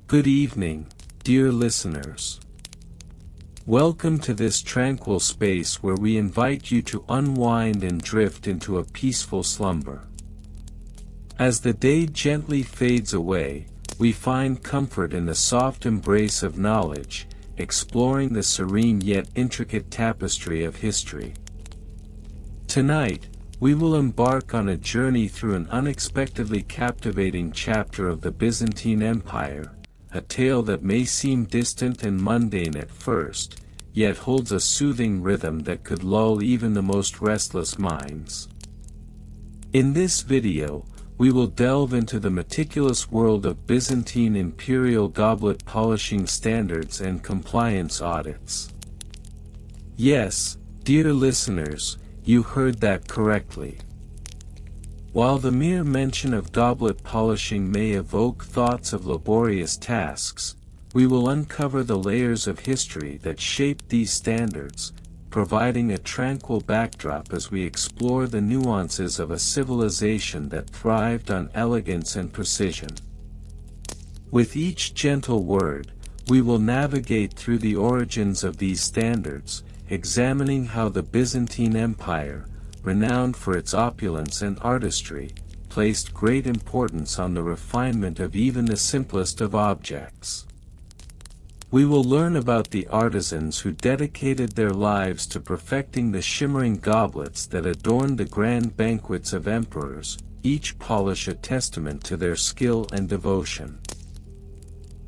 Good evening, dear listeners. Welcome to this tranquil space where we invite you to unwind and drift into a peaceful slumber. As the day gently fades away, we find comfort in the soft embrace of knowledge, exploring the serene yet intricate tapestry of history. Tonight, we will embark on a journey through an unexpectedly captivating chapter of the Byzantine Empire, a tale that may seem distant and mundane at first, yet holds a soothing rhythm that could lull even the most restless minds. In this video, we will delve into the meticulous world of Byzantine imperial goblet polishing standards and compliance audits. Yes, dear listeners, you heard that correctly. While the mere mention of goblet polishing may evoke thoughts of laborious tasks, we will uncover the layers of history that shaped these standards, providing a tranquil backdrop as we explore the nuances of a civilization that thrived on elegance and precision. With each gentle word, we will navigate through the origins of these standards, examining how the Byzantine Empire, renowned for its opulence and artistry, placed great importance on the refinement of even the simplest of objects. We will learn about the artisans who dedicated their lives to perfecting the shimmering goblets that adorned the grand banquets of emperors, each polish a testament to their skill and devotion.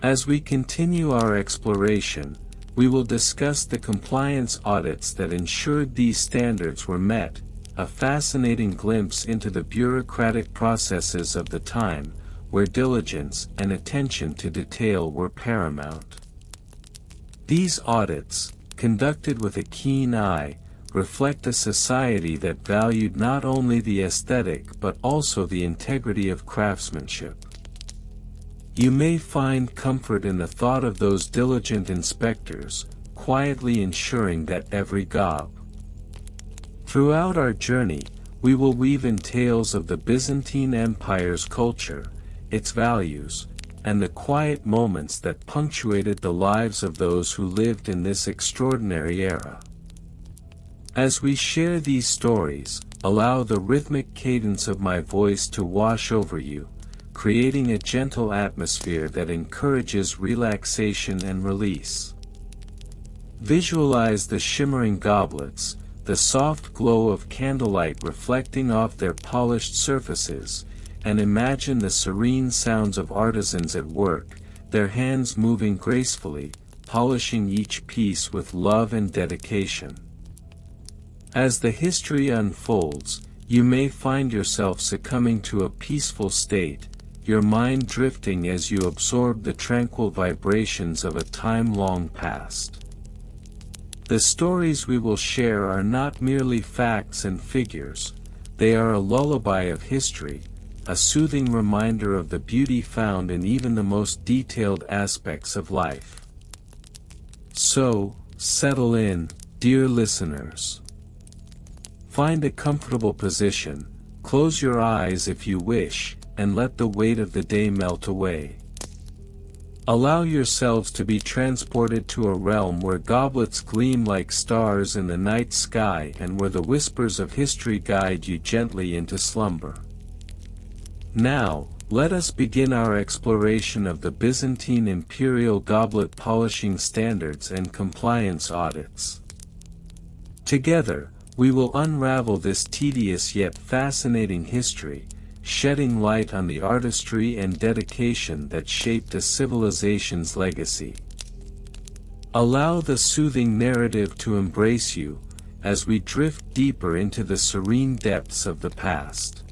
As we continue our exploration, we will discuss the compliance audits that ensured these standards were met, a fascinating glimpse into the bureaucratic processes of the time, where diligence and attention to detail were paramount. These audits, conducted with a keen eye, reflect a society that valued not only the aesthetic but also the integrity of craftsmanship. You may find comfort in the thought of those diligent inspectors, quietly ensuring that every gob. Throughout our journey, we will weave in tales of the Byzantine Empire's culture, its values, and the quiet moments that punctuated the lives of those who lived in this extraordinary era. As we share these stories, allow the rhythmic cadence of my voice to wash over you, creating a gentle atmosphere that encourages relaxation and release. Visualize the shimmering goblets, the soft glow of candlelight reflecting off their polished surfaces, and imagine the serene sounds of artisans at work, their hands moving gracefully, polishing each piece with love and dedication. As the history unfolds, you may find yourself succumbing to a peaceful state, your mind drifting as you absorb the tranquil vibrations of a time long past. The stories we will share are not merely facts and figures, they are a lullaby of history, a soothing reminder of the beauty found in even the most detailed aspects of life. So, settle in, dear listeners. Find a comfortable position, close your eyes if you wish, and let the weight of the day melt away. Allow yourselves to be transported to a realm where goblets gleam like stars in the night sky and where the whispers of history guide you gently into slumber. Now, let us begin our exploration of the Byzantine imperial goblet polishing standards and compliance audits. Together, we will unravel this tedious yet fascinating history, shedding light on the artistry and dedication that shaped a civilization's legacy. Allow the soothing narrative to embrace you, as we drift deeper into the serene depths of the past.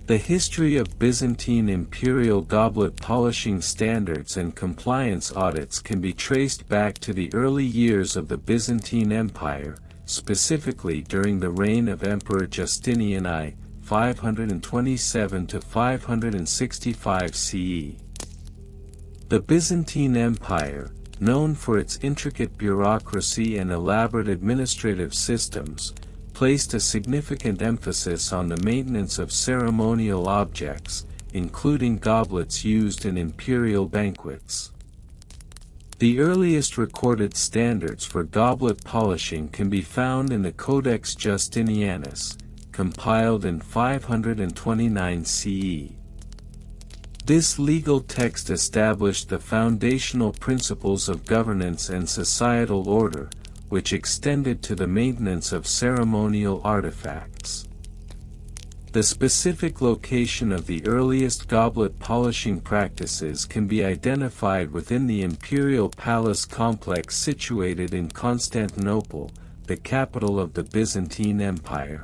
The history of Byzantine imperial goblet polishing standards and compliance audits can be traced back to the early years of the Byzantine Empire, specifically during the reign of Emperor Justinian I, 527 to 565 CE. The Byzantine Empire, known for its intricate bureaucracy and elaborate administrative systems, placed a significant emphasis on the maintenance of ceremonial objects, including goblets used in imperial banquets. The earliest recorded standards for goblet polishing can be found in the Codex Justinianus, compiled in 529 CE. This legal text established the foundational principles of governance and societal order, which extended to the maintenance of ceremonial artifacts. The specific location of the earliest goblet polishing practices can be identified within the imperial palace complex situated in Constantinople, the capital of the Byzantine Empire.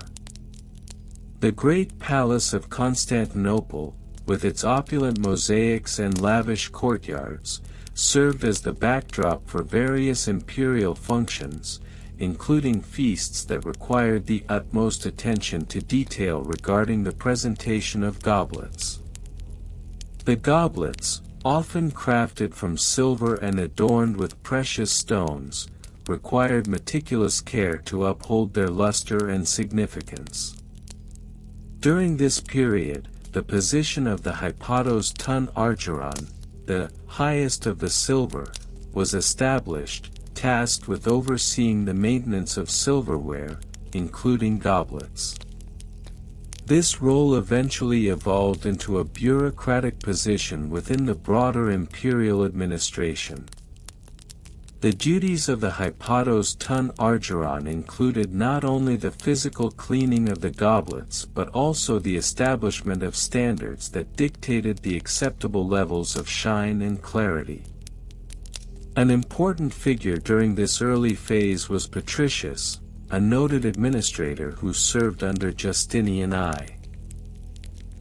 The Great Palace of Constantinople, with its opulent mosaics and lavish courtyards, served as the backdrop for various imperial functions, including feasts that required the utmost attention to detail regarding the presentation of goblets. The goblets, often crafted from silver and adorned with precious stones, required meticulous care to uphold their luster and significance. During this period, the position of the hypatos ton argyron, the highest of the silver, was established, tasked with overseeing the maintenance of silverware, including goblets. This role eventually evolved into a bureaucratic position within the broader imperial administration. The duties of the hypatos ton argyron included not only the physical cleaning of the goblets but also the establishment of standards that dictated the acceptable levels of shine and clarity. An important figure during this early phase was Patricius, a noted administrator who served under Justinian I.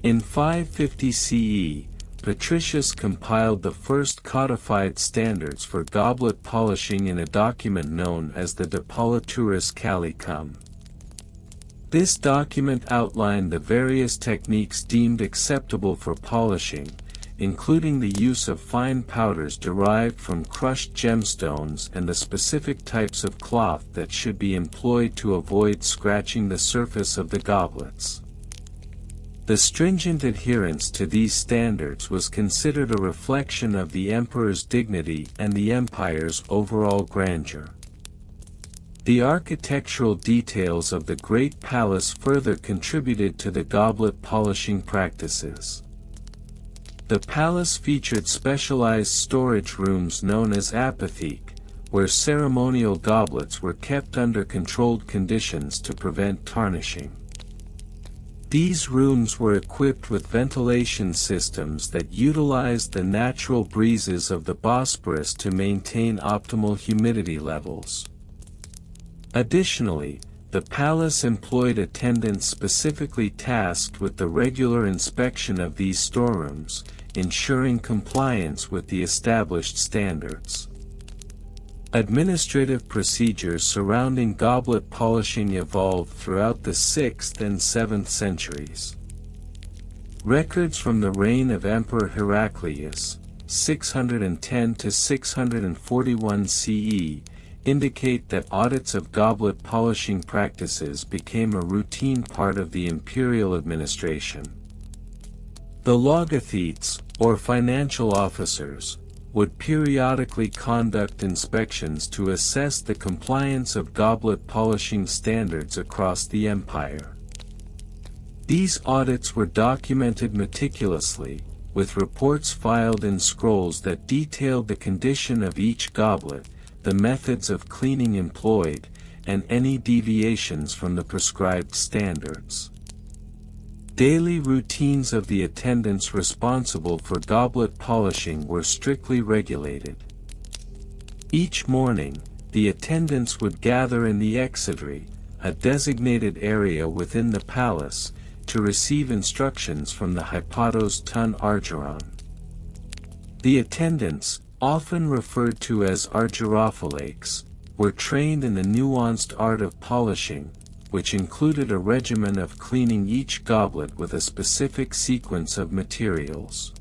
In 550 CE, Patricius compiled the first codified standards for goblet polishing in a document known as the De Polituris Calicum. This document outlined the various techniques deemed acceptable for polishing, including the use of fine powders derived from crushed gemstones and the specific types of cloth that should be employed to avoid scratching the surface of the goblets. The stringent adherence to these standards was considered a reflection of the emperor's dignity and the empire's overall grandeur. The architectural details of the Great Palace further contributed to the goblet polishing practices. The palace featured specialized storage rooms known as apotheke, where ceremonial goblets were kept under controlled conditions to prevent tarnishing. These rooms were equipped with ventilation systems that utilized the natural breezes of the Bosporus to maintain optimal humidity levels. Additionally, the palace employed attendants specifically tasked with the regular inspection of these storerooms, ensuring compliance with the established standards. Administrative procedures surrounding goblet polishing evolved throughout the 6th and 7th centuries. Records from the reign of Emperor Heraclius, 610 to 641 CE, indicate that audits of goblet polishing practices became a routine part of the imperial administration. The logothetes, or financial officers, would periodically conduct inspections to assess the compliance of goblet polishing standards across the empire. These audits were documented meticulously, with reports filed in scrolls that detailed the condition of each goblet, the methods of cleaning employed, and any deviations from the prescribed standards. Daily routines of the attendants responsible for goblet polishing were strictly regulated. Each morning, the attendants would gather in the exedrae, a designated area within the palace, to receive instructions from the hypatos ton argyron. The attendants, often referred to as argyrophilakes, were trained in the nuanced art of polishing, which included a regimen of cleaning each goblet with a specific sequence of materials.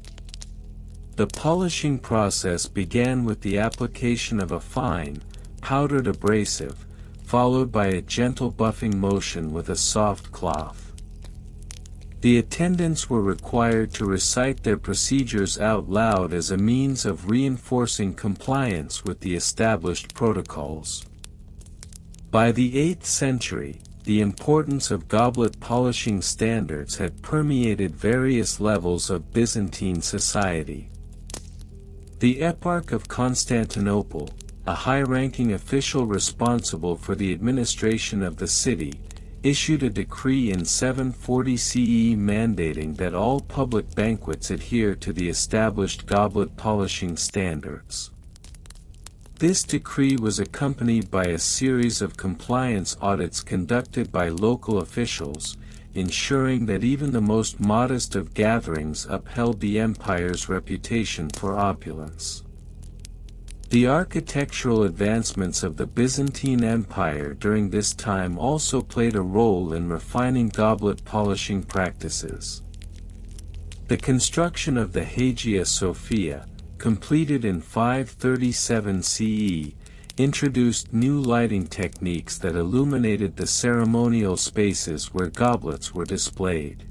The polishing process began with the application of a fine, powdered abrasive, followed by a gentle buffing motion with a soft cloth. The attendants were required to recite their procedures out loud as a means of reinforcing compliance with the established protocols. By the 8th century, the importance of goblet polishing standards had permeated various levels of Byzantine society. The Eparch of Constantinople, a high-ranking official responsible for the administration of the city, issued a decree in 740 CE mandating that all public banquets adhere to the established goblet polishing standards. This decree was accompanied by a series of compliance audits conducted by local officials, ensuring that even the most modest of gatherings upheld the empire's reputation for opulence. The architectural advancements of the Byzantine Empire during this time also played a role in refining goblet polishing practices. The construction of the Hagia Sophia, completed in 537 CE, introduced new lighting techniques that illuminated the ceremonial spaces where goblets were displayed.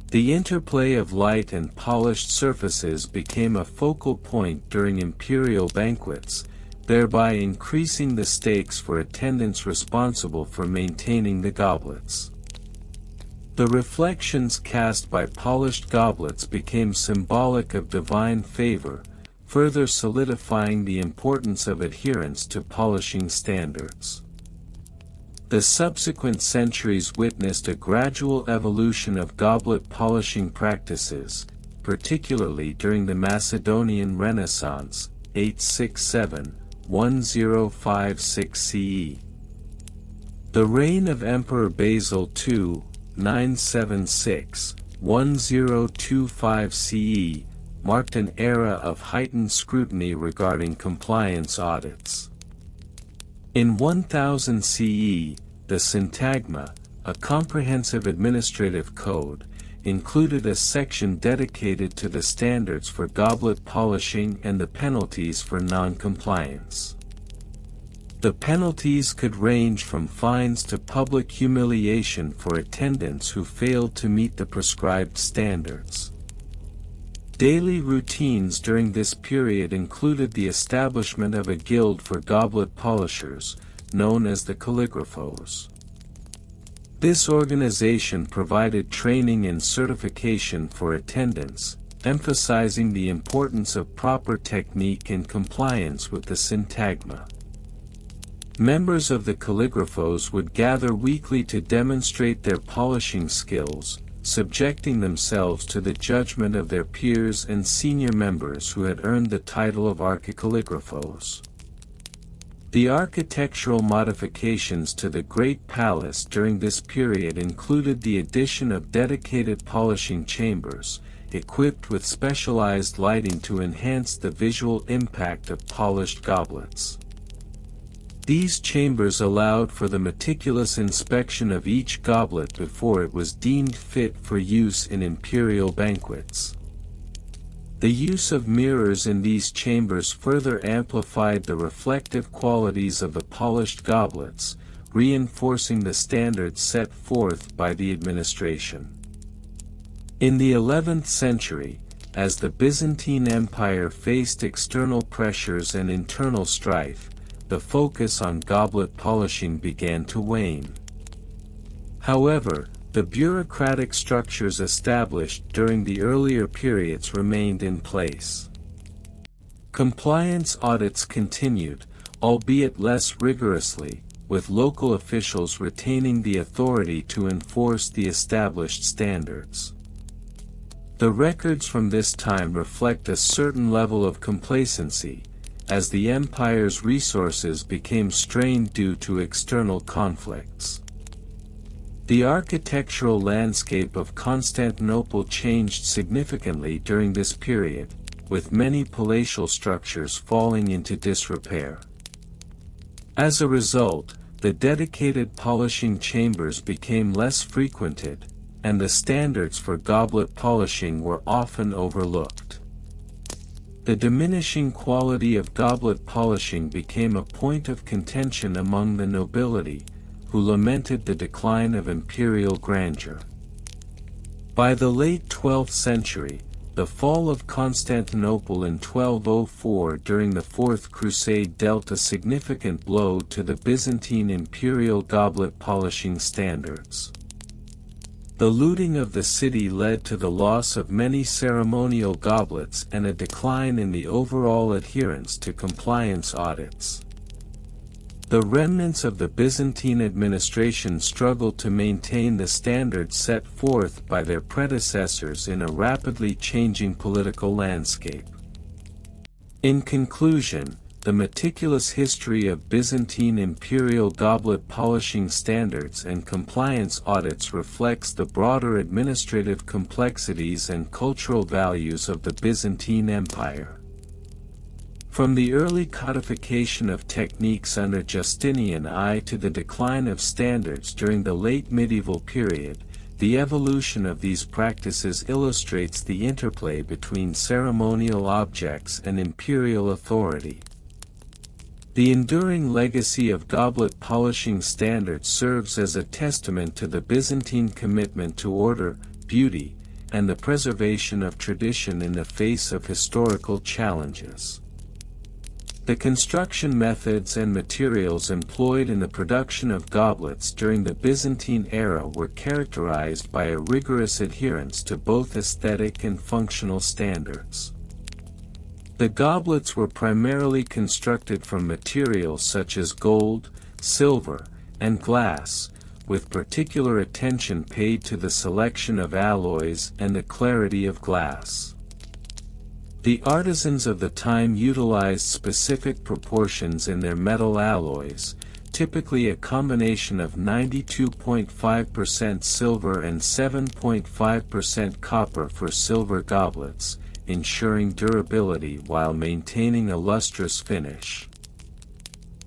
The interplay of light and polished surfaces became a focal point during imperial banquets, thereby increasing the stakes for attendants responsible for maintaining the goblets. The reflections cast by polished goblets became symbolic of divine favor, further solidifying the importance of adherence to polishing standards. The subsequent centuries witnessed a gradual evolution of goblet polishing practices, particularly during the Macedonian Renaissance, 867-1056 CE. The reign of Emperor Basil II, 976-1025 CE, marked an era of heightened scrutiny regarding compliance audits. In 1000 CE, the Syntagma, a comprehensive administrative code, included a section dedicated to the standards for goblet polishing and the penalties for non-compliance. The penalties could range from fines to public humiliation for attendants who failed to meet the prescribed standards. Daily routines during this period included the establishment of a guild for goblet polishers, known as the calligraphos. This organization provided training and certification for attendants, emphasizing the importance of proper technique and compliance with the syntagma. Members of the calligraphos would gather weekly to demonstrate their polishing skills, subjecting themselves to the judgment of their peers and senior members who had earned the title of archicalligraphos. The architectural modifications to the Great Palace during this period included the addition of dedicated polishing chambers, equipped with specialized lighting to enhance the visual impact of polished goblets. These chambers allowed for the meticulous inspection of each goblet before it was deemed fit for use in imperial banquets. The use of mirrors in these chambers further amplified the reflective qualities of the polished goblets, reinforcing the standards set forth by the administration. In the 11th century, as the Byzantine Empire faced external pressures and internal strife, the focus on goblet polishing began to wane. However, the bureaucratic structures established during the earlier periods remained in place. Compliance audits continued, albeit less rigorously, with local officials retaining the authority to enforce the established standards. The records from this time reflect a certain level of complacency, as the empire's resources became strained due to external conflicts. The architectural landscape of Constantinople changed significantly during this period, with many palatial structures falling into disrepair. As a result, the dedicated polishing chambers became less frequented, and the standards for goblet polishing were often overlooked. The diminishing quality of goblet polishing became a point of contention among the nobility, who lamented the decline of imperial grandeur. By the late 12th century, the fall of Constantinople in 1204 during the Fourth Crusade dealt a significant blow to the Byzantine imperial goblet polishing standards. The looting of the city led to the loss of many ceremonial goblets and a decline in the overall adherence to compliance audits. The remnants of the Byzantine administration struggled to maintain the standards set forth by their predecessors in a rapidly changing political landscape. In conclusion, the meticulous history of Byzantine imperial goblet polishing standards and compliance audits reflects the broader administrative complexities and cultural values of the Byzantine Empire. From the early codification of techniques under Justinian I to the decline of standards during the late medieval period, the evolution of these practices illustrates the interplay between ceremonial objects and imperial authority. The enduring legacy of goblet polishing standards serves as a testament to the Byzantine commitment to order, beauty, and the preservation of tradition in the face of historical challenges. The construction methods and materials employed in the production of goblets during the Byzantine era were characterized by a rigorous adherence to both aesthetic and functional standards. The goblets were primarily constructed from materials such as gold, silver, and glass, with particular attention paid to the selection of alloys and the clarity of glass. The artisans of the time utilized specific proportions in their metal alloys, typically a combination of 92.5% silver and 7.5% copper for silver goblets, ensuring durability while maintaining a lustrous finish.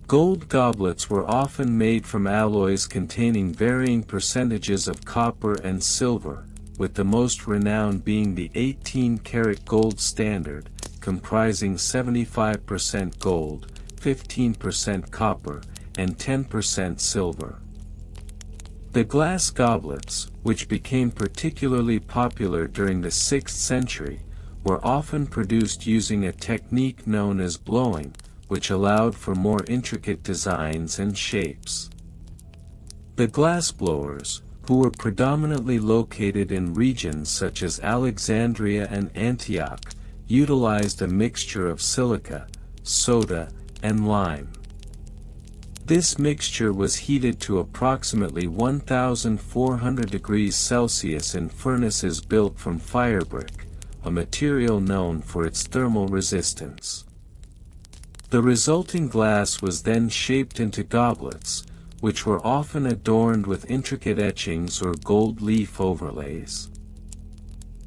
Gold goblets were often made from alloys containing varying percentages of copper and silver, with the most renowned being the 18-karat gold standard, comprising 75% gold, 15% copper, and 10% silver. The glass goblets, which became particularly popular during the 6th century, were often produced using a technique known as blowing, which allowed for more intricate designs and shapes. The glassblowers, who were predominantly located in regions such as Alexandria and Antioch, utilized a mixture of silica, soda, and lime. This mixture was heated to approximately 1,400 degrees Celsius in furnaces built from firebrick, a material known for its thermal resistance. The resulting glass was then shaped into goblets, which were often adorned with intricate etchings or gold leaf overlays.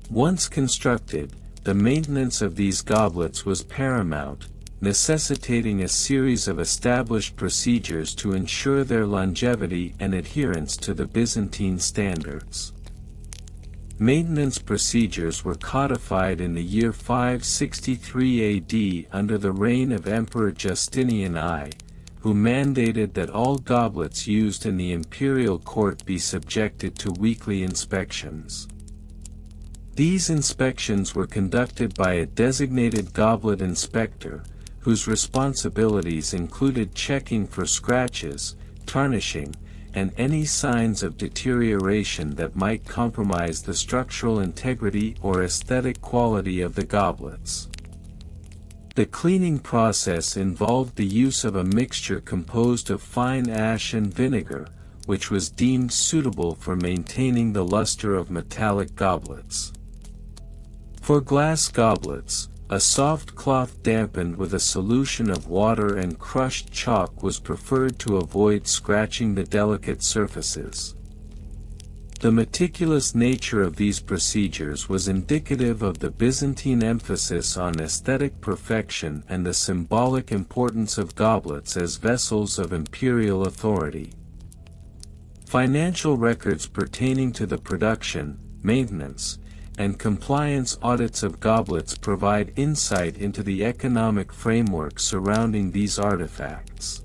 Once constructed, the maintenance of these goblets was paramount, necessitating a series of established procedures to ensure their longevity and adherence to the Byzantine standards. Maintenance procedures were codified in the year 563 AD under the reign of Emperor Justinian I, who mandated that all goblets used in the imperial court be subjected to weekly inspections. These inspections were conducted by a designated goblet inspector, whose responsibilities included checking for scratches, tarnishing, and any signs of deterioration that might compromise the structural integrity or aesthetic quality of the goblets. The cleaning process involved the use of a mixture composed of fine ash and vinegar, which was deemed suitable for maintaining the luster of metallic goblets. For glass goblets, a soft cloth dampened with a solution of water and crushed chalk was preferred to avoid scratching the delicate surfaces. The meticulous nature of these procedures was indicative of the Byzantine emphasis on aesthetic perfection and the symbolic importance of goblets as vessels of imperial authority. Financial records pertaining to the production, maintenance, and compliance audits of goblets provide insight into the economic framework surrounding these artifacts.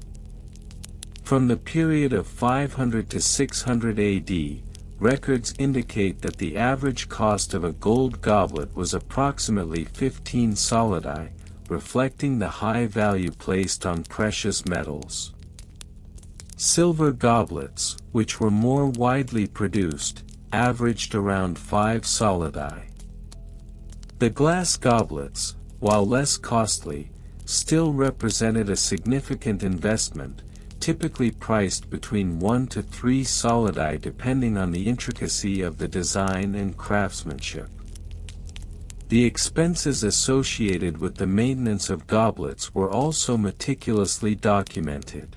From the period of 500 to 600 AD, records indicate that the average cost of a gold goblet was approximately 15 solidi, reflecting the high value placed on precious metals. Silver goblets, which were more widely produced, averaged around 5 solidi. The glass goblets, while less costly, still represented a significant investment, typically priced between 1 to 3 solidi depending on the intricacy of the design and craftsmanship. The expenses associated with the maintenance of goblets were also meticulously documented.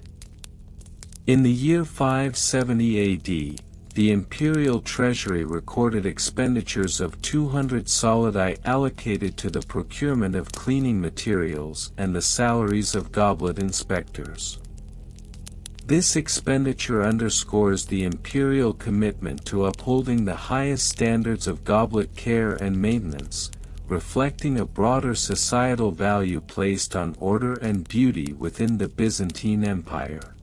In the year 570 AD, the imperial treasury recorded expenditures of 200 solidi allocated to the procurement of cleaning materials and the salaries of goblet inspectors. This expenditure underscores the imperial commitment to upholding the highest standards of goblet care and maintenance, reflecting a broader societal value placed on order and beauty within the Byzantine Empire.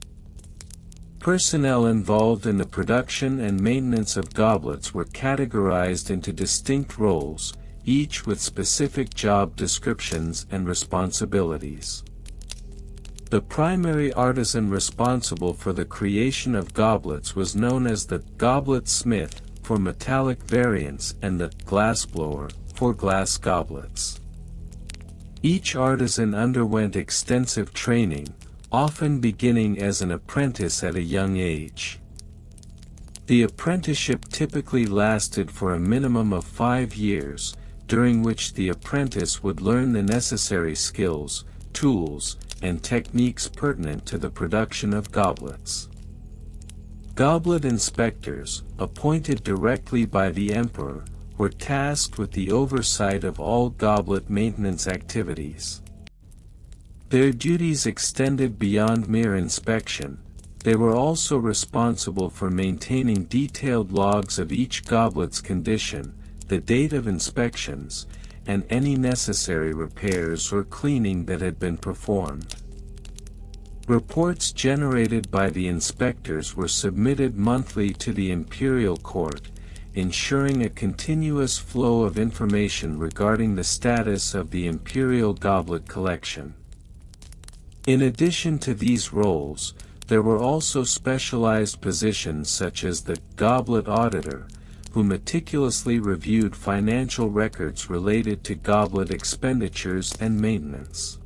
Personnel involved in the production and maintenance of goblets were categorized into distinct roles, each with specific job descriptions and responsibilities. The primary artisan responsible for the creation of goblets was known as the goblet smith for metallic variants and the glassblower for glass goblets. Each artisan underwent extensive training, often beginning as an apprentice at a young age. The apprenticeship typically lasted for a minimum of 5 years, during which the apprentice would learn the necessary skills, tools, and techniques pertinent to the production of goblets. Goblet inspectors, appointed directly by the emperor, were tasked with the oversight of all goblet maintenance activities. Their duties extended beyond mere inspection. They were also responsible for maintaining detailed logs of each goblet's condition, the date of inspections, and any necessary repairs or cleaning that had been performed. Reports generated by the inspectors were submitted monthly to the imperial court, ensuring a continuous flow of information regarding the status of the imperial goblet collection. In addition to these roles, there were also specialized positions such as the goblet auditor, who meticulously reviewed financial records related to goblet expenditures and maintenance.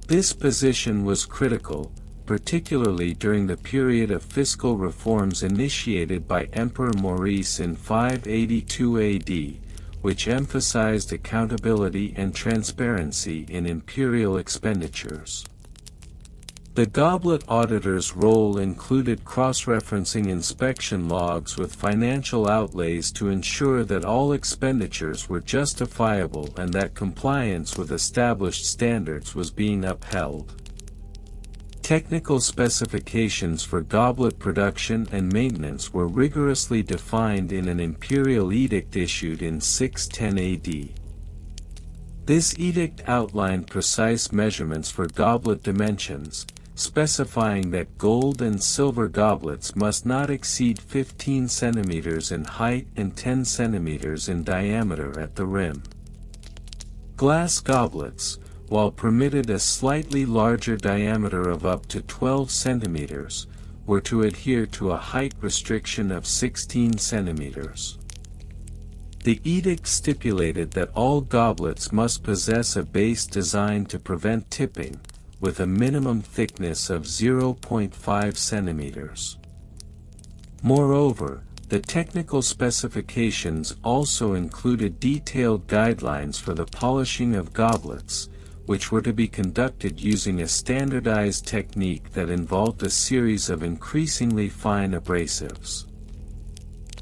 This position was critical, particularly during the period of fiscal reforms initiated by Emperor Maurice in 582 AD, which emphasized accountability and transparency in imperial expenditures. The goblet auditor's role included cross-referencing inspection logs with financial outlays to ensure that all expenditures were justifiable and that compliance with established standards was being upheld. Technical specifications for goblet production and maintenance were rigorously defined in an imperial edict issued in 610 AD. This edict outlined precise measurements for goblet dimensions, specifying that gold and silver goblets must not exceed 15 centimeters in height and 10 centimeters in diameter at the rim. Glass goblets, while permitted a slightly larger diameter of up to 12 centimeters, were to adhere to a height restriction of 16 centimeters. The edict stipulated that all goblets must possess a base designed to prevent tipping, with a minimum thickness of 0.5 centimeters. Moreover, the technical specifications also included detailed guidelines for the polishing of goblets, which were to be conducted using a standardized technique that involved a series of increasingly fine abrasives.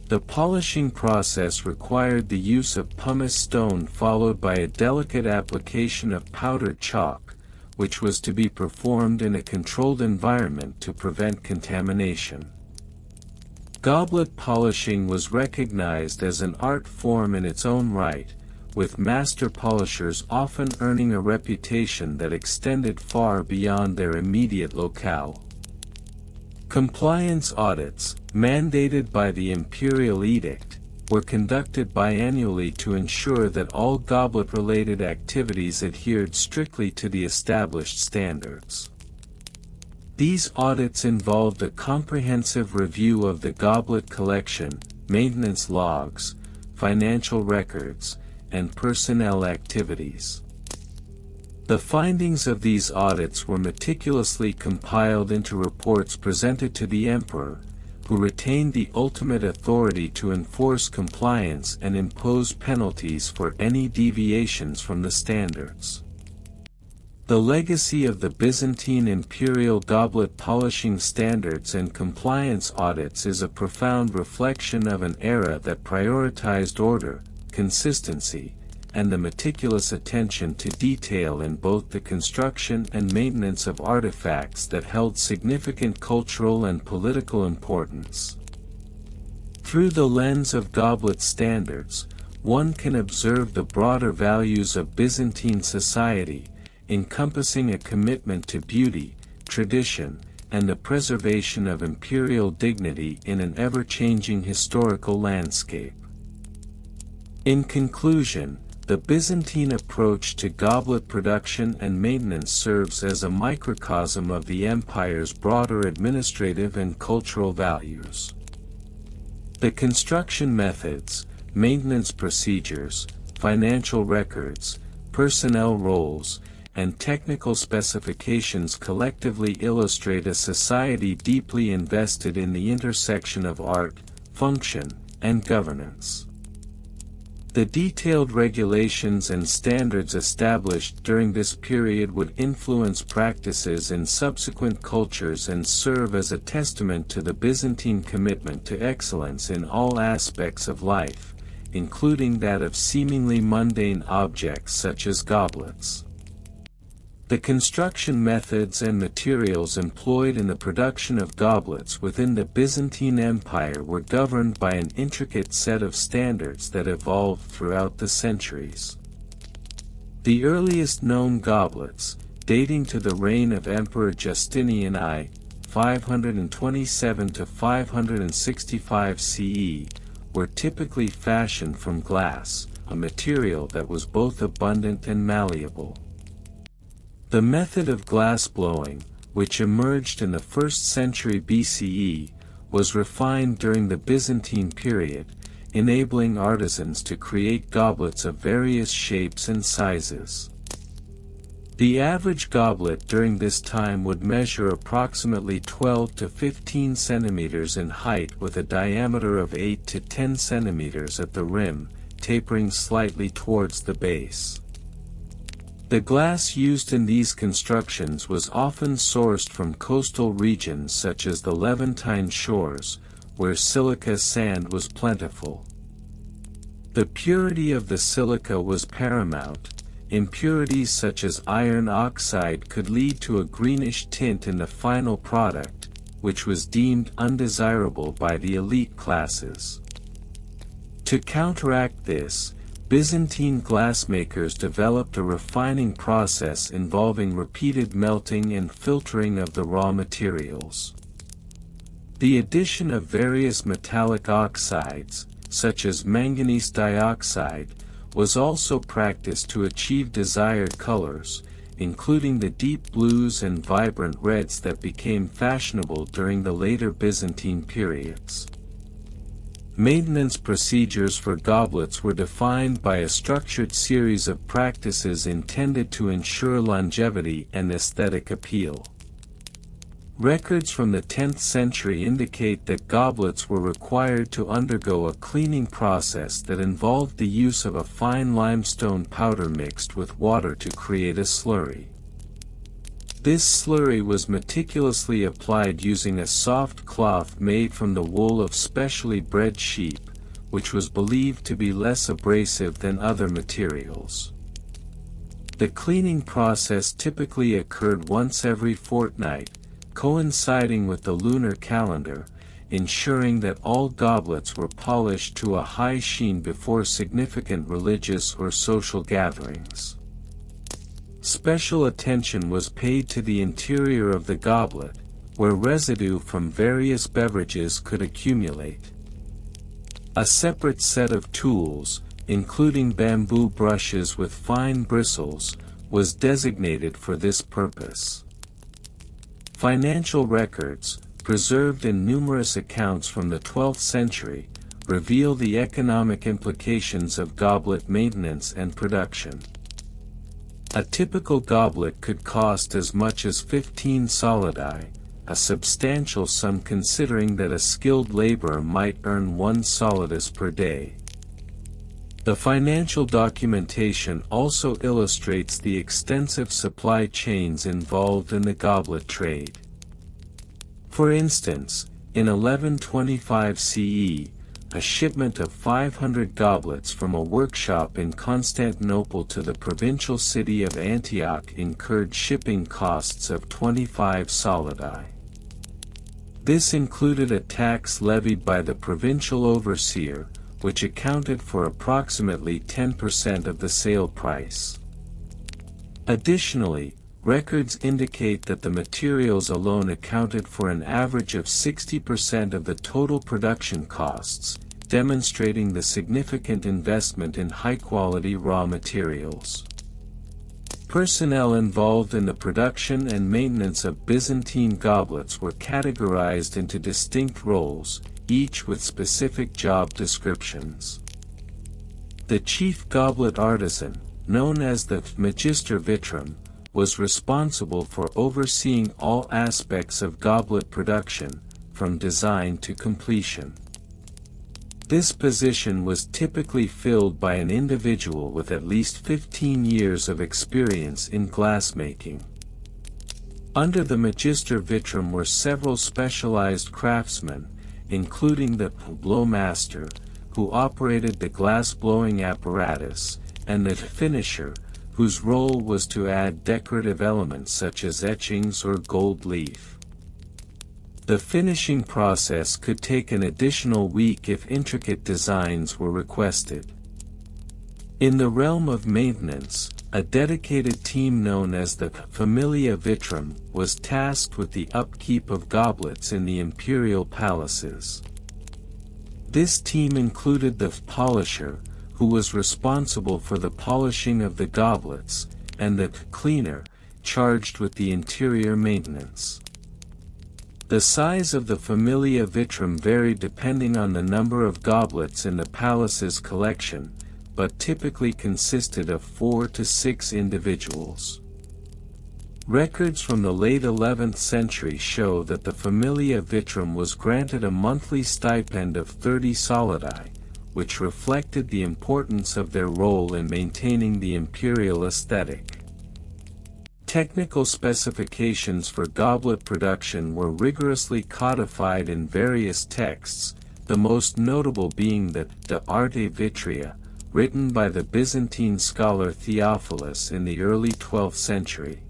The polishing process required the use of pumice stone followed by a delicate application of powdered chalk, which was to be performed in a controlled environment to prevent contamination. Goblet polishing was recognized as an art form in its own right, with master polishers often earning a reputation that extended far beyond their immediate locale. Compliance audits, mandated by the imperial edict, were conducted biannually to ensure that all goblet-related activities adhered strictly to the established standards. These audits involved a comprehensive review of the goblet collection, maintenance logs, financial records, and personnel activities. The findings of these audits were meticulously compiled into reports presented to the emperor, who retained the ultimate authority to enforce compliance and impose penalties for any deviations from the standards. The legacy of the Byzantine imperial goblet polishing standards and compliance audits is a profound reflection of an era that prioritized order, consistency, and the meticulous attention to detail in both the construction and maintenance of artifacts that held significant cultural and political importance. Through the lens of goblet standards, one can observe the broader values of Byzantine society, encompassing a commitment to beauty, tradition, and the preservation of imperial dignity in an ever-changing historical landscape. In conclusion, the Byzantine approach to goblet production and maintenance serves as a microcosm of the empire's broader administrative and cultural values. The construction methods, maintenance procedures, financial records, personnel roles, and technical specifications collectively illustrate a society deeply invested in the intersection of art, function, and governance. The detailed regulations and standards established during this period would influence practices in subsequent cultures and serve as a testament to the Byzantine commitment to excellence in all aspects of life, including that of seemingly mundane objects such as goblets. The construction methods and materials employed in the production of goblets within the Byzantine Empire were governed by an intricate set of standards that evolved throughout the centuries. The earliest known goblets, dating to the reign of Emperor Justinian I, 527 to 565 CE, were typically fashioned from glass, a material that was both abundant and malleable. The method of glassblowing, which emerged in the 1st century BCE, was refined during the Byzantine period, enabling artisans to create goblets of various shapes and sizes. The average goblet during this time would measure approximately 12 to 15 centimeters in height with a diameter of 8 to 10 centimeters at the rim, tapering slightly towards the base. The glass used in these constructions was often sourced from coastal regions such as the Levantine shores, where silica sand was plentiful. The purity of the silica was paramount. Impurities such as iron oxide could lead to a greenish tint in the final product, which was deemed undesirable by the elite classes. To counteract this, Byzantine glassmakers developed a refining process involving repeated melting and filtering of the raw materials. The addition of various metallic oxides, such as manganese dioxide, was also practiced to achieve desired colors, including the deep blues and vibrant reds that became fashionable during the later Byzantine periods. Maintenance procedures for goblets were defined by a structured series of practices intended to ensure longevity and aesthetic appeal. Records from the 10th century indicate that goblets were required to undergo a cleaning process that involved the use of a fine limestone powder mixed with water to create a slurry. This slurry was meticulously applied using a soft cloth made from the wool of specially bred sheep, which was believed to be less abrasive than other materials. The cleaning process typically occurred once every fortnight, coinciding with the lunar calendar, ensuring that all goblets were polished to a high sheen before significant religious or social gatherings. Special attention was paid to the interior of the goblet, where residue from various beverages could accumulate. A separate set of tools, including bamboo brushes with fine bristles, was designated for this purpose. Financial records, preserved in numerous accounts from the 12th century, reveal the economic implications of goblet maintenance and production. A typical goblet could cost as much as 15 solidi, a substantial sum considering that a skilled laborer might earn 1 solidus per day. The financial documentation also illustrates the extensive supply chains involved in the goblet trade. For instance, in 1125 CE, a shipment of 500 goblets from a workshop in Constantinople to the provincial city of Antioch incurred shipping costs of 25 solidi. This included a tax levied by the provincial overseer, which accounted for approximately 10% of the sale price. Additionally, records indicate that the materials alone accounted for an average of 60% of the total production costs, demonstrating the significant investment in high-quality raw materials. Personnel involved in the production and maintenance of Byzantine goblets were categorized into distinct roles, each with specific job descriptions. The chief goblet artisan, known as the magister vitrum, was responsible for overseeing all aspects of goblet production, from design to completion. This position was typically filled by an individual with at least 15 years of experience in glassmaking. Under the magister vitrum were several specialized craftsmen, including the blowmaster, who operated the glass-blowing apparatus, and the finisher, whose role was to add decorative elements such as etchings or gold leaf. The finishing process could take an additional week if intricate designs were requested. In the realm of maintenance, a dedicated team known as the Familia Vitrum was tasked with the upkeep of goblets in the imperial palaces. This team included the polisher, who was responsible for the polishing of the goblets, and the cleaner, charged with the interior maintenance. The size of the Familia Vitrum varied depending on the number of goblets in the palace's collection, but typically consisted of 4 to 6 individuals. Records from the late 11th century show that the Familia Vitrum was granted a monthly stipend of 30 solidi, which reflected the importance of their role in maintaining the imperial aesthetic. Technical specifications for goblet production were rigorously codified in various texts, the most notable being the De Arte Vitrea, written by the Byzantine scholar Theophilus in the early 12th century.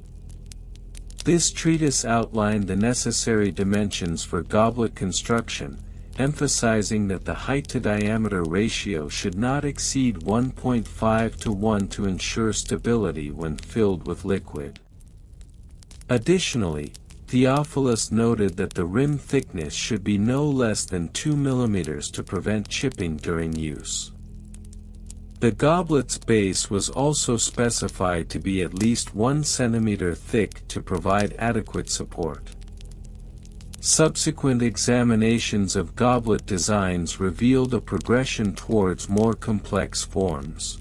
This treatise outlined the necessary dimensions for goblet construction, emphasizing that the height-to-diameter ratio should not exceed 1.5 to 1 to ensure stability when filled with liquid. Additionally, Theophilus noted that the rim thickness should be no less than 2 mm to prevent chipping during use. The goblet's base was also specified to be at least 1 cm thick to provide adequate support. Subsequent examinations of goblet designs revealed a progression towards more complex forms.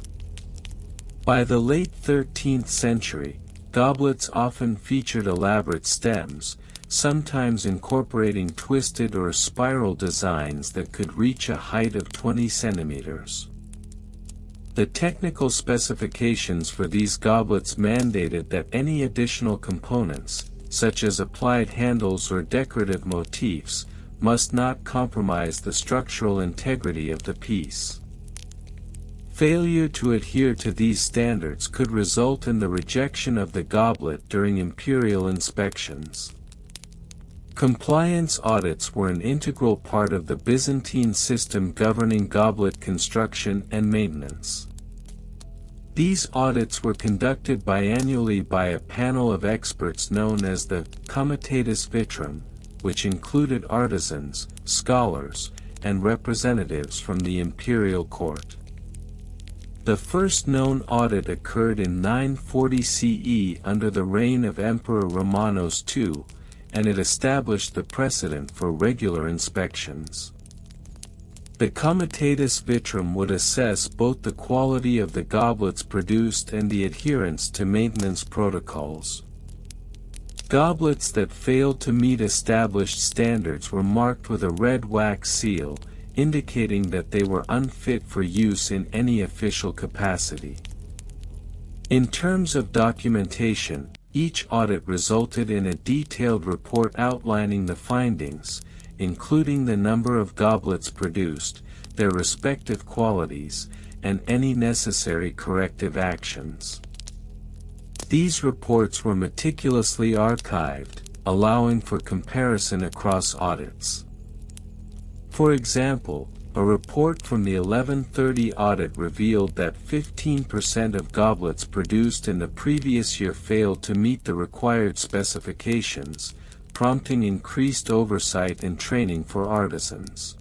By the late 13th century, goblets often featured elaborate stems, sometimes incorporating twisted or spiral designs that could reach a height of 20 centimeters. The technical specifications for these goblets mandated that any additional components, such as applied handles or decorative motifs, must not compromise the structural integrity of the piece. Failure to adhere to these standards could result in the rejection of the goblet during imperial inspections. Compliance audits were an integral part of the Byzantine system governing goblet construction and maintenance. These audits were conducted biannually by a panel of experts known as the Comitatus Vitrum, which included artisans, scholars, and representatives from the imperial court. The first known audit occurred in 940 CE under the reign of Emperor Romanos II, and it established the precedent for regular inspections. The Comitatus Vitrum would assess both the quality of the goblets produced and the adherence to maintenance protocols. Goblets that failed to meet established standards were marked with a red wax seal, indicating that they were unfit for use in any official capacity. In terms of documentation, each audit resulted in a detailed report outlining the findings, including the number of goblets produced, their respective qualities, and any necessary corrective actions. These reports were meticulously archived, allowing for comparison across audits. For example, a report from the 1130 audit revealed that 15% of goblets produced in the previous year failed to meet the required specifications, prompting increased oversight and training for artisans.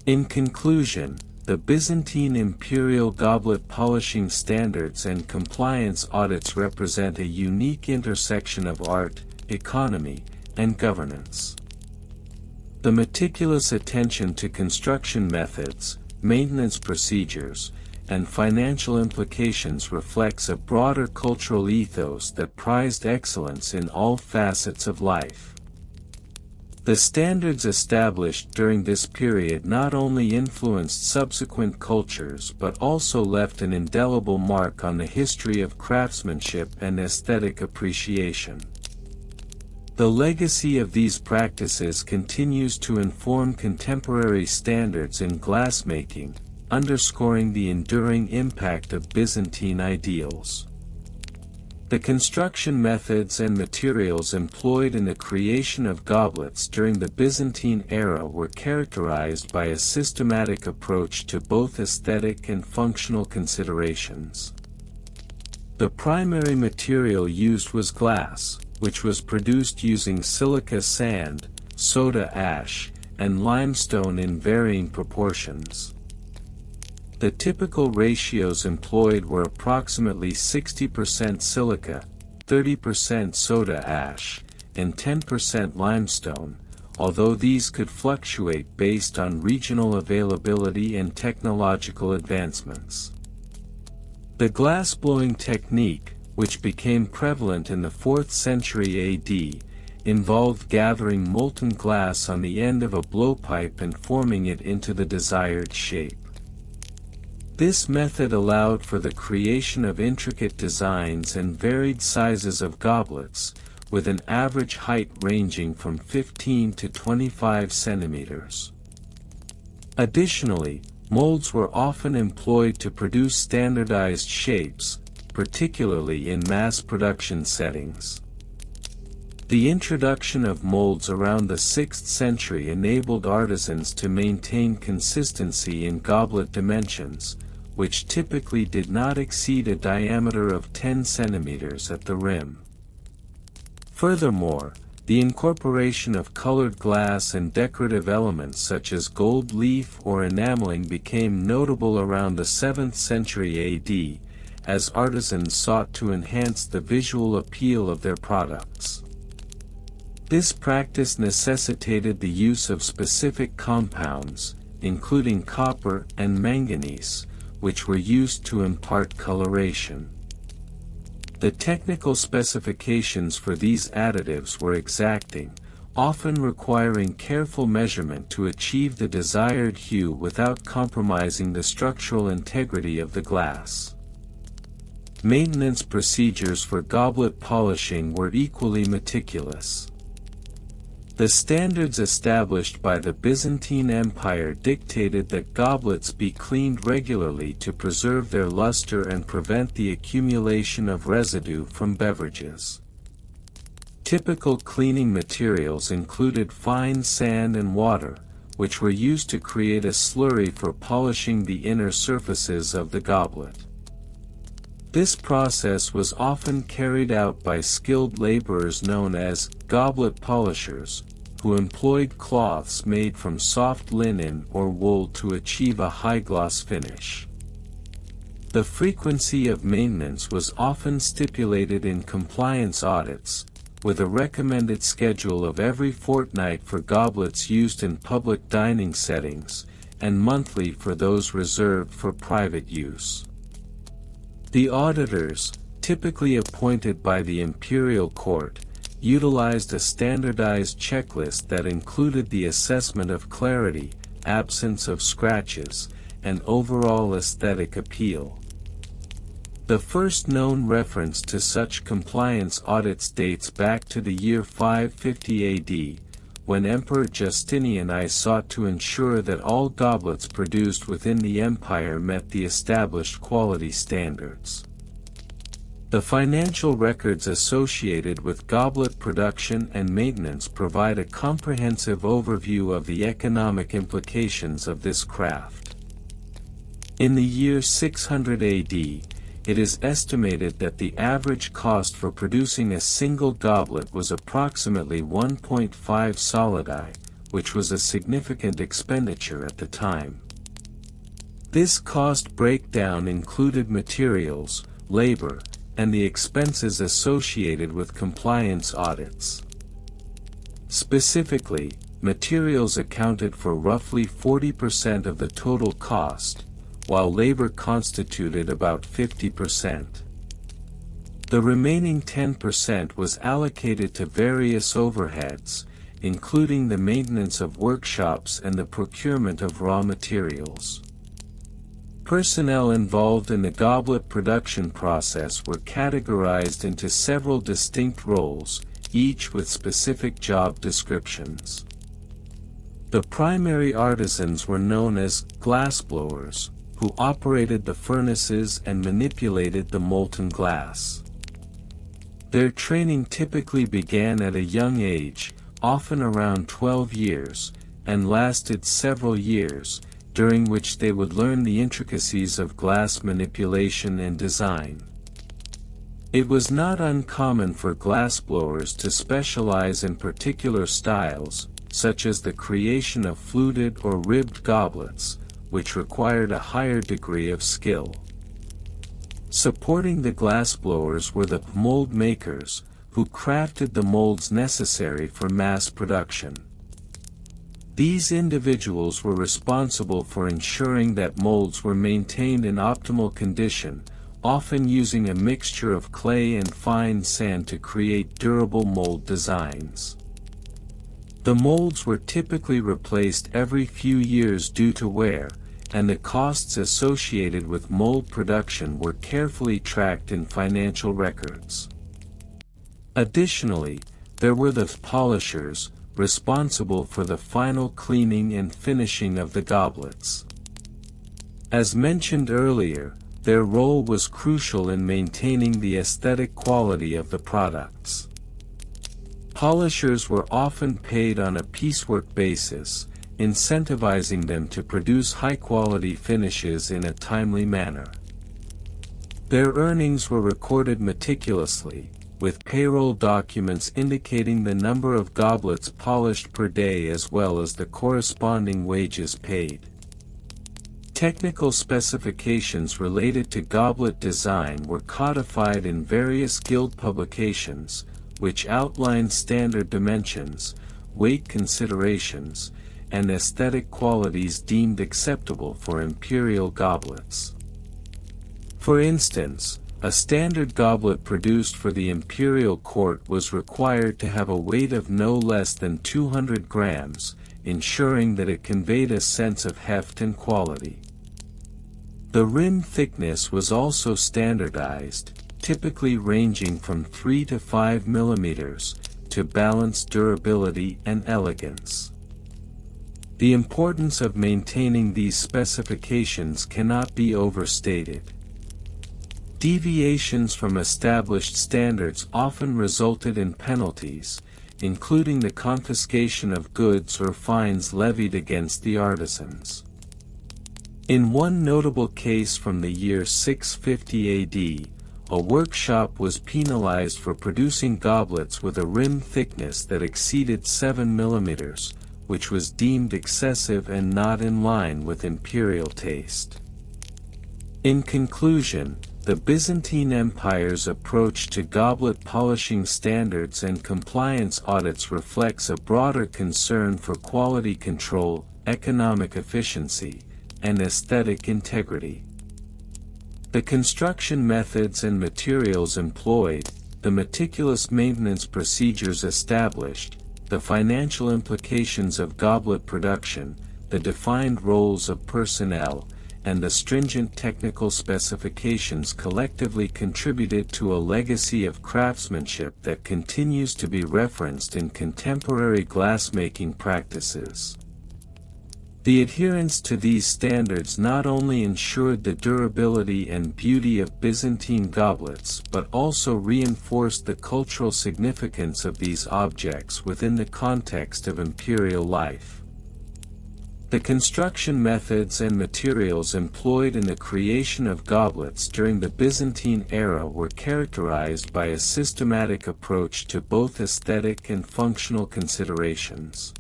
In conclusion, the Byzantine imperial goblet polishing standards and compliance audits represent a unique intersection of art, economy, and governance. The meticulous attention to construction methods, maintenance procedures, and financial implications reflects a broader cultural ethos that prized excellence in all facets of life. The standards established during this period not only influenced subsequent cultures but also left an indelible mark on the history of craftsmanship and aesthetic appreciation. The legacy of these practices continues to inform contemporary standards in glassmaking, underscoring the enduring impact of Byzantine ideals. The construction methods and materials employed in the creation of goblets during the Byzantine era were characterized by a systematic approach to both aesthetic and functional considerations. The primary material used was glass, which was produced using silica sand, soda ash, and limestone in varying proportions. The typical ratios employed were approximately 60% silica, 30% soda ash, and 10% limestone, although these could fluctuate based on regional availability and technological advancements. The glassblowing technique, which became prevalent in the 4th century AD, involved gathering molten glass on the end of a blowpipe and forming it into the desired shape. This method allowed for the creation of intricate designs and varied sizes of goblets, with an average height ranging from 15 to 25 centimeters. Additionally, molds were often employed to produce standardized shapes, particularly in mass production settings. The introduction of molds around the 6th century enabled artisans to maintain consistency in goblet dimensions, which typically did not exceed a diameter of 10 centimeters at the rim. Furthermore, the incorporation of colored glass and decorative elements such as gold leaf or enameling became notable around the 7th century AD, as artisans sought to enhance the visual appeal of their products. This practice necessitated the use of specific compounds, including copper and manganese, which were used to impart coloration. The technical specifications for these additives were exacting, often requiring careful measurement to achieve the desired hue without compromising the structural integrity of the glass. Maintenance procedures for goblet polishing were equally meticulous. The standards established by the Byzantine Empire dictated that goblets be cleaned regularly to preserve their luster and prevent the accumulation of residue from beverages. Typical cleaning materials included fine sand and water, which were used to create a slurry for polishing the inner surfaces of the goblet. This process was often carried out by skilled laborers known as goblet polishers, who employed cloths made from soft linen or wool to achieve a high-gloss finish. The frequency of maintenance was often stipulated in compliance audits, with a recommended schedule of every fortnight for goblets used in public dining settings, and monthly for those reserved for private use. The auditors, typically appointed by the imperial court, utilized a standardized checklist that included the assessment of clarity, absence of scratches, and overall aesthetic appeal. The first known reference to such compliance audits dates back to the year 550 AD, when Emperor Justinian I sought to ensure that all goblets produced within the empire met the established quality standards. The financial records associated with goblet production and maintenance provide a comprehensive overview of the economic implications of this craft. In the year 600 AD, it is estimated that the average cost for producing a single goblet was approximately 1.5 solidi, which was a significant expenditure at the time. This cost breakdown included materials, labor, and the expenses associated with compliance audits. Specifically, materials accounted for roughly 40% of the total cost, while labor constituted about 50%. The remaining 10% was allocated to various overheads, including the maintenance of workshops and the procurement of raw materials. Personnel involved in the goblet production process were categorized into several distinct roles, each with specific job descriptions. The primary artisans were known as glassblowers, who operated the furnaces and manipulated the molten glass. Their training typically began at a young age, often around 12 years, and lasted several years, during which they would learn the intricacies of glass manipulation and design. It was not uncommon for glassblowers to specialize in particular styles, such as the creation of fluted or ribbed goblets, which required a higher degree of skill. Supporting the glassblowers were the mold makers, who crafted the molds necessary for mass production. These individuals were responsible for ensuring that molds were maintained in optimal condition, often using a mixture of clay and fine sand to create durable mold designs. The molds were typically replaced every few years due to wear, and the costs associated with mold production were carefully tracked in financial records. Additionally, there were the polishers, responsible for the final cleaning and finishing of the goblets. As mentioned earlier, their role was crucial in maintaining the aesthetic quality of the products. Polishers were often paid on a piecework basis, incentivizing them to produce high-quality finishes in a timely manner. Their earnings were recorded meticulously, with payroll documents indicating the number of goblets polished per day as well as the corresponding wages paid. Technical specifications related to goblet design were codified in various guild publications, which outlined standard dimensions, weight considerations, and aesthetic qualities deemed acceptable for imperial goblets. For instance, a standard goblet produced for the imperial court was required to have a weight of no less than 200 grams, ensuring that it conveyed a sense of heft and quality. The rim thickness was also standardized, typically ranging from 3 to 5 millimeters, to balance durability and elegance. The importance of maintaining these specifications cannot be overstated. Deviations from established standards often resulted in penalties, including the confiscation of goods or fines levied against the artisans. In one notable case from the year 650 AD, a workshop was penalized for producing goblets with a rim thickness that exceeded 7 mm, which was deemed excessive and not in line with imperial taste. In conclusion, the Byzantine Empire's approach to goblet polishing standards and compliance audits reflects a broader concern for quality control, economic efficiency, and aesthetic integrity. The construction methods and materials employed, the meticulous maintenance procedures established, the financial implications of goblet production, the defined roles of personnel, and the stringent technical specifications collectively contributed to a legacy of craftsmanship that continues to be referenced in contemporary glassmaking practices. The adherence to these standards not only ensured the durability and beauty of Byzantine goblets but also reinforced the cultural significance of these objects within the context of imperial life. The construction methods and materials employed in the creation of goblets during the Byzantine era were characterized by a systematic approach to both aesthetic and functional considerations.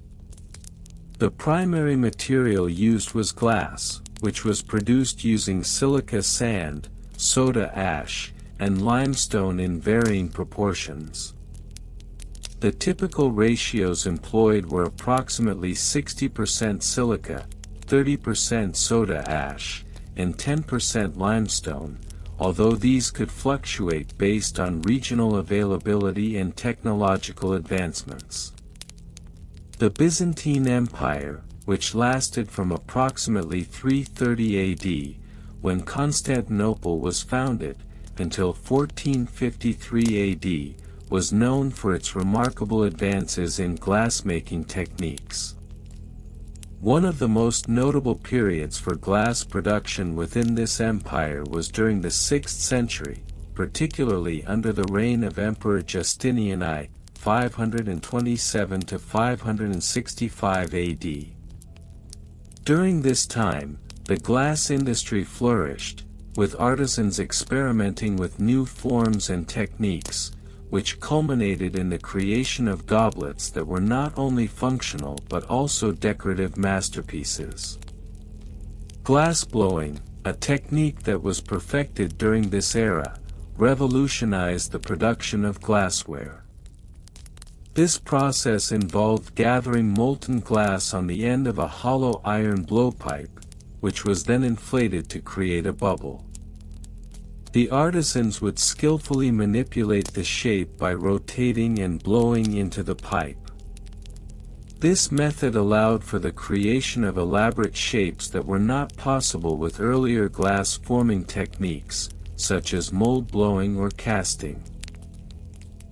The primary material used was glass, which was produced using silica sand, soda ash, and limestone in varying proportions. The typical ratios employed were approximately 60% silica, 30% soda ash, and 10% limestone, although these could fluctuate based on regional availability and technological advancements. The Byzantine Empire, which lasted from approximately 330 AD, when Constantinople was founded, until 1453 AD, was known for its remarkable advances in glassmaking techniques. One of the most notable periods for glass production within this empire was during the 6th century, particularly under the reign of Emperor Justinian I, 527 to 565 AD. During this time, the glass industry flourished, with artisans experimenting with new forms and techniques, which culminated in the creation of goblets that were not only functional but also decorative masterpieces. Glassblowing, a technique that was perfected during this era, revolutionized the production of glassware. This process involved gathering molten glass on the end of a hollow iron blowpipe, which was then inflated to create a bubble. The artisans would skillfully manipulate the shape by rotating and blowing into the pipe. This method allowed for the creation of elaborate shapes that were not possible with earlier glass forming techniques, such as mold blowing or casting.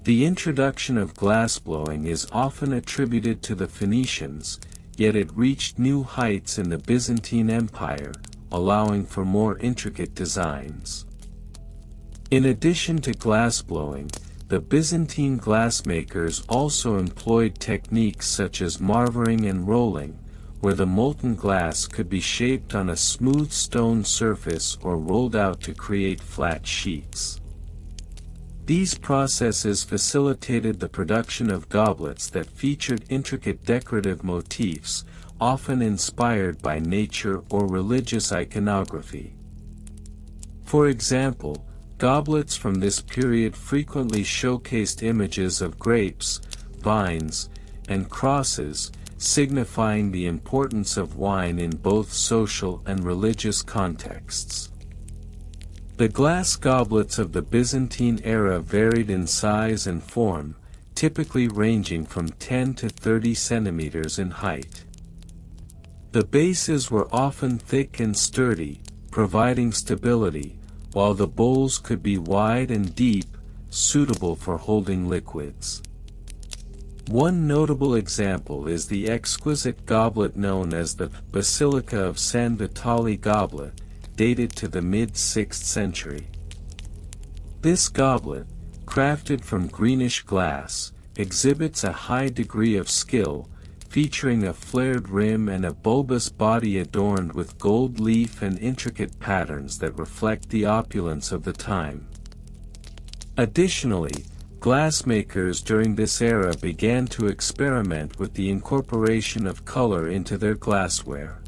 The introduction of glassblowing is often attributed to the Phoenicians, yet it reached new heights in the Byzantine Empire, allowing for more intricate designs. In addition to glassblowing, the Byzantine glassmakers also employed techniques such as marvering and rolling, where the molten glass could be shaped on a smooth stone surface or rolled out to create flat sheets. These processes facilitated the production of goblets that featured intricate decorative motifs, often inspired by nature or religious iconography. For example, goblets from this period frequently showcased images of grapes, vines, and crosses, signifying the importance of wine in both social and religious contexts. The glass goblets of the Byzantine era varied in size and form, typically ranging from 10 to 30 centimeters in height. The bases were often thick and sturdy, providing stability, while the bowls could be wide and deep, suitable for holding liquids. One notable example is the exquisite goblet known as the Basilica of San Vitale goblet, dated to the mid-6th century. This goblet, crafted from greenish glass, exhibits a high degree of skill, featuring a flared rim and a bulbous body adorned with gold leaf and intricate patterns that reflect the opulence of the time. Additionally, glassmakers during this era began to experiment with the incorporation of color into their glassware.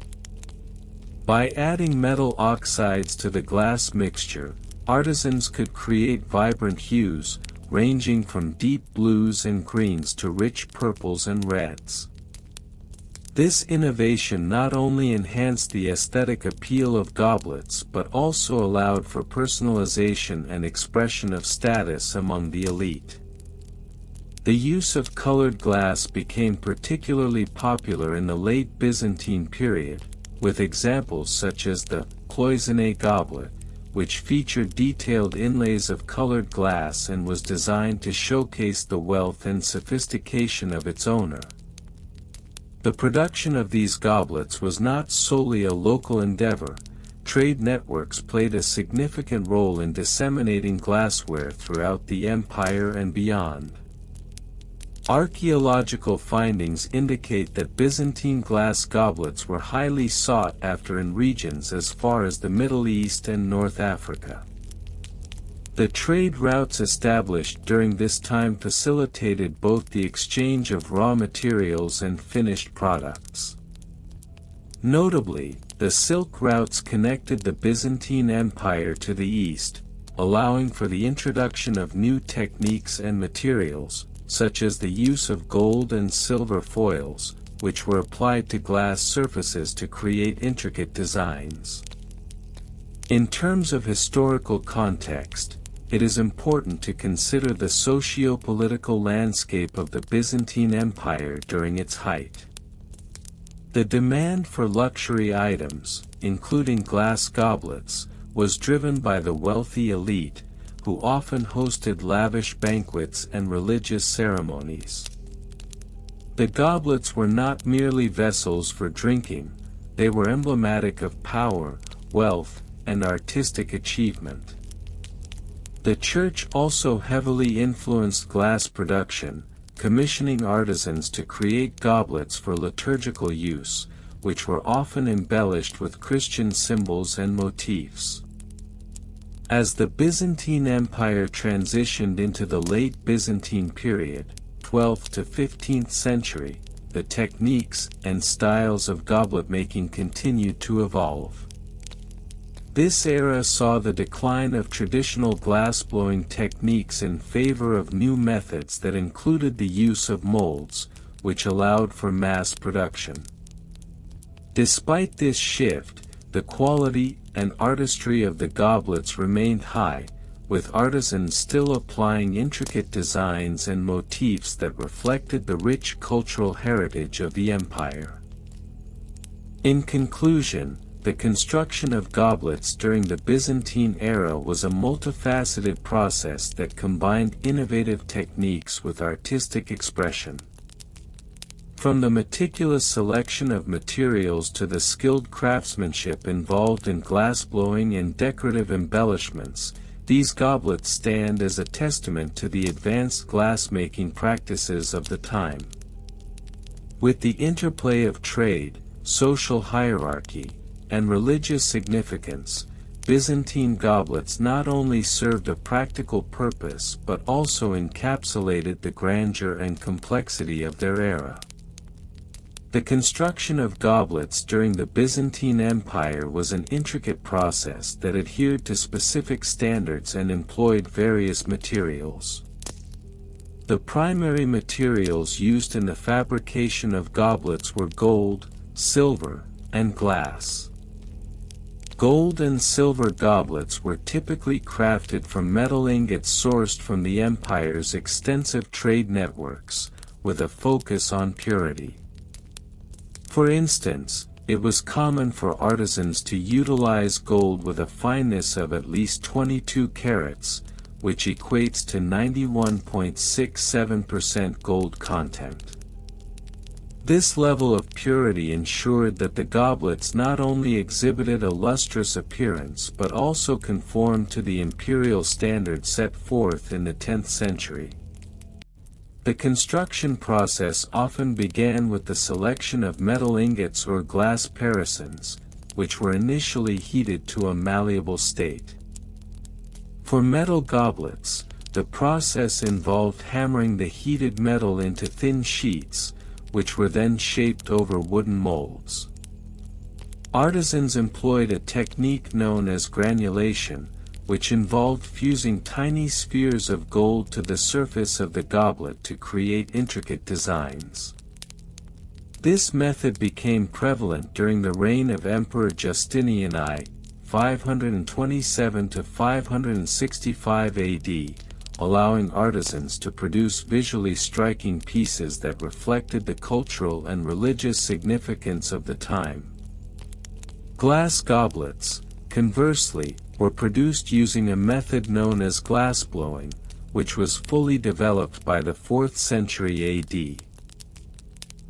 By adding metal oxides to the glass mixture, artisans could create vibrant hues, ranging from deep blues and greens to rich purples and reds. This innovation not only enhanced the aesthetic appeal of goblets but also allowed for personalization and expression of status among the elite. The use of colored glass became particularly popular in the late Byzantine period, with examples such as the cloisonné goblet, which featured detailed inlays of colored glass and was designed to showcase the wealth and sophistication of its owner. The production of these goblets was not solely a local endeavor. Trade networks played a significant role in disseminating glassware throughout the empire and beyond. Archaeological findings indicate that Byzantine glass goblets were highly sought after in regions as far as the Middle East and North Africa. The trade routes established during this time facilitated both the exchange of raw materials and finished products. Notably, the silk routes connected the Byzantine Empire to the east, allowing for the introduction of new techniques and materials, such as the use of gold and silver foils, which were applied to glass surfaces to create intricate designs. In terms of historical context, it is important to consider the socio-political landscape of the Byzantine Empire during its height. The demand for luxury items, including glass goblets, was driven by the wealthy elite, who often hosted lavish banquets and religious ceremonies. The goblets were not merely vessels for drinking, they were emblematic of power, wealth, and artistic achievement. The church also heavily influenced glass production, commissioning artisans to create goblets for liturgical use, which were often embellished with Christian symbols and motifs. As the Byzantine Empire transitioned into the late Byzantine period, 12th to 15th century, the techniques and styles of goblet making continued to evolve. This era saw the decline of traditional glassblowing techniques in favor of new methods that included the use of molds, which allowed for mass production. Despite this shift, the quality and artistry of the goblets remained high, with artisans still applying intricate designs and motifs that reflected the rich cultural heritage of the empire. In conclusion, the construction of goblets during the Byzantine era was a multifaceted process that combined innovative techniques with artistic expression. From the meticulous selection of materials to the skilled craftsmanship involved in glassblowing and decorative embellishments, these goblets stand as a testament to the advanced glassmaking practices of the time. With the interplay of trade, social hierarchy, and religious significance, Byzantine goblets not only served a practical purpose but also encapsulated the grandeur and complexity of their era. The construction of goblets during the Byzantine Empire was an intricate process that adhered to specific standards and employed various materials. The primary materials used in the fabrication of goblets were gold, silver, and glass. Gold and silver goblets were typically crafted from metal ingots sourced from the empire's extensive trade networks, with a focus on purity. For instance, it was common for artisans to utilize gold with a fineness of at least 22 carats, which equates to 91.67% gold content. This level of purity ensured that the goblets not only exhibited a lustrous appearance but also conformed to the imperial standard set forth in the 10th century. The construction process often began with the selection of metal ingots or glass partisans, which were initially heated to a malleable state. For metal goblets, The process involved hammering the heated metal into thin sheets, which were then shaped over wooden molds. Artisans employed a technique known as granulation, which involved fusing tiny spheres of gold to the surface of the goblet to create intricate designs. This method became prevalent during the reign of Emperor Justinian I, 527 to 565 AD, allowing artisans to produce visually striking pieces that reflected the cultural and religious significance of the time. Glass goblets, conversely, were produced using a method known as glassblowing, which was fully developed by the 4th century AD.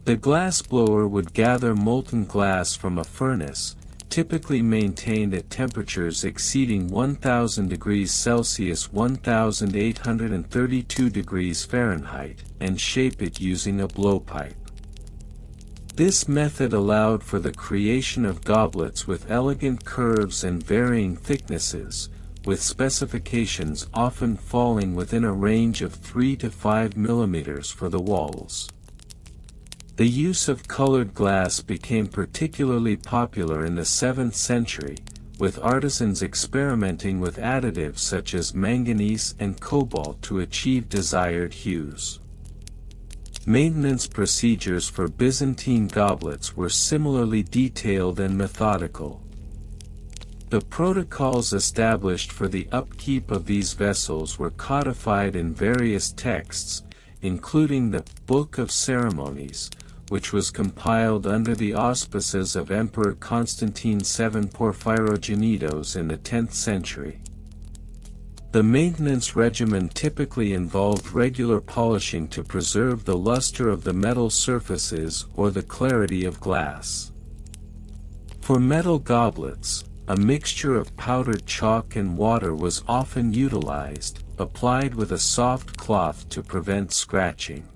The glassblower would gather molten glass from a furnace, typically maintained at temperatures exceeding 1000 degrees Celsius (1832 degrees Fahrenheit), and shape it using a blowpipe. This method allowed for the creation of goblets with elegant curves and varying thicknesses, with specifications often falling within a range of 3 to 5 mm for the walls. The use of colored glass became particularly popular in the 7th century, with artisans experimenting with additives such as manganese and cobalt to achieve desired hues. Maintenance procedures for Byzantine goblets were similarly detailed and methodical. The protocols established for the upkeep of these vessels were codified in various texts, including the Book of Ceremonies, which was compiled under the auspices of Emperor Constantine VII Porphyrogenitos in the 10th century. The maintenance regimen typically involved regular polishing to preserve the luster of the metal surfaces or the clarity of glass. For metal goblets, a mixture of powdered chalk and water was often utilized, applied with a soft cloth to prevent scratching.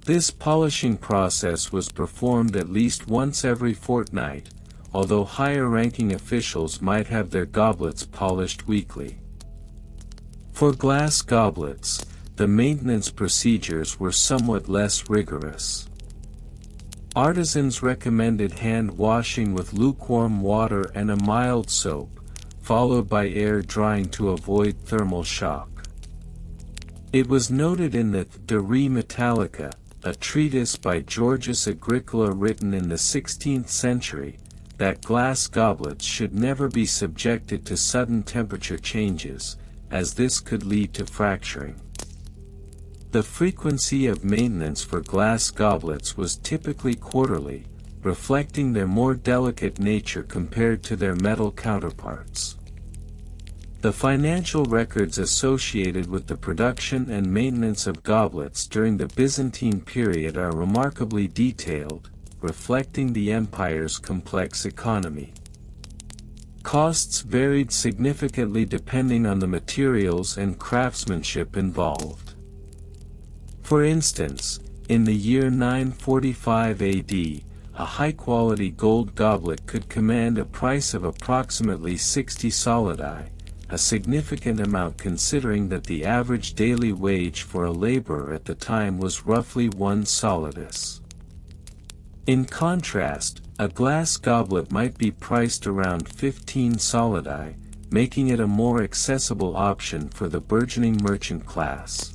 This polishing process was performed at least once every fortnight, although higher-ranking officials might have their goblets polished weekly. For glass goblets, the maintenance procedures were somewhat less rigorous. Artisans recommended hand washing with lukewarm water and a mild soap, followed by air drying to avoid thermal shock. It was noted in the De Re Metallica, a treatise by Georgius Agricola written in the 16th century, that glass goblets should never be subjected to sudden temperature changes, as this could lead to fracturing. The frequency of maintenance for glass goblets was typically quarterly, reflecting their more delicate nature compared to their metal counterparts. The financial records associated with the production and maintenance of goblets during the Byzantine period are remarkably detailed, reflecting the empire's complex economy. Costs varied significantly depending on the materials and craftsmanship involved. For instance, in the year 945 AD, a high-quality gold goblet could command a price of approximately 60 solidi, a significant amount considering that the average daily wage for a laborer at the time was roughly 1 solidus. In contrast, a glass goblet might be priced around 15 solidi, making it a more accessible option for the burgeoning merchant class.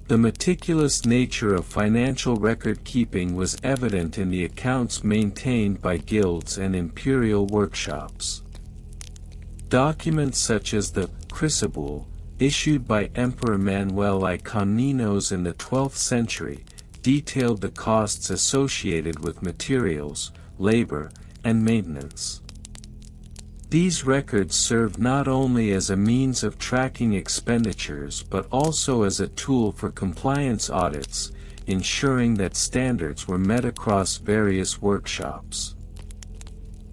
The meticulous nature of financial record-keeping was evident in the accounts maintained by guilds and imperial workshops. Documents such as the Chrysabule, issued by Emperor Manuel I Comnenos in the 12th century, detailed the costs associated with materials, labor, and maintenance. These records served not only as a means of tracking expenditures but also as a tool for compliance audits, ensuring that standards were met across various workshops.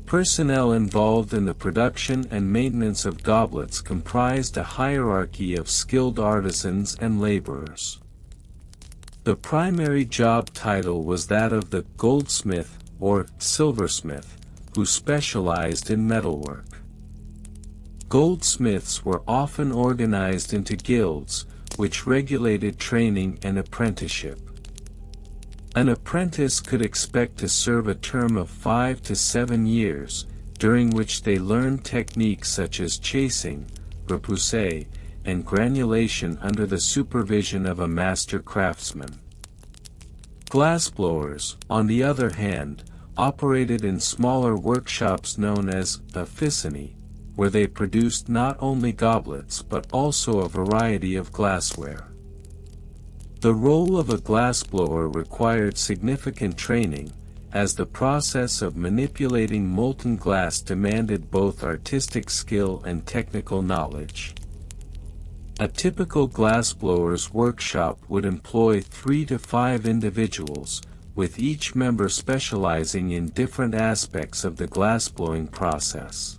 Personnel involved in the production and maintenance of goblets comprised a hierarchy of skilled artisans and laborers. The primary job title was that of the goldsmith or silversmith, who specialized in metalwork. Goldsmiths were often organized into guilds, which regulated training and apprenticeship. An apprentice could expect to serve a term of 5 to 7 years, during which they learned techniques such as chasing, repoussé, and granulation under the supervision of a master craftsman. Glassblowers, on the other hand, operated in smaller workshops known as officinae, where they produced not only goblets but also a variety of glassware. The role of a glassblower required significant training, as the process of manipulating molten glass demanded both artistic skill and technical knowledge. A typical glassblower's workshop would employ 3 to 5 individuals, with each member specializing in different aspects of the glassblowing process.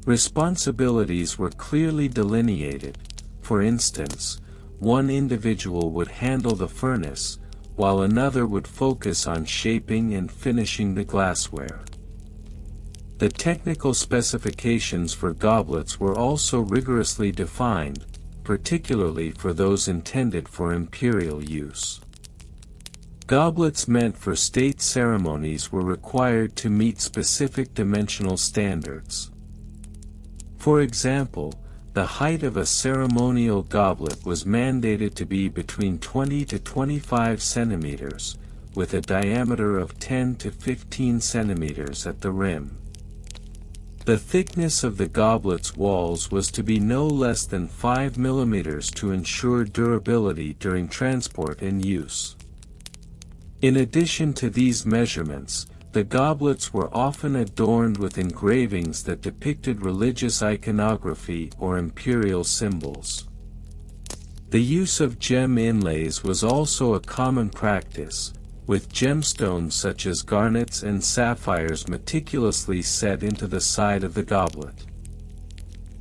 Responsibilities were clearly delineated. For instance, one individual would handle the furnace, while another would focus on shaping and finishing the glassware. The technical specifications for goblets were also rigorously defined, particularly for those intended for imperial use. Goblets meant for state ceremonies were required to meet specific dimensional standards. For example, the height of a ceremonial goblet was mandated to be between 20 to 25 centimeters, with a diameter of 10 to 15 centimeters at the rim. The thickness of the goblet's walls was to be no less than 5 millimeters to ensure durability during transport and use. In addition to these measurements, the goblets were often adorned with engravings that depicted religious iconography or imperial symbols. The use of gem inlays was also a common practice, with gemstones such as garnets and sapphires meticulously set into the side of the goblet.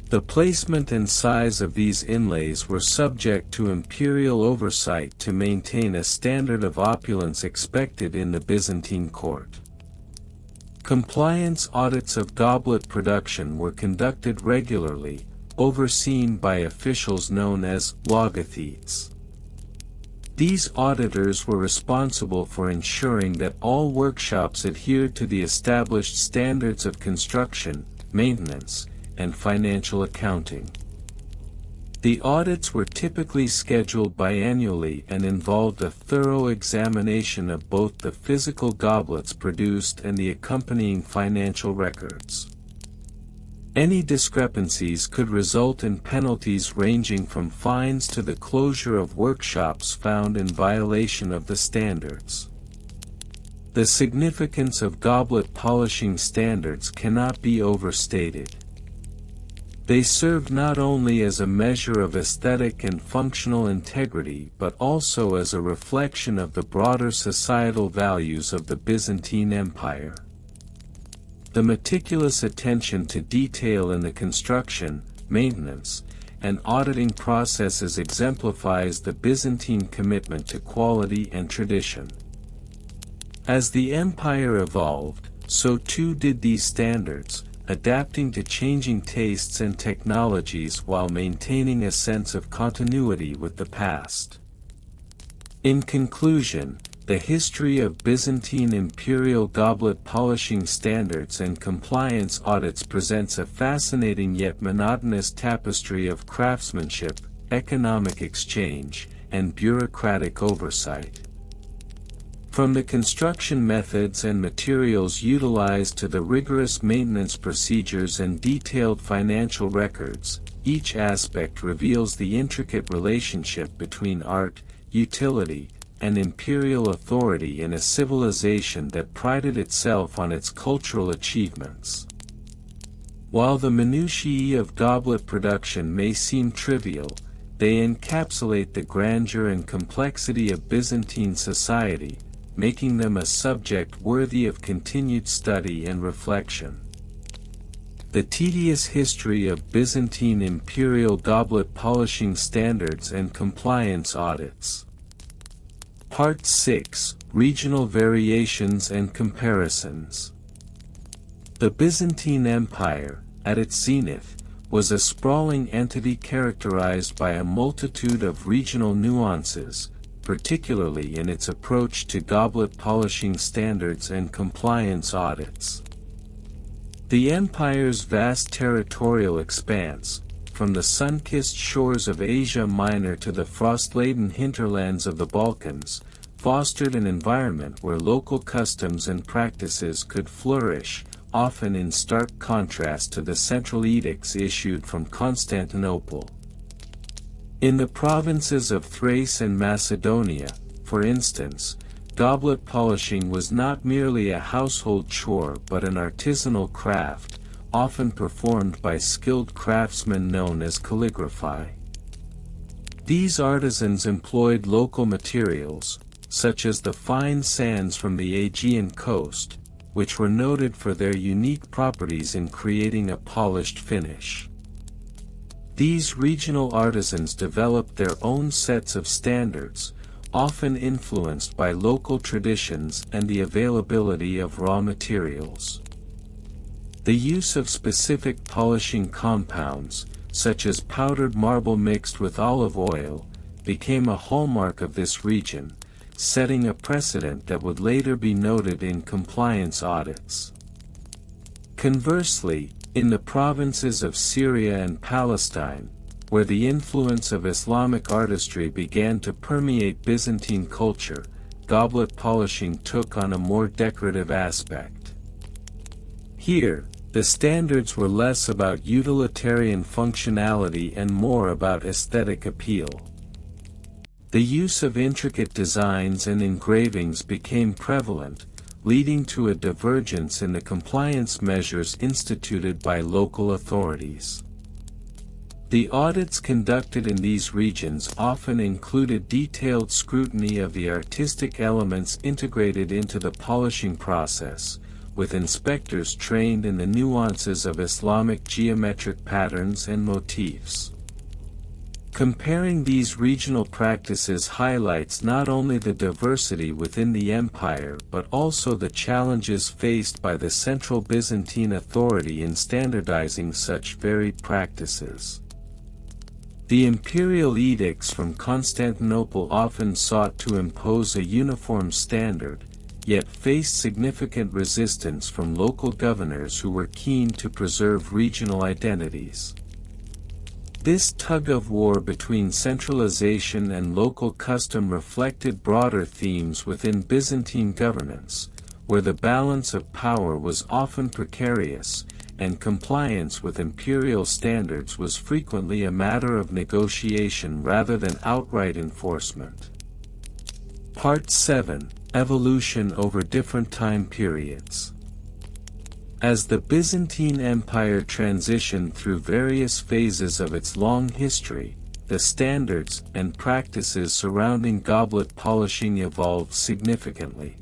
The placement and size of these inlays were subject to imperial oversight to maintain a standard of opulence expected in the Byzantine court. Compliance audits of goblet production were conducted regularly, overseen by officials known as logothetes. These auditors were responsible for ensuring that all workshops adhered to the established standards of construction, maintenance, and financial accounting. The audits were typically scheduled biannually and involved a thorough examination of both the physical goblets produced and the accompanying financial records. Any discrepancies could result in penalties ranging from fines to the closure of workshops found in violation of the standards. The significance of goblet polishing standards cannot be overstated. They served not only as a measure of aesthetic and functional integrity but also as a reflection of the broader societal values of the Byzantine Empire. The meticulous attention to detail in the construction, maintenance, and auditing processes exemplifies the Byzantine commitment to quality and tradition. As the empire evolved, so too did these standards, adapting to changing tastes and technologies while maintaining a sense of continuity with the past. In conclusion, the history of Byzantine imperial goblet polishing standards and compliance audits presents a fascinating yet monotonous tapestry of craftsmanship, economic exchange, and bureaucratic oversight. From the construction methods and materials utilized to the rigorous maintenance procedures and detailed financial records, each aspect reveals the intricate relationship between art, utility, and imperial authority in a civilization that prided itself on its cultural achievements. While the minutiae of goblet production may seem trivial, they encapsulate the grandeur and complexity of Byzantine society, making them a subject worthy of continued study and reflection. The tedious history of Byzantine imperial goblet polishing standards and compliance audits. Part 6: Regional Variations and Comparisons. The Byzantine Empire, at its zenith, was a sprawling entity characterized by a multitude of regional nuances, particularly in its approach to goblet polishing standards and compliance audits. The empire's vast territorial expanse, from the sun-kissed shores of Asia Minor to the frost-laden hinterlands of the Balkans, fostered an environment where local customs and practices could flourish, often in stark contrast to the central edicts issued from Constantinople. In the provinces of Thrace and Macedonia, for instance, goblet polishing was not merely a household chore but an artisanal craft, often performed by skilled craftsmen known as calligraphi. These artisans employed local materials, such as the fine sands from the Aegean coast, which were noted for their unique properties in creating a polished finish. These regional artisans developed their own sets of standards, often influenced by local traditions and the availability of raw materials. The use of specific polishing compounds, such as powdered marble mixed with olive oil, became a hallmark of this region, setting a precedent that would later be noted in compliance audits. Conversely, in the provinces of Syria and Palestine, where the influence of Islamic artistry began to permeate Byzantine culture, goblet polishing took on a more decorative aspect. Here, the standards were less about utilitarian functionality and more about aesthetic appeal. The use of intricate designs and engravings became prevalent, leading to a divergence in the compliance measures instituted by local authorities. The audits conducted in these regions often included detailed scrutiny of the artistic elements integrated into the polishing process, with inspectors trained in the nuances of Islamic geometric patterns and motifs. Comparing these regional practices highlights not only the diversity within the empire but also the challenges faced by the central Byzantine authority in standardizing such varied practices. The imperial edicts from Constantinople often sought to impose a uniform standard, yet faced significant resistance from local governors who were keen to preserve regional identities. This tug-of-war between centralization and local custom reflected broader themes within Byzantine governance, where the balance of power was often precarious, and compliance with imperial standards was frequently a matter of negotiation rather than outright enforcement. Part 7: Evolution over different time periods. As the Byzantine Empire transitioned through various phases of its long history, the standards and practices surrounding goblet polishing evolved significantly.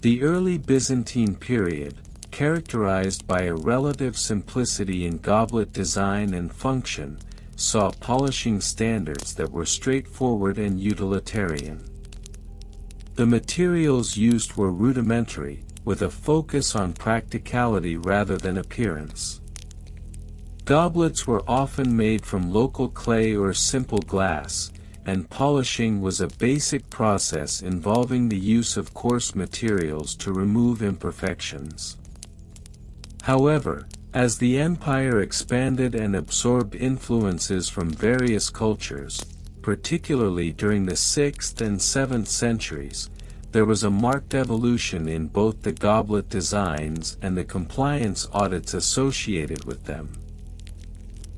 The early Byzantine period, characterized by a relative simplicity in goblet design and function, saw polishing standards that were straightforward and utilitarian. The materials used were rudimentary, with a focus on practicality rather than appearance. Goblets were often made from local clay or simple glass, and polishing was a basic process involving the use of coarse materials to remove imperfections. However, as the empire expanded and absorbed influences from various cultures, particularly during the 6th and 7th centuries, there was a marked evolution in both the goblet designs and the compliance audits associated with them.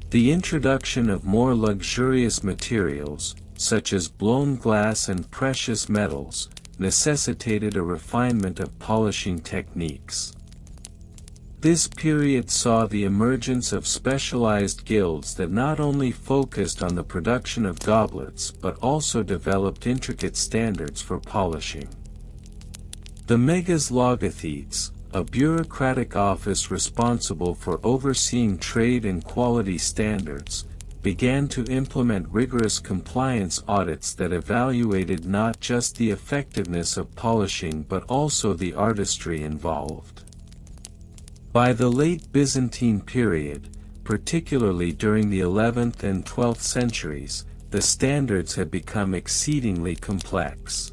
The introduction of more luxurious materials, such as blown glass and precious metals, necessitated a refinement of polishing techniques. This period saw the emergence of specialized guilds that not only focused on the production of goblets but also developed intricate standards for polishing. The Megas Logothetes, a bureaucratic office responsible for overseeing trade and quality standards, began to implement rigorous compliance audits that evaluated not just the effectiveness of polishing but also the artistry involved. By the late Byzantine period, particularly during the 11th and 12th centuries, the standards had become exceedingly complex.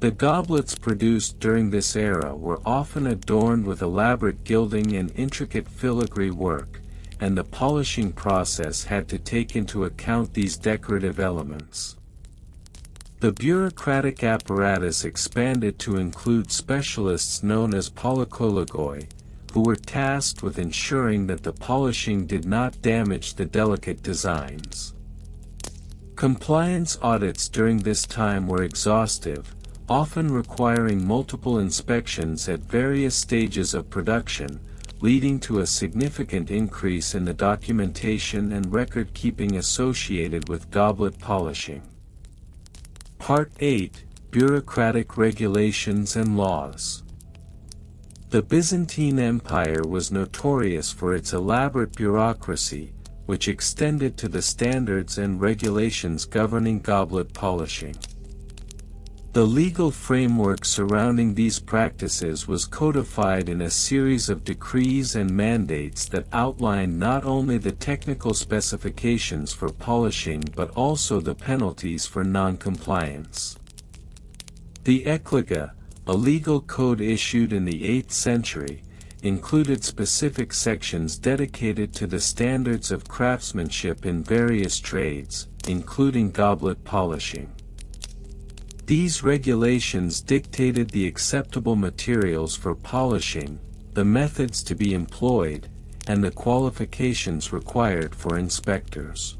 The goblets produced during this era were often adorned with elaborate gilding and intricate filigree work, and the polishing process had to take into account these decorative elements. The bureaucratic apparatus expanded to include specialists known as polykologoi, who were tasked with ensuring that the polishing did not damage the delicate designs. Compliance audits during this time were exhaustive, often requiring multiple inspections at various stages of production, leading to a significant increase in the documentation and record-keeping associated with goblet polishing. Part 8: Bureaucratic Regulations and Laws. The Byzantine Empire was notorious for its elaborate bureaucracy, which extended to the standards and regulations governing goblet polishing. The legal framework surrounding these practices was codified in a series of decrees and mandates that outlined not only the technical specifications for polishing but also the penalties for non-compliance. The Ekliga, a legal code issued in the 8th century, included specific sections dedicated to the standards of craftsmanship in various trades, including goblet polishing. These regulations dictated the acceptable materials for polishing, the methods to be employed, and the qualifications required for inspectors.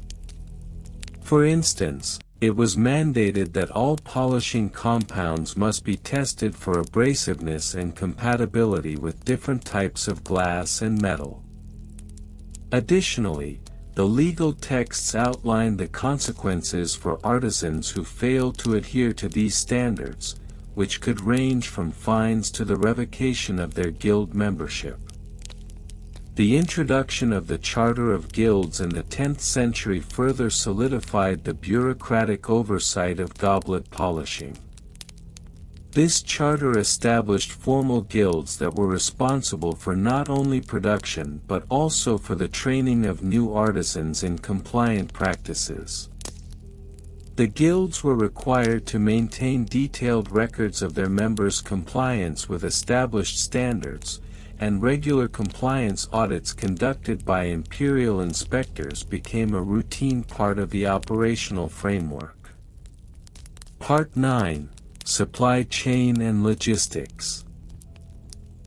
For instance, it was mandated that all polishing compounds must be tested for abrasiveness and compatibility with different types of glass and metal. Additionally, the legal texts outlined the consequences for artisans who failed to adhere to these standards, which could range from fines to the revocation of their guild membership. The introduction of the Charter of Guilds in the 10th century further solidified the bureaucratic oversight of goblet polishing. This charter established formal guilds that were responsible for not only production but also for the training of new artisans in compliant practices. The guilds were required to maintain detailed records of their members' compliance with established standards, and regular compliance audits conducted by imperial inspectors became a routine part of the operational framework. Part 9: Supply Chain and Logistics.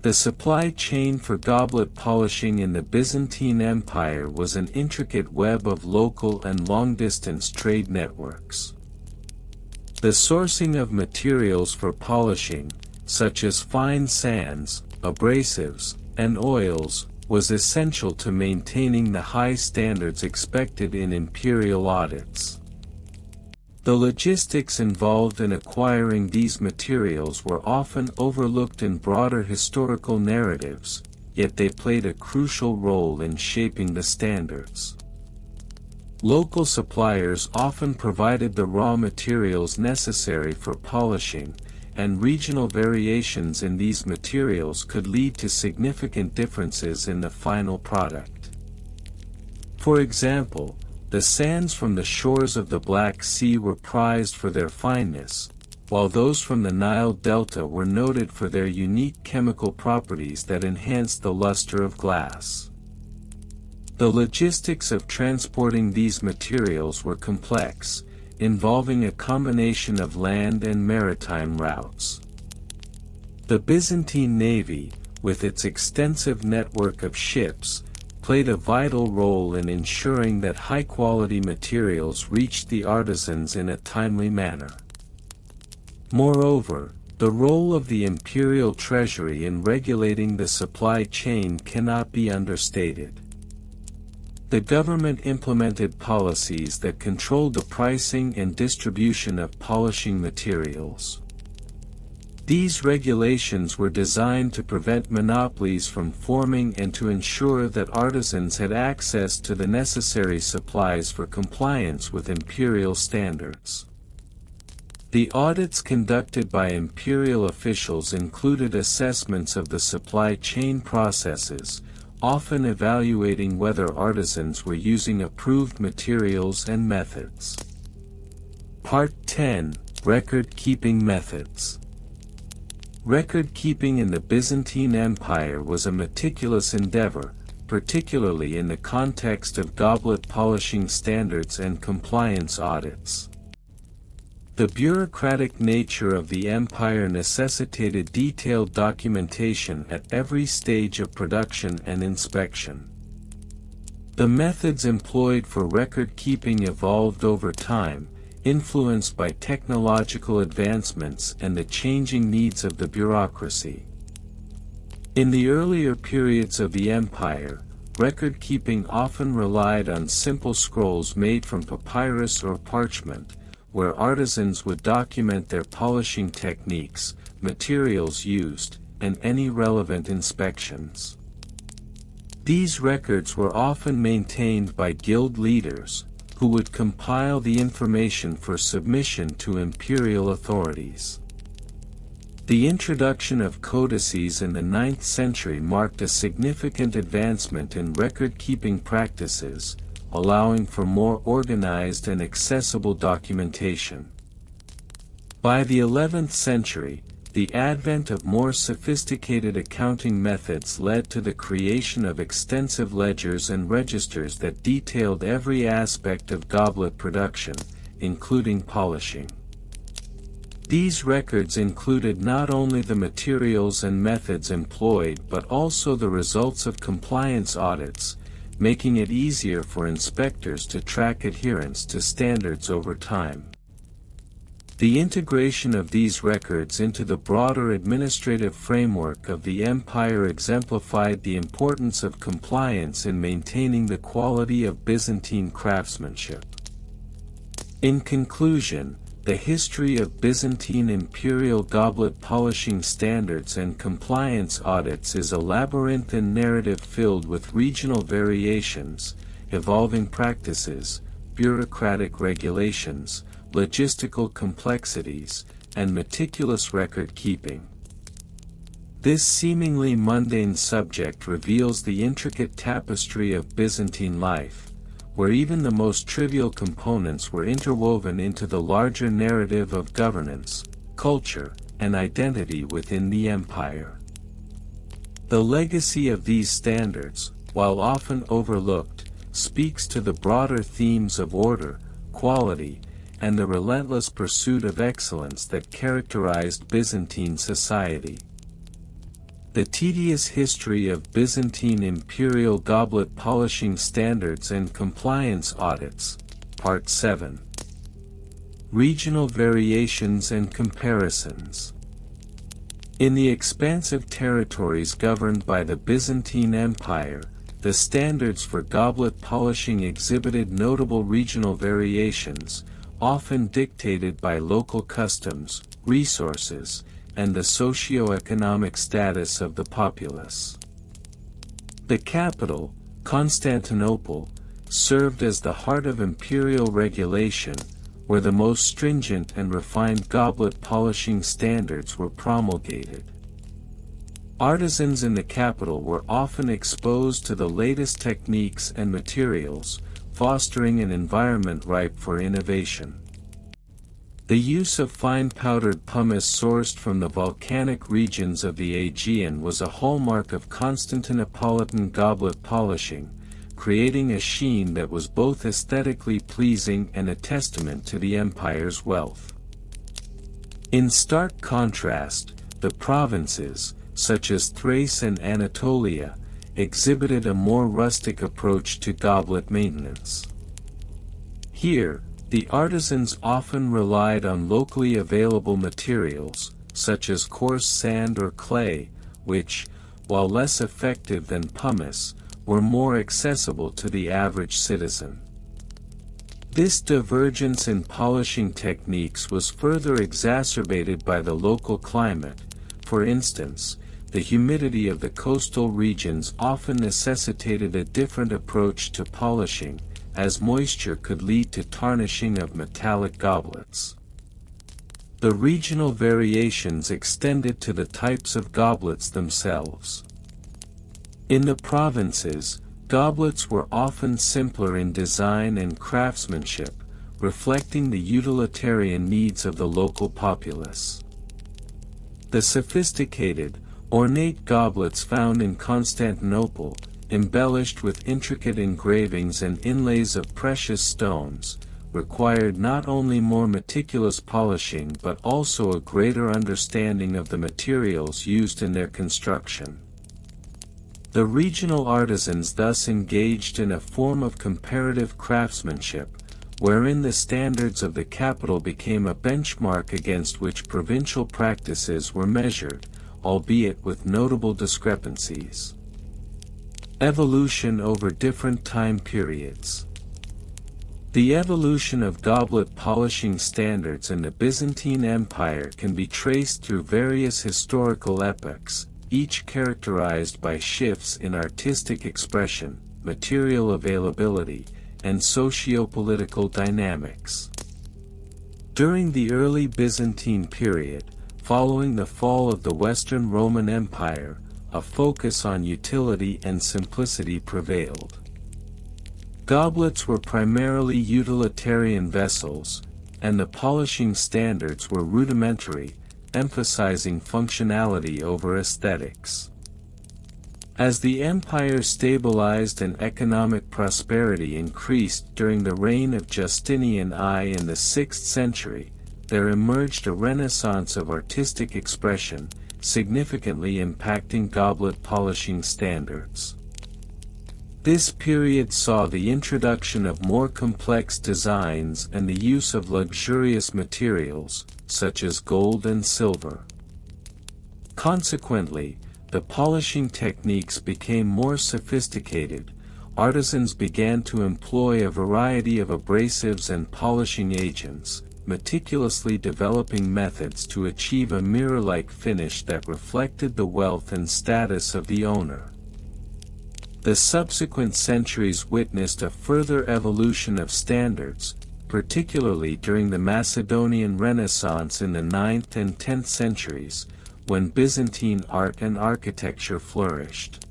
The supply chain for goblet polishing in the Byzantine Empire was an intricate web of local and long-distance trade networks. The sourcing of materials for polishing, such as fine sands, abrasives, and oils, was essential to maintaining the high standards expected in imperial audits. The logistics involved in acquiring these materials were often overlooked in broader historical narratives, yet they played a crucial role in shaping the standards. Local suppliers often provided the raw materials necessary for polishing, and regional variations in these materials could lead to significant differences in the final product. For example, the sands from the shores of the Black Sea were prized for their fineness, while those from the Nile Delta were noted for their unique chemical properties that enhanced the luster of glass. The logistics of transporting these materials were complex, involving a combination of land and maritime routes. The Byzantine navy, with its extensive network of ships, played a vital role in ensuring that high-quality materials reached the artisans in a timely manner. Moreover, the role of the imperial treasury in regulating the supply chain cannot be understated. The government implemented policies that controlled the pricing and distribution of polishing materials. These regulations were designed to prevent monopolies from forming and to ensure that artisans had access to the necessary supplies for compliance with imperial standards. The audits conducted by imperial officials included assessments of the supply chain processes, often evaluating whether artisans were using approved materials and methods. Part 10. Record-keeping methods. Record-keeping in the Byzantine Empire was a meticulous endeavor, particularly in the context of goblet polishing standards and compliance audits. The bureaucratic nature of the empire necessitated detailed documentation at every stage of production and inspection. The methods employed for record-keeping evolved over time, influenced by technological advancements and the changing needs of the bureaucracy. In the earlier periods of the empire, record-keeping often relied on simple scrolls made from papyrus or parchment, where artisans would document their polishing techniques, materials used, and any relevant inspections. These records were often maintained by guild leaders, who would compile the information for submission to imperial authorities. The introduction of codices in the 9th century marked a significant advancement in record-keeping practices, allowing for more organized and accessible documentation. By the 11th century, the advent of more sophisticated accounting methods led to the creation of extensive ledgers and registers that detailed every aspect of goblet production, including polishing. These records included not only the materials and methods employed but also the results of compliance audits, making it easier for inspectors to track adherence to standards over time. The integration of these records into the broader administrative framework of the empire exemplified the importance of compliance in maintaining the quality of Byzantine craftsmanship. In conclusion, the history of Byzantine imperial goblet polishing standards and compliance audits is a labyrinthine narrative filled with regional variations, evolving practices, bureaucratic regulations, logistical complexities, and meticulous record-keeping. This seemingly mundane subject reveals the intricate tapestry of Byzantine life, where even the most trivial components were interwoven into the larger narrative of governance, culture, and identity within the empire. The legacy of these standards, while often overlooked, speaks to the broader themes of order, quality, and the relentless pursuit of excellence that characterized Byzantine society. The tedious history of Byzantine imperial goblet polishing standards and compliance audits. Part 7. Regional variations and comparisons. In the expansive territories governed by the Byzantine Empire, the standards for goblet polishing exhibited notable regional variations, often dictated by local customs, resources, and the socio-economic status of the populace. The capital, Constantinople, served as the heart of imperial regulation, where the most stringent and refined goblet polishing standards were promulgated. Artisans in the capital were often exposed to the latest techniques and materials, fostering an environment ripe for innovation. The use of fine powdered pumice sourced from the volcanic regions of the Aegean was a hallmark of Constantinopolitan goblet polishing, creating a sheen that was both aesthetically pleasing and a testament to the empire's wealth. In stark contrast, the provinces, such as Thrace and Anatolia, exhibited a more rustic approach to goblet maintenance. Here, the artisans often relied on locally available materials, such as coarse sand or clay, which, while less effective than pumice, were more accessible to the average citizen. This divergence in polishing techniques was further exacerbated by the local climate. For instance, the humidity of the coastal regions often necessitated a different approach to polishing, as moisture could lead to tarnishing of metallic goblets. The regional variations extended to the types of goblets themselves. In the provinces, goblets were often simpler in design and craftsmanship, reflecting the utilitarian needs of the local populace. The sophisticated, ornate goblets found in Constantinople, embellished with intricate engravings and inlays of precious stones, required not only more meticulous polishing but also a greater understanding of the materials used in their construction. The regional artisans thus engaged in a form of comparative craftsmanship, wherein the standards of the capital became a benchmark against which provincial practices were measured, albeit with notable discrepancies. Evolution over different time periods. The evolution of goblet polishing standards in the Byzantine Empire can be traced through various historical epochs, each characterized by shifts in artistic expression, material availability, and socio-political dynamics. During the early Byzantine period, following the fall of the Western Roman Empire, a focus on utility and simplicity prevailed. Goblets were primarily utilitarian vessels, and the polishing standards were rudimentary, emphasizing functionality over aesthetics. As the empire stabilized and economic prosperity increased during the reign of Justinian I in the 6th century, there emerged a renaissance of artistic expression, significantly impacting goblet polishing standards. This period saw the introduction of more complex designs and the use of luxurious materials, such as gold and silver. Consequently, the polishing techniques became more sophisticated. Artisans began to employ a variety of abrasives and polishing agents, meticulously developing methods to achieve a mirror-like finish that reflected the wealth and status of the owner. The subsequent centuries witnessed a further evolution of standards, particularly during the Macedonian Renaissance in the 9th and 10th centuries, when Byzantine art and architecture flourished.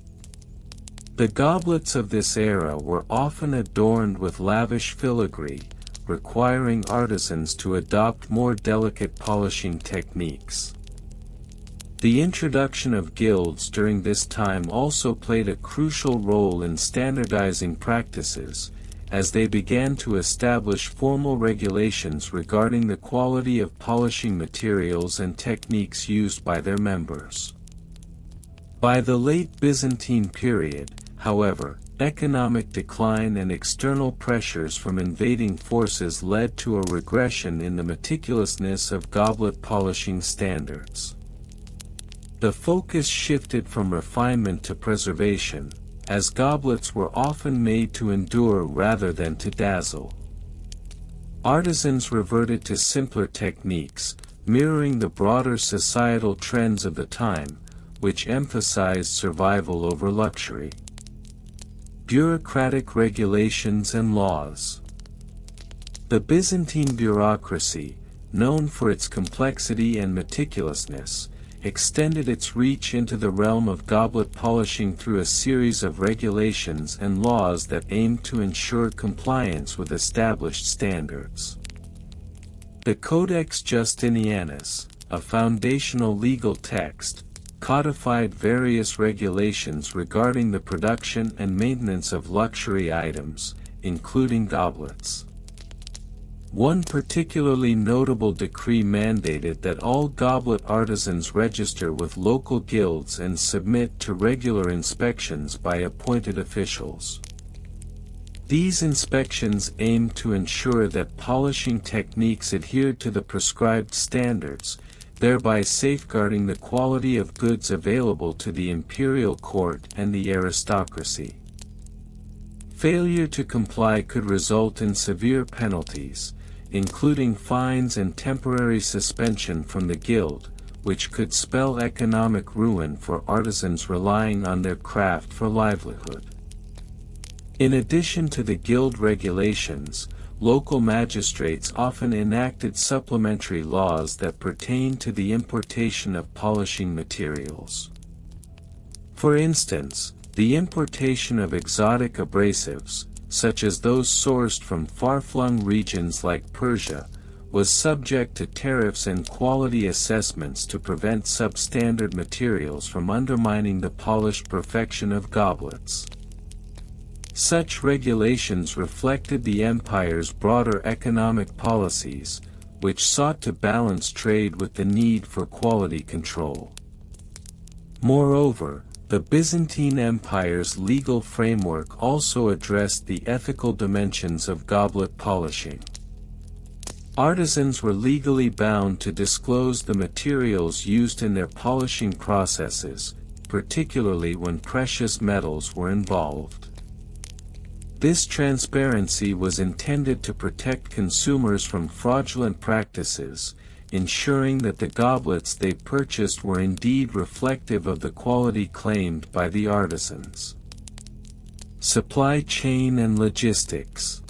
The goblets of this era were often adorned with lavish filigree, requiring artisans to adopt more delicate polishing techniques. The introduction of guilds during this time also played a crucial role in standardizing practices, as they began to establish formal regulations regarding the quality of polishing materials and techniques used by their members. By the late Byzantine period, however, economic decline and external pressures from invading forces led to a regression in the meticulousness of goblet polishing standards. The focus shifted from refinement to preservation, as goblets were often made to endure rather than to dazzle. Artisans reverted to simpler techniques, mirroring the broader societal trends of the time, which emphasized survival over luxury. Bureaucratic regulations and laws. The Byzantine bureaucracy, known for its complexity and meticulousness, extended its reach into the realm of goblet polishing through a series of regulations and laws that aimed to ensure compliance with established standards. The Codex Justinianus, a foundational legal text, codified various regulations regarding the production and maintenance of luxury items, including goblets. One particularly notable decree mandated that all goblet artisans register with local guilds and submit to regular inspections by appointed officials. These inspections aimed to ensure that polishing techniques adhered to the prescribed standards, thereby safeguarding the quality of goods available to the imperial court and the aristocracy. Failure to comply could result in severe penalties, including fines and temporary suspension from the guild, which could spell economic ruin for artisans relying on their craft for livelihood. In addition to the guild regulations, local magistrates often enacted supplementary laws that pertained to the importation of polishing materials. For instance, The importation of exotic abrasives, such as those sourced from far-flung regions like Persia, was subject to tariffs and quality assessments to prevent substandard materials from undermining the polished perfection of goblets. Such regulations reflected the empire's broader economic policies, which sought to balance trade with the need for quality control. Moreover, the Byzantine Empire's legal framework also addressed the ethical dimensions of goblet polishing. Artisans were legally bound to disclose the materials used in their polishing processes, particularly when precious metals were involved. This transparency was intended to protect consumers from fraudulent practices, ensuring that the goblets they purchased were indeed reflective of the quality claimed by the artisans. Supply chain and logistics.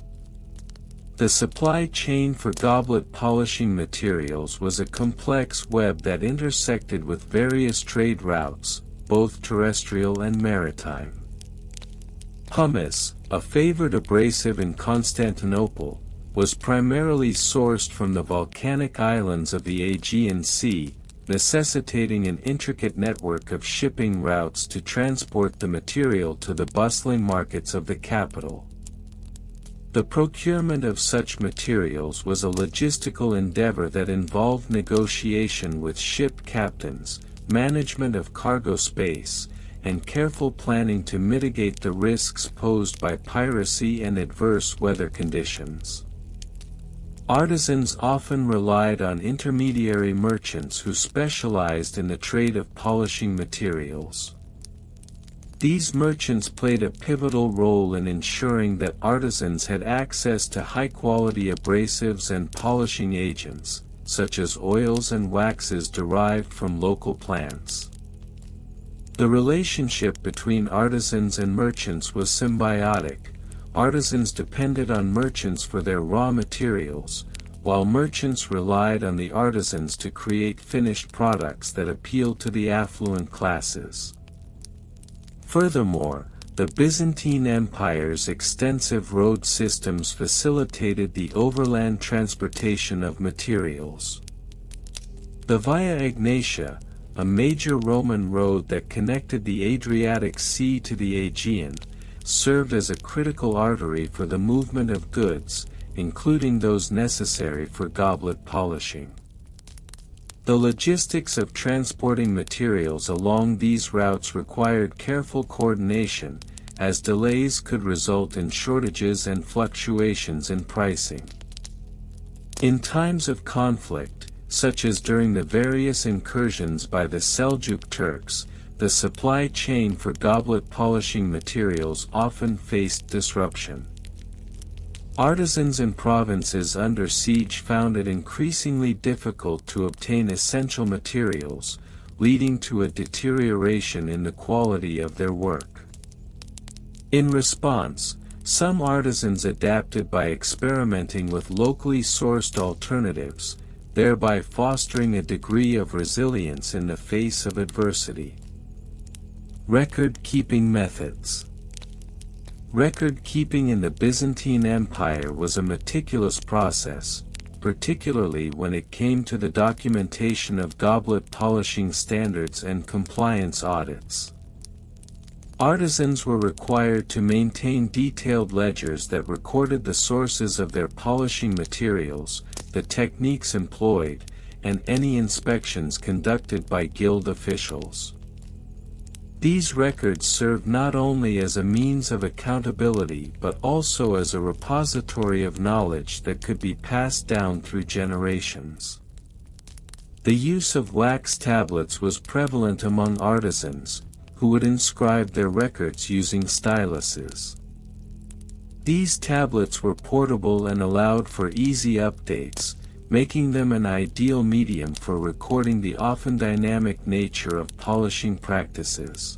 The supply chain for goblet polishing materials was a complex web that intersected with various trade routes, both terrestrial and maritime. Pumice, a favored abrasive in Constantinople, was primarily sourced from the volcanic islands of the Aegean Sea, necessitating an intricate network of shipping routes to transport the material to the bustling markets of the capital. The procurement of such materials was a logistical endeavor that involved negotiation with ship captains, management of cargo space, and careful planning to mitigate the risks posed by piracy and adverse weather conditions. Artisans often relied on intermediary merchants who specialized in the trade of polishing materials. These merchants played a pivotal role in ensuring that artisans had access to high-quality abrasives and polishing agents, such as oils and waxes derived from local plants. The relationship between artisans and merchants was symbiotic. Artisans depended on merchants for their raw materials, while merchants relied on the artisans to create finished products that appealed to the affluent classes. Furthermore, the Byzantine Empire's extensive road systems facilitated the overland transportation of materials. The Via Egnatia, a major Roman road that connected the Adriatic Sea to the Aegean, served as a critical artery for the movement of goods, including those necessary for goblet polishing. The logistics of transporting materials along these routes required careful coordination, as delays could result in shortages and fluctuations in pricing. In times of conflict, such as during the various incursions by the Seljuk Turks, the supply chain for goblet polishing materials often faced disruption. Artisans in provinces under siege found it increasingly difficult to obtain essential materials, leading to a deterioration in the quality of their work. In response, some artisans adapted by experimenting with locally sourced alternatives, thereby fostering a degree of resilience in the face of adversity. Record-keeping methods. Record-keeping in the Byzantine Empire was a meticulous process, particularly when it came to the documentation of goblet polishing standards and compliance audits. Artisans were required to maintain detailed ledgers that recorded the sources of their polishing materials, the techniques employed, and any inspections conducted by guild officials. These records served not only as a means of accountability but also as a repository of knowledge that could be passed down through generations. The use of wax tablets was prevalent among artisans, who would inscribe their records using styluses. These tablets were portable and allowed for easy updates, making them an ideal medium for recording the often dynamic nature of polishing practices.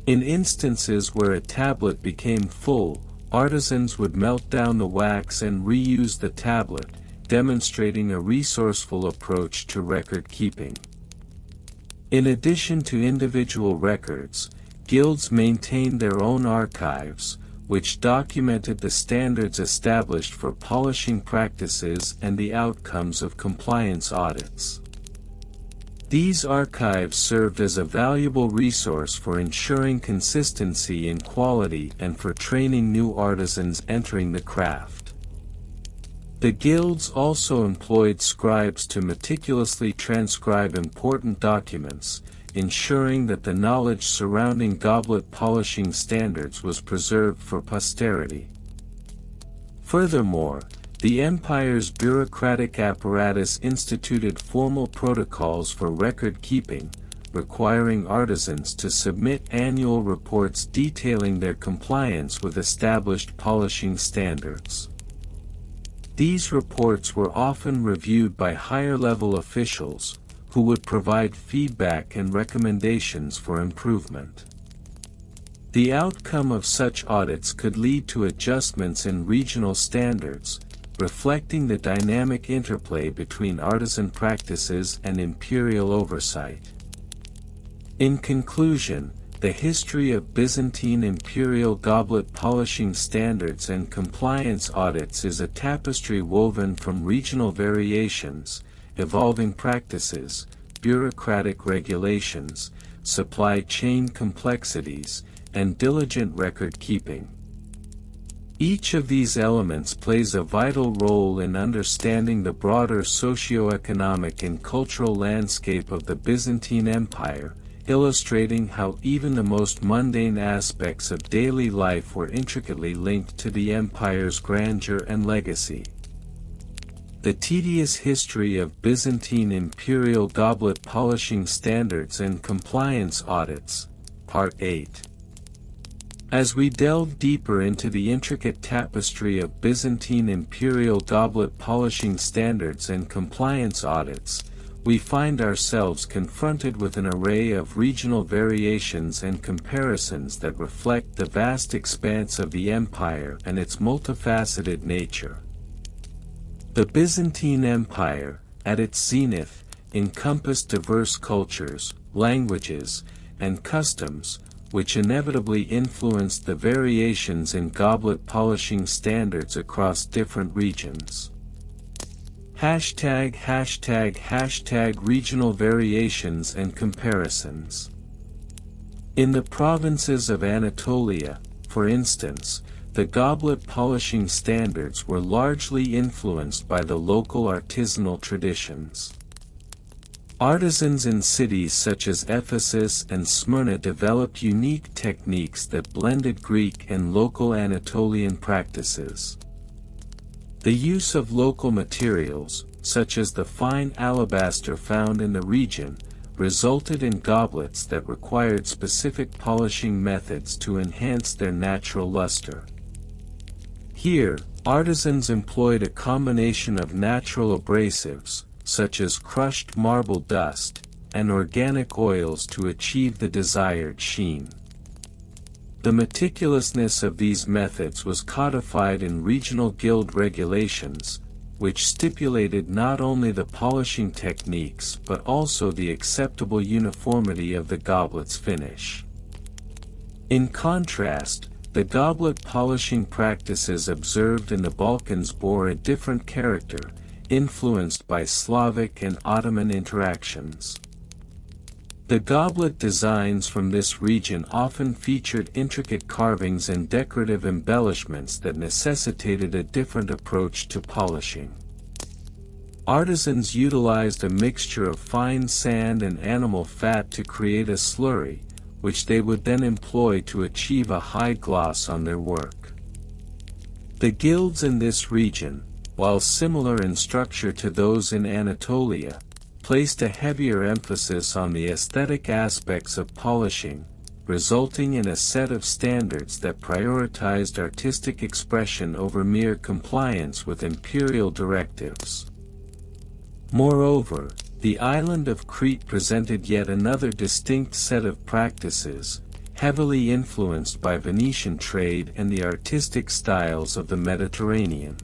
In instances where a tablet became full, artisans would melt down the wax and reuse the tablet, demonstrating a resourceful approach to record keeping. In addition to individual records, guilds maintained their own archives, which documented the standards established for polishing practices and the outcomes of compliance audits. These archives served as a valuable resource for ensuring consistency in quality and for training new artisans entering the craft. The guilds also employed scribes to meticulously transcribe important documents, ensuring that the knowledge surrounding goblet polishing standards was preserved for posterity. Furthermore, the empire's bureaucratic apparatus instituted formal protocols for record-keeping, requiring artisans to submit annual reports detailing their compliance with established polishing standards. These reports were often reviewed by higher-level officials, who would provide feedback and recommendations for improvement. The outcome of such audits could lead to adjustments in regional standards, reflecting the dynamic interplay between artisan practices and imperial oversight. In conclusion, the history of Byzantine imperial goblet polishing standards and compliance audits is a tapestry woven from regional variations, evolving practices, bureaucratic regulations, supply chain complexities, and diligent record-keeping. Each of these elements plays a vital role in understanding the broader socio-economic and cultural landscape of the Byzantine Empire, illustrating how even the most mundane aspects of daily life were intricately linked to the empire's grandeur and legacy. The Tedious History of Byzantine Imperial Goblet Polishing Standards and Compliance Audits, Part 8. As we delve deeper into the intricate tapestry of Byzantine imperial goblet polishing standards and compliance audits, we find ourselves confronted with an array of regional variations and comparisons that reflect the vast expanse of the empire and its multifaceted nature. The Byzantine Empire, at its zenith, encompassed diverse cultures, languages, and customs, which inevitably influenced the variations in goblet polishing standards across different regions. ### Regional variations and comparisons. In the provinces of Anatolia, for instance, the goblet polishing standards were largely influenced by the local artisanal traditions. Artisans in cities such as Ephesus and Smyrna developed unique techniques that blended Greek and local Anatolian practices. The use of local materials, such as the fine alabaster found in the region, resulted in goblets that required specific polishing methods to enhance their natural luster. Here, artisans employed a combination of natural abrasives, such as crushed marble dust, and organic oils to achieve the desired sheen. The meticulousness of these methods was codified in regional guild regulations, which stipulated not only the polishing techniques but also the acceptable uniformity of the goblet's finish. In contrast, the goblet polishing practices observed in the Balkans bore a different character, influenced by Slavic and Ottoman interactions. The goblet designs from this region often featured intricate carvings and decorative embellishments that necessitated a different approach to polishing. Artisans utilized a mixture of fine sand and animal fat to create a slurry, which they would then employ to achieve a high gloss on their work. The guilds in this region, while similar in structure to those in Anatolia, placed a heavier emphasis on the aesthetic aspects of polishing, resulting in a set of standards that prioritized artistic expression over mere compliance with imperial directives. Moreover, the island of Crete presented yet another distinct set of practices, heavily influenced by Venetian trade and the artistic styles of the Mediterranean.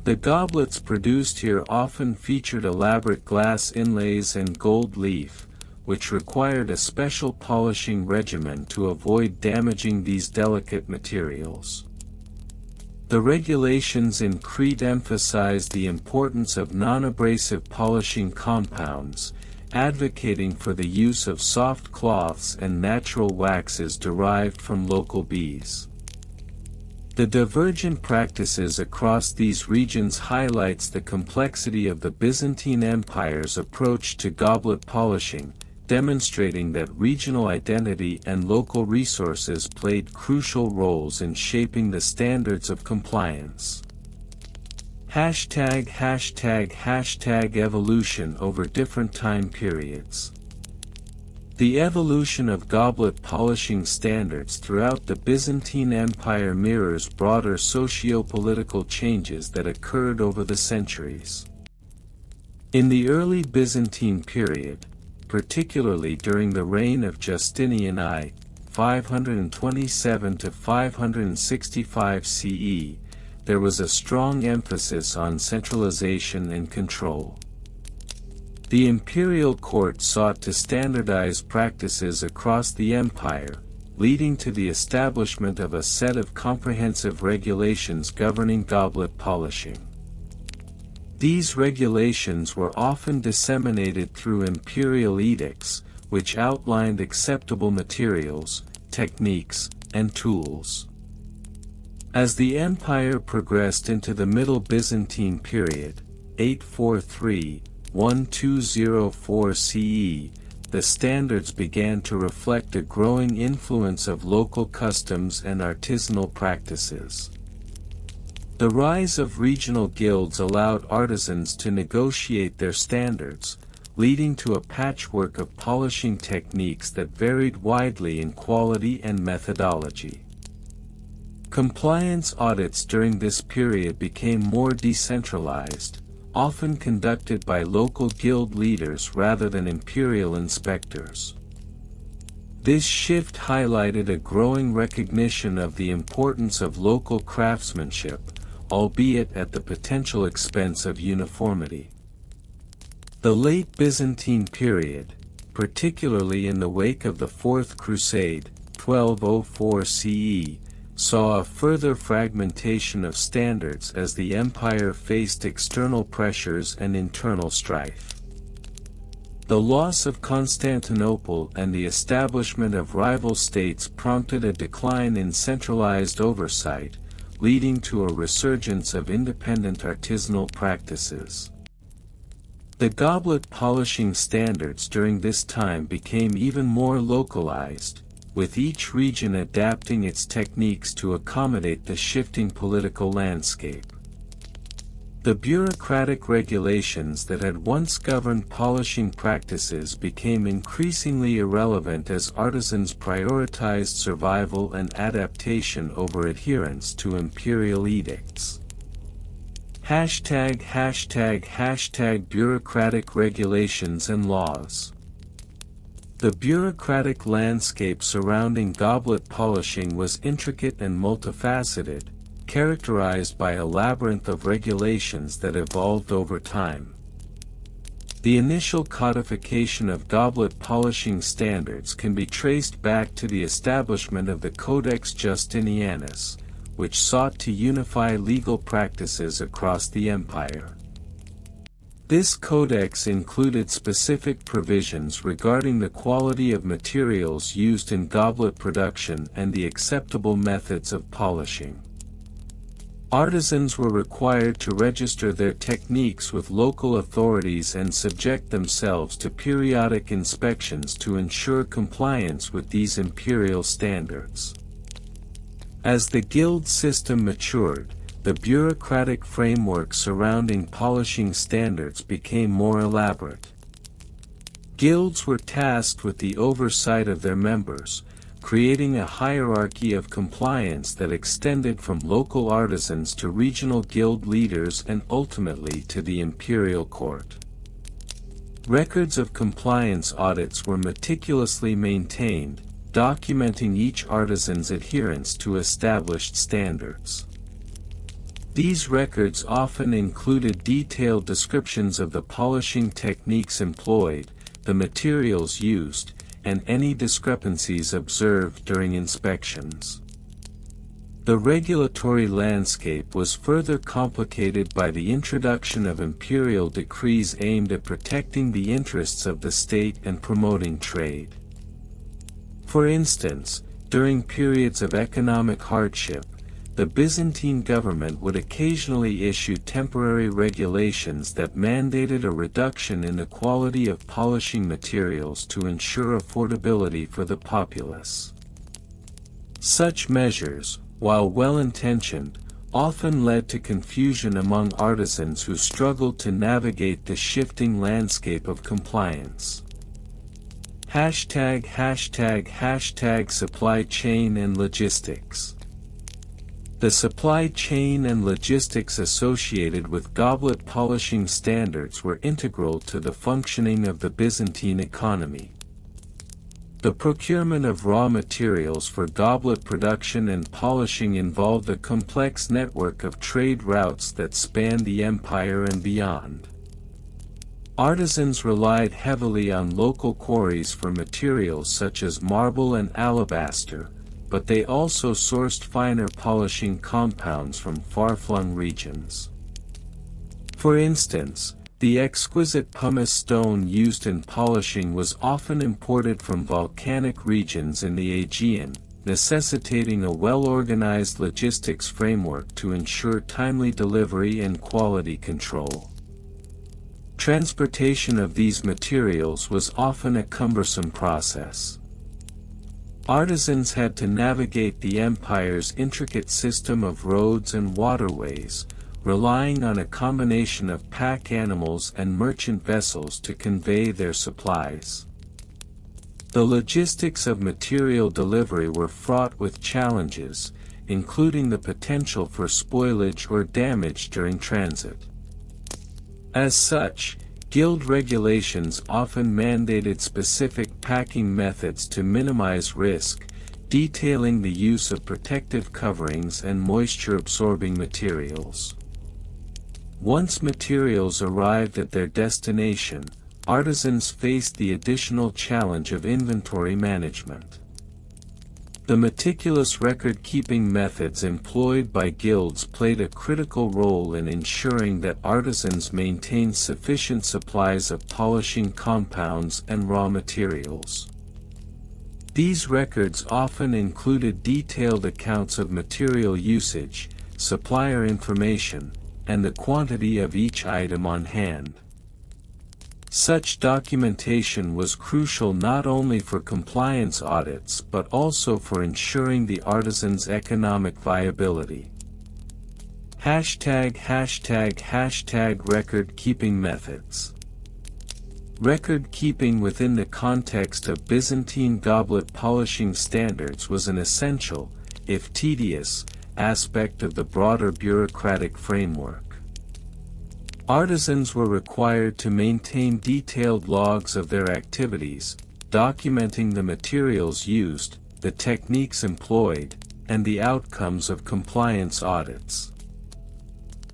The goblets produced here often featured elaborate glass inlays and gold leaf, which required a special polishing regimen to avoid damaging these delicate materials. The regulations in Crete emphasized the importance of non-abrasive polishing compounds, advocating for the use of soft cloths and natural waxes derived from local bees. The divergent practices across these regions highlights the complexity of the Byzantine Empire's approach to goblet polishing, demonstrating that regional identity and local resources played crucial roles in shaping the standards of compliance. #Evolution over different time periods. The evolution of goblet polishing standards throughout the Byzantine Empire mirrors broader socio-political changes that occurred over the centuries. In the early Byzantine period, particularly during the reign of Justinian I, 527 to 565 CE, there was a strong emphasis on centralization and control. The imperial court sought to standardize practices across the empire, leading to the establishment of a set of comprehensive regulations governing goblet polishing. These regulations were often disseminated through imperial edicts, which outlined acceptable materials, techniques, and tools. As the empire progressed into the Middle Byzantine period, 843–1204 CE, the standards began to reflect a growing influence of local customs and artisanal practices. The rise of regional guilds allowed artisans to negotiate their standards, leading to a patchwork of polishing techniques that varied widely in quality and methodology. Compliance audits during this period became more decentralized, often conducted by local guild leaders rather than imperial inspectors. This shift highlighted a growing recognition of the importance of local craftsmanship, albeit at the potential expense of uniformity. The late Byzantine period, particularly in the wake of the Fourth Crusade, 1204 CE, saw a further fragmentation of standards as the empire faced external pressures and internal strife. The loss of Constantinople and the establishment of rival states prompted a decline in centralized oversight, leading to a resurgence of independent artisanal practices. The goblet polishing standards during this time became even more localized, with each region adapting its techniques to accommodate the shifting political landscape. The bureaucratic regulations that had once governed polishing practices became increasingly irrelevant as artisans prioritized survival and adaptation over adherence to imperial edicts. Bureaucratic regulations and laws. The bureaucratic landscape surrounding goblet polishing was intricate and multifaceted, characterized by a labyrinth of regulations that evolved over time. The initial codification of goblet polishing standards can be traced back to the establishment of the Codex Justinianus, which sought to unify legal practices across the empire. This codex included specific provisions regarding the quality of materials used in goblet production and the acceptable methods of polishing. Artisans were required to register their techniques with local authorities and subject themselves to periodic inspections to ensure compliance with these imperial standards. As the guild system matured, the bureaucratic framework surrounding polishing standards became more elaborate. Guilds were tasked with the oversight of their members, creating a hierarchy of compliance that extended from local artisans to regional guild leaders and ultimately to the imperial court. Records of compliance audits were meticulously maintained, documenting each artisan's adherence to established standards. These records often included detailed descriptions of the polishing techniques employed, the materials used, and any discrepancies observed during inspections. The regulatory landscape was further complicated by the introduction of imperial decrees aimed at protecting the interests of the state and promoting trade. For instance, during periods of economic hardship, the Byzantine government would occasionally issue temporary regulations that mandated a reduction in the quality of polishing materials to ensure affordability for the populace. Such measures, while well-intentioned, often led to confusion among artisans who struggled to navigate the shifting landscape of compliance. #Supply chain and logistics. The supply chain and logistics associated with goblet polishing standards were integral to the functioning of the Byzantine economy. The procurement of raw materials for goblet production and polishing involved a complex network of trade routes that spanned the empire and beyond. Artisans relied heavily on local quarries for materials such as marble and alabaster, but they also sourced finer polishing compounds from far-flung regions. For instance, the exquisite pumice stone used in polishing was often imported from volcanic regions in the Aegean, necessitating a well-organized logistics framework to ensure timely delivery and quality control. Transportation of these materials was often a cumbersome process. Artisans had to navigate the empire's intricate system of roads and waterways, relying on a combination of pack animals and merchant vessels to convey their supplies. The logistics of material delivery were fraught with challenges, including the potential for spoilage or damage during transit. As such, guild regulations often mandated specific packing methods to minimize risk, detailing the use of protective coverings and moisture-absorbing materials. Once materials arrived at their destination, artisans faced the additional challenge of inventory management. The meticulous record-keeping methods employed by guilds played a critical role in ensuring that artisans maintained sufficient supplies of polishing compounds and raw materials. These records often included detailed accounts of material usage, supplier information, and the quantity of each item on hand. Such documentation was crucial not only for compliance audits but also for ensuring the artisan's economic viability. Record-keeping methods. Record-keeping within the context of Byzantine goblet polishing standards was an essential, if tedious, aspect of the broader bureaucratic framework. Artisans were required to maintain detailed logs of their activities, documenting the materials used, the techniques employed, and the outcomes of compliance audits.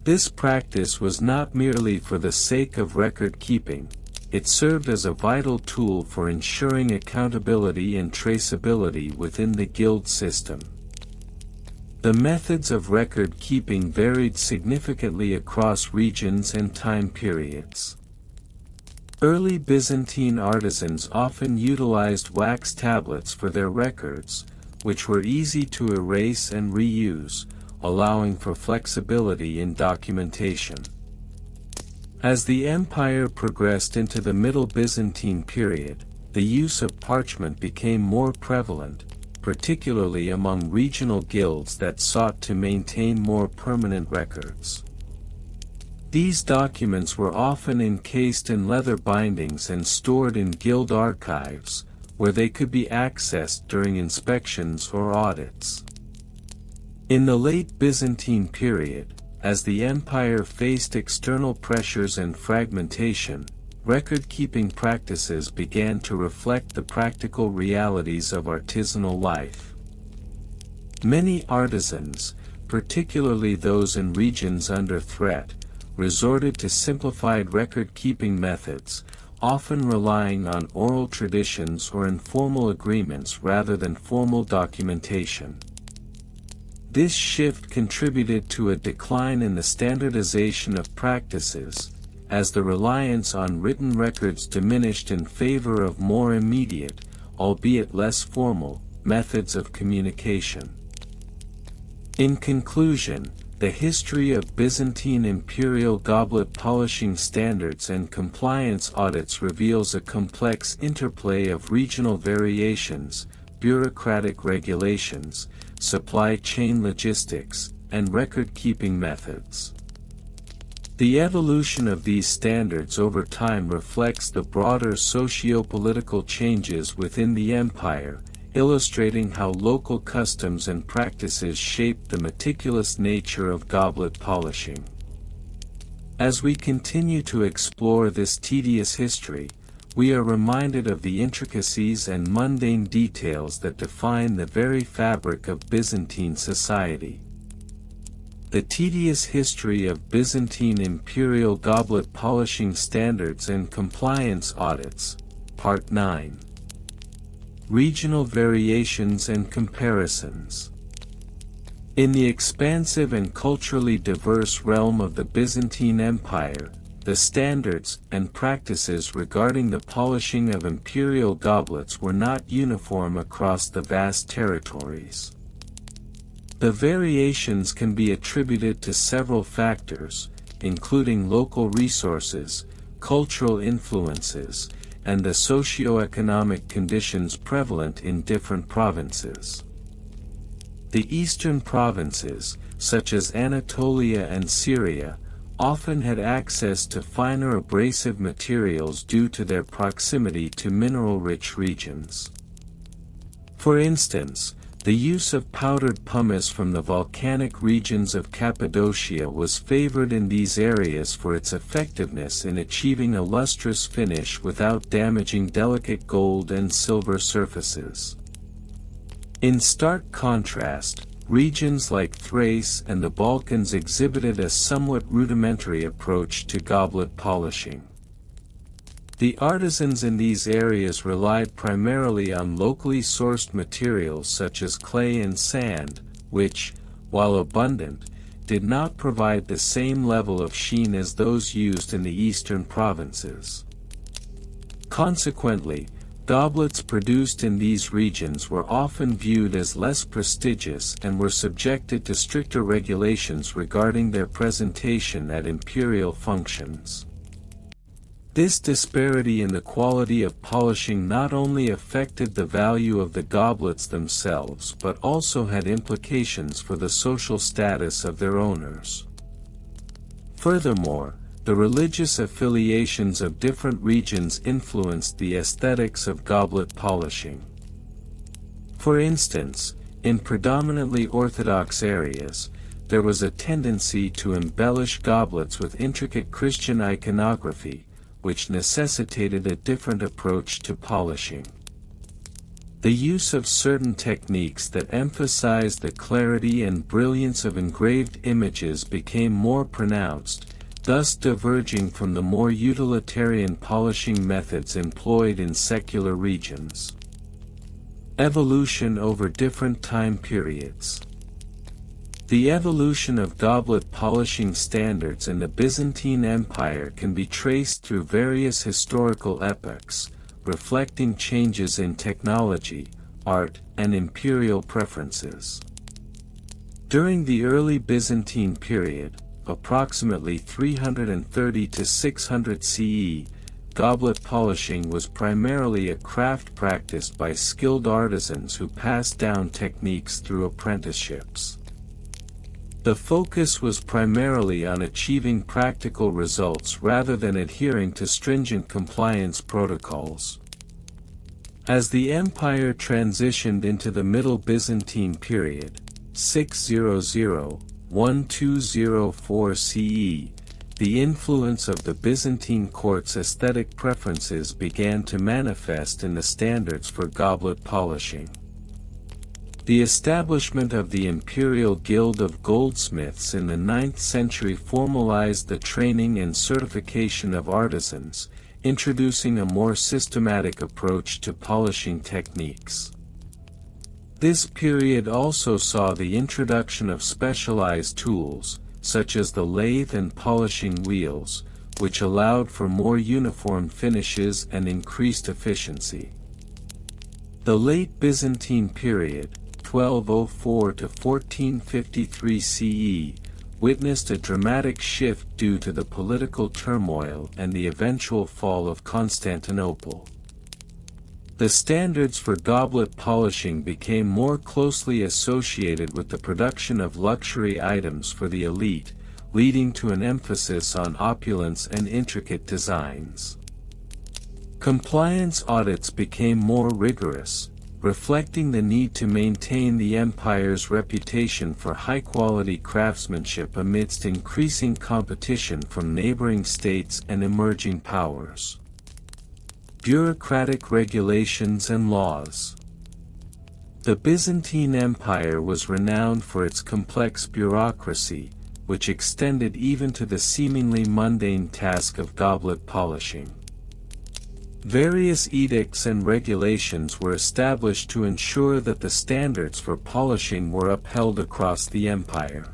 This practice was not merely for the sake of record-keeping, it served as a vital tool for ensuring accountability and traceability within the guild system. The methods of record-keeping varied significantly across regions and time periods. Early Byzantine artisans often utilized wax tablets for their records, which were easy to erase and reuse, allowing for flexibility in documentation. As the empire progressed into the Middle Byzantine period, the use of parchment became more prevalent, particularly among regional guilds that sought to maintain more permanent records. These documents were often encased in leather bindings and stored in guild archives, where they could be accessed during inspections or audits. In the late Byzantine period, as the empire faced external pressures and fragmentation, record-keeping practices began to reflect the practical realities of artisanal life. Many artisans, particularly those in regions under threat, resorted to simplified record-keeping methods, often relying on oral traditions or informal agreements rather than formal documentation. This shift contributed to a decline in the standardization of practices, as the reliance on written records diminished in favor of more immediate, albeit less formal, methods of communication. In conclusion, the history of Byzantine imperial goblet polishing standards and compliance audits reveals a complex interplay of regional variations, bureaucratic regulations, supply chain logistics, and record-keeping methods. The evolution of these standards over time reflects the broader socio-political changes within the empire, illustrating how local customs and practices shaped the meticulous nature of goblet polishing. As we continue to explore this tedious history, we are reminded of the intricacies and mundane details that define the very fabric of Byzantine society. The tedious history of Byzantine imperial goblet polishing standards and compliance audits, Part 9. Regional variations and comparisons. In the expansive and culturally diverse realm of the Byzantine Empire, the standards and practices regarding the polishing of imperial goblets were not uniform across the vast territories. The variations can be attributed to several factors, including local resources, cultural influences, and the socio-economic conditions prevalent in different provinces. The eastern provinces, such as Anatolia and Syria, often had access to finer abrasive materials due to their proximity to mineral-rich regions. For instance, the use of powdered pumice from the volcanic regions of Cappadocia was favored in these areas for its effectiveness in achieving a lustrous finish without damaging delicate gold and silver surfaces. In stark contrast, regions like Thrace and the Balkans exhibited a somewhat rudimentary approach to goblet polishing. The artisans in these areas relied primarily on locally sourced materials such as clay and sand, which, while abundant, did not provide the same level of sheen as those used in the eastern provinces. Consequently, goblets produced in these regions were often viewed as less prestigious and were subjected to stricter regulations regarding their presentation at imperial functions. This disparity in the quality of polishing not only affected the value of the goblets themselves but also had implications for the social status of their owners. Furthermore, the religious affiliations of different regions influenced the aesthetics of goblet polishing. For instance, in predominantly Orthodox areas, there was a tendency to embellish goblets with intricate Christian iconography, which necessitated a different approach to polishing. The use of certain techniques that emphasized the clarity and brilliance of engraved images became more pronounced, thus diverging from the more utilitarian polishing methods employed in secular regions. Evolution over different time periods. The evolution of goblet polishing standards in the Byzantine Empire can be traced through various historical epochs, reflecting changes in technology, art, and imperial preferences. During the early Byzantine period, approximately 330 to 600 CE, goblet polishing was primarily a craft practiced by skilled artisans who passed down techniques through apprenticeships. The focus was primarily on achieving practical results rather than adhering to stringent compliance protocols. As the empire transitioned into the Middle Byzantine period, 600–1204 CE, the influence of the Byzantine court's aesthetic preferences began to manifest in the standards for goblet polishing. The establishment of the Imperial Guild of Goldsmiths in the 9th century formalized the training and certification of artisans, introducing a more systematic approach to polishing techniques. This period also saw the introduction of specialized tools, such as the lathe and polishing wheels, which allowed for more uniform finishes and increased efficiency. The late Byzantine period, 1204 to 1453 CE, witnessed a dramatic shift due to the political turmoil and the eventual fall of Constantinople. The standards for goblet polishing became more closely associated with the production of luxury items for the elite, leading to an emphasis on opulence and intricate designs. Compliance audits became more rigorous, reflecting the need to maintain the empire's reputation for high-quality craftsmanship amidst increasing competition from neighboring states and emerging powers. Bureaucratic regulations and laws. The Byzantine Empire was renowned for its complex bureaucracy, which extended even to the seemingly mundane task of goblet polishing. Various edicts and regulations were established to ensure that the standards for polishing were upheld across the empire.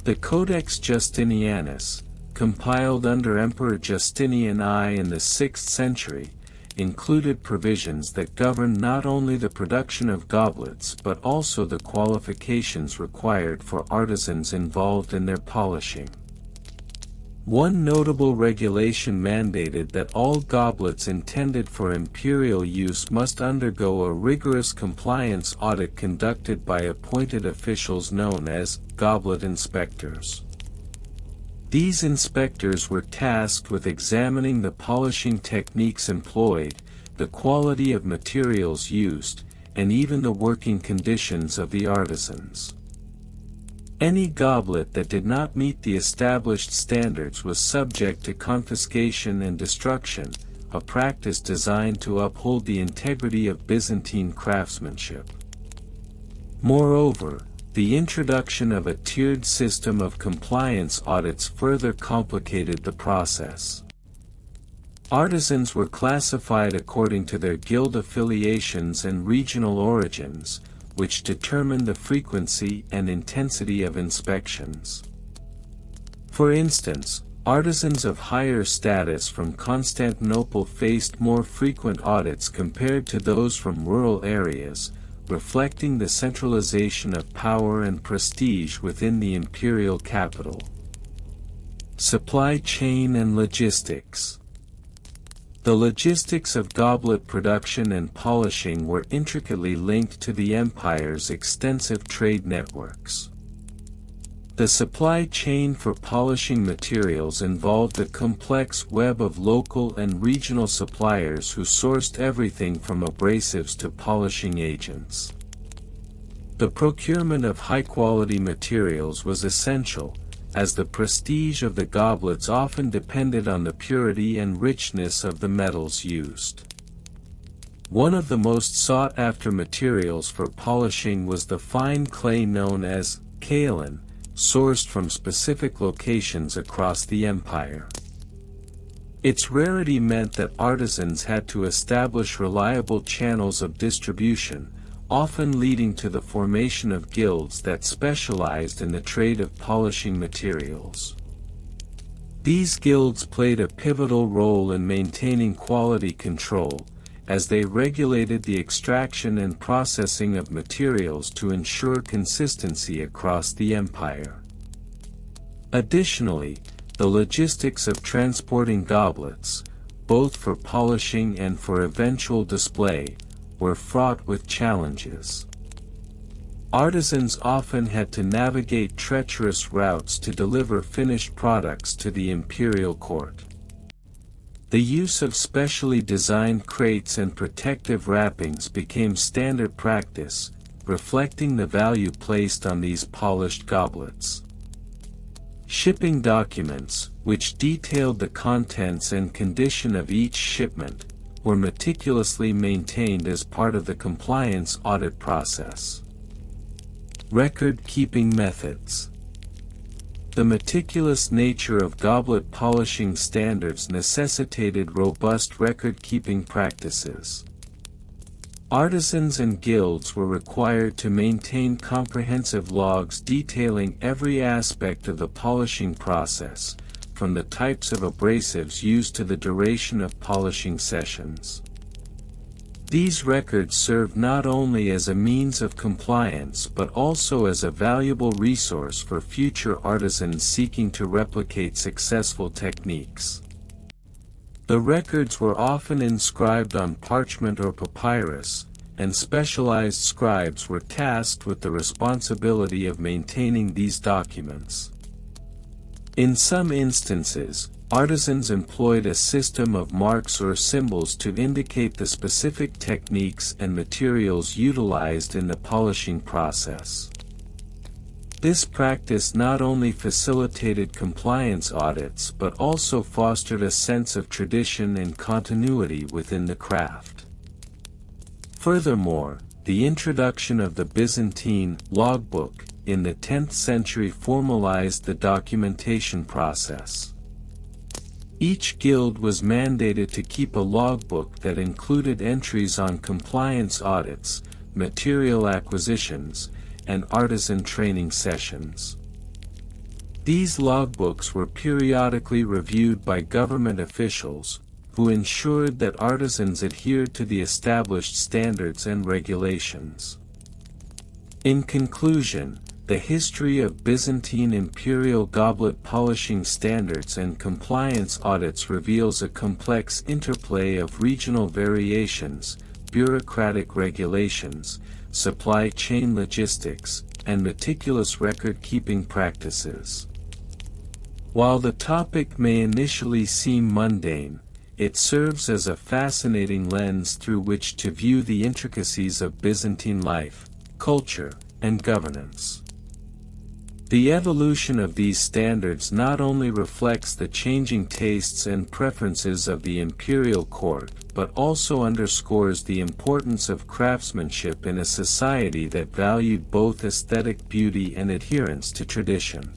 The Codex Justinianus, compiled under Emperor Justinian I in the 6th century, included provisions that governed not only the production of goblets but also the qualifications required for artisans involved in their polishing. One notable regulation mandated that all goblets intended for imperial use must undergo a rigorous compliance audit conducted by appointed officials known as goblet inspectors. These inspectors were tasked with examining the polishing techniques employed, the quality of materials used, and even the working conditions of the artisans. Any goblet that did not meet the established standards was subject to confiscation and destruction, a practice designed to uphold the integrity of Byzantine craftsmanship. Moreover, the introduction of a tiered system of compliance audits further complicated the process. Artisans were classified according to their guild affiliations and regional origins, which determined the frequency and intensity of inspections. For instance, artisans of higher status from Constantinople faced more frequent audits compared to those from rural areas, reflecting the centralization of power and prestige within the imperial capital. Supply chain and logistics. The logistics of goblet production and polishing were intricately linked to the empire's extensive trade networks. The supply chain for polishing materials involved a complex web of local and regional suppliers who sourced everything from abrasives to polishing agents. The procurement of high-quality materials was essential, as the prestige of the goblets often depended on the purity and richness of the metals used. One of the most sought-after materials for polishing was the fine clay known as kaolin, sourced from specific locations across the empire. Its rarity meant that artisans had to establish reliable channels of distribution, often leading to the formation of guilds that specialized in the trade of polishing materials. These guilds played a pivotal role in maintaining quality control, as they regulated the extraction and processing of materials to ensure consistency across the empire. Additionally, the logistics of transporting goblets, both for polishing and for eventual display, were fraught with challenges. Artisans often had to navigate treacherous routes to deliver finished products to the imperial court. The use of specially designed crates and protective wrappings became standard practice, reflecting the value placed on these polished goblets. Shipping documents, which detailed the contents and condition of each shipment, were meticulously maintained as part of the compliance audit process. Record-keeping methods. The meticulous nature of goblet polishing standards necessitated robust record-keeping practices. Artisans and guilds were required to maintain comprehensive logs detailing every aspect of the polishing process, from the types of abrasives used to the duration of polishing sessions. These records serve not only as a means of compliance but also as a valuable resource for future artisans seeking to replicate successful techniques. The records were often inscribed on parchment or papyrus, and specialized scribes were tasked with the responsibility of maintaining these documents. In some instances, artisans employed a system of marks or symbols to indicate the specific techniques and materials utilized in the polishing process. This practice not only facilitated compliance audits but also fostered a sense of tradition and continuity within the craft. Furthermore, the introduction of the Byzantine logbook in the 10th century formalized the documentation process. Each guild was mandated to keep a logbook that included entries on compliance audits, material acquisitions, and artisan training sessions. These logbooks were periodically reviewed by government officials, who ensured that artisans adhered to the established standards and regulations. In conclusion, the history of Byzantine imperial goblet polishing standards and compliance audits reveals a complex interplay of regional variations, bureaucratic regulations, supply chain logistics, and meticulous record-keeping practices. While the topic may initially seem mundane, it serves as a fascinating lens through which to view the intricacies of Byzantine life, culture, and governance. The evolution of these standards not only reflects the changing tastes and preferences of the imperial court, but also underscores the importance of craftsmanship in a society that valued both aesthetic beauty and adherence to tradition.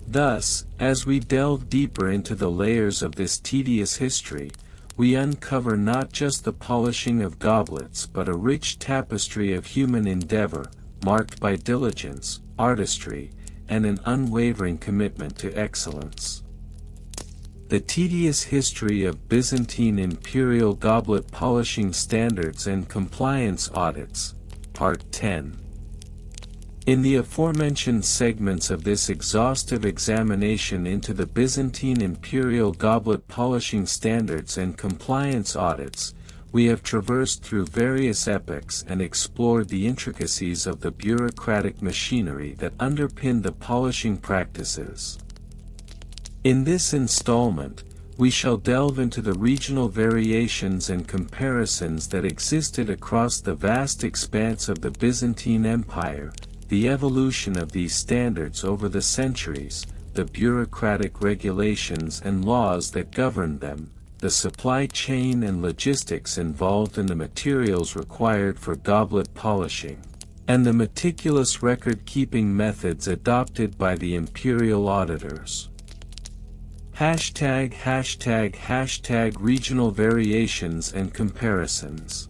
Thus, as we delve deeper into the layers of this tedious history, we uncover not just the polishing of goblets but a rich tapestry of human endeavor, marked by diligence, artistry, and an unwavering commitment to excellence. The tedious history of Byzantine imperial goblet polishing standards and compliance audits, Part 10. In the aforementioned segments of this exhaustive examination into the Byzantine imperial goblet polishing standards and compliance audits, we have traversed through various epochs and explored the intricacies of the bureaucratic machinery that underpinned the polishing practices. In this installment, we shall delve into the regional variations and comparisons that existed across the vast expanse of the Byzantine Empire, the evolution of these standards over the centuries, the bureaucratic regulations and laws that governed them, the supply chain and logistics involved in the materials required for goblet polishing, and the meticulous record-keeping methods adopted by the imperial auditors. #Regional variations and comparisons.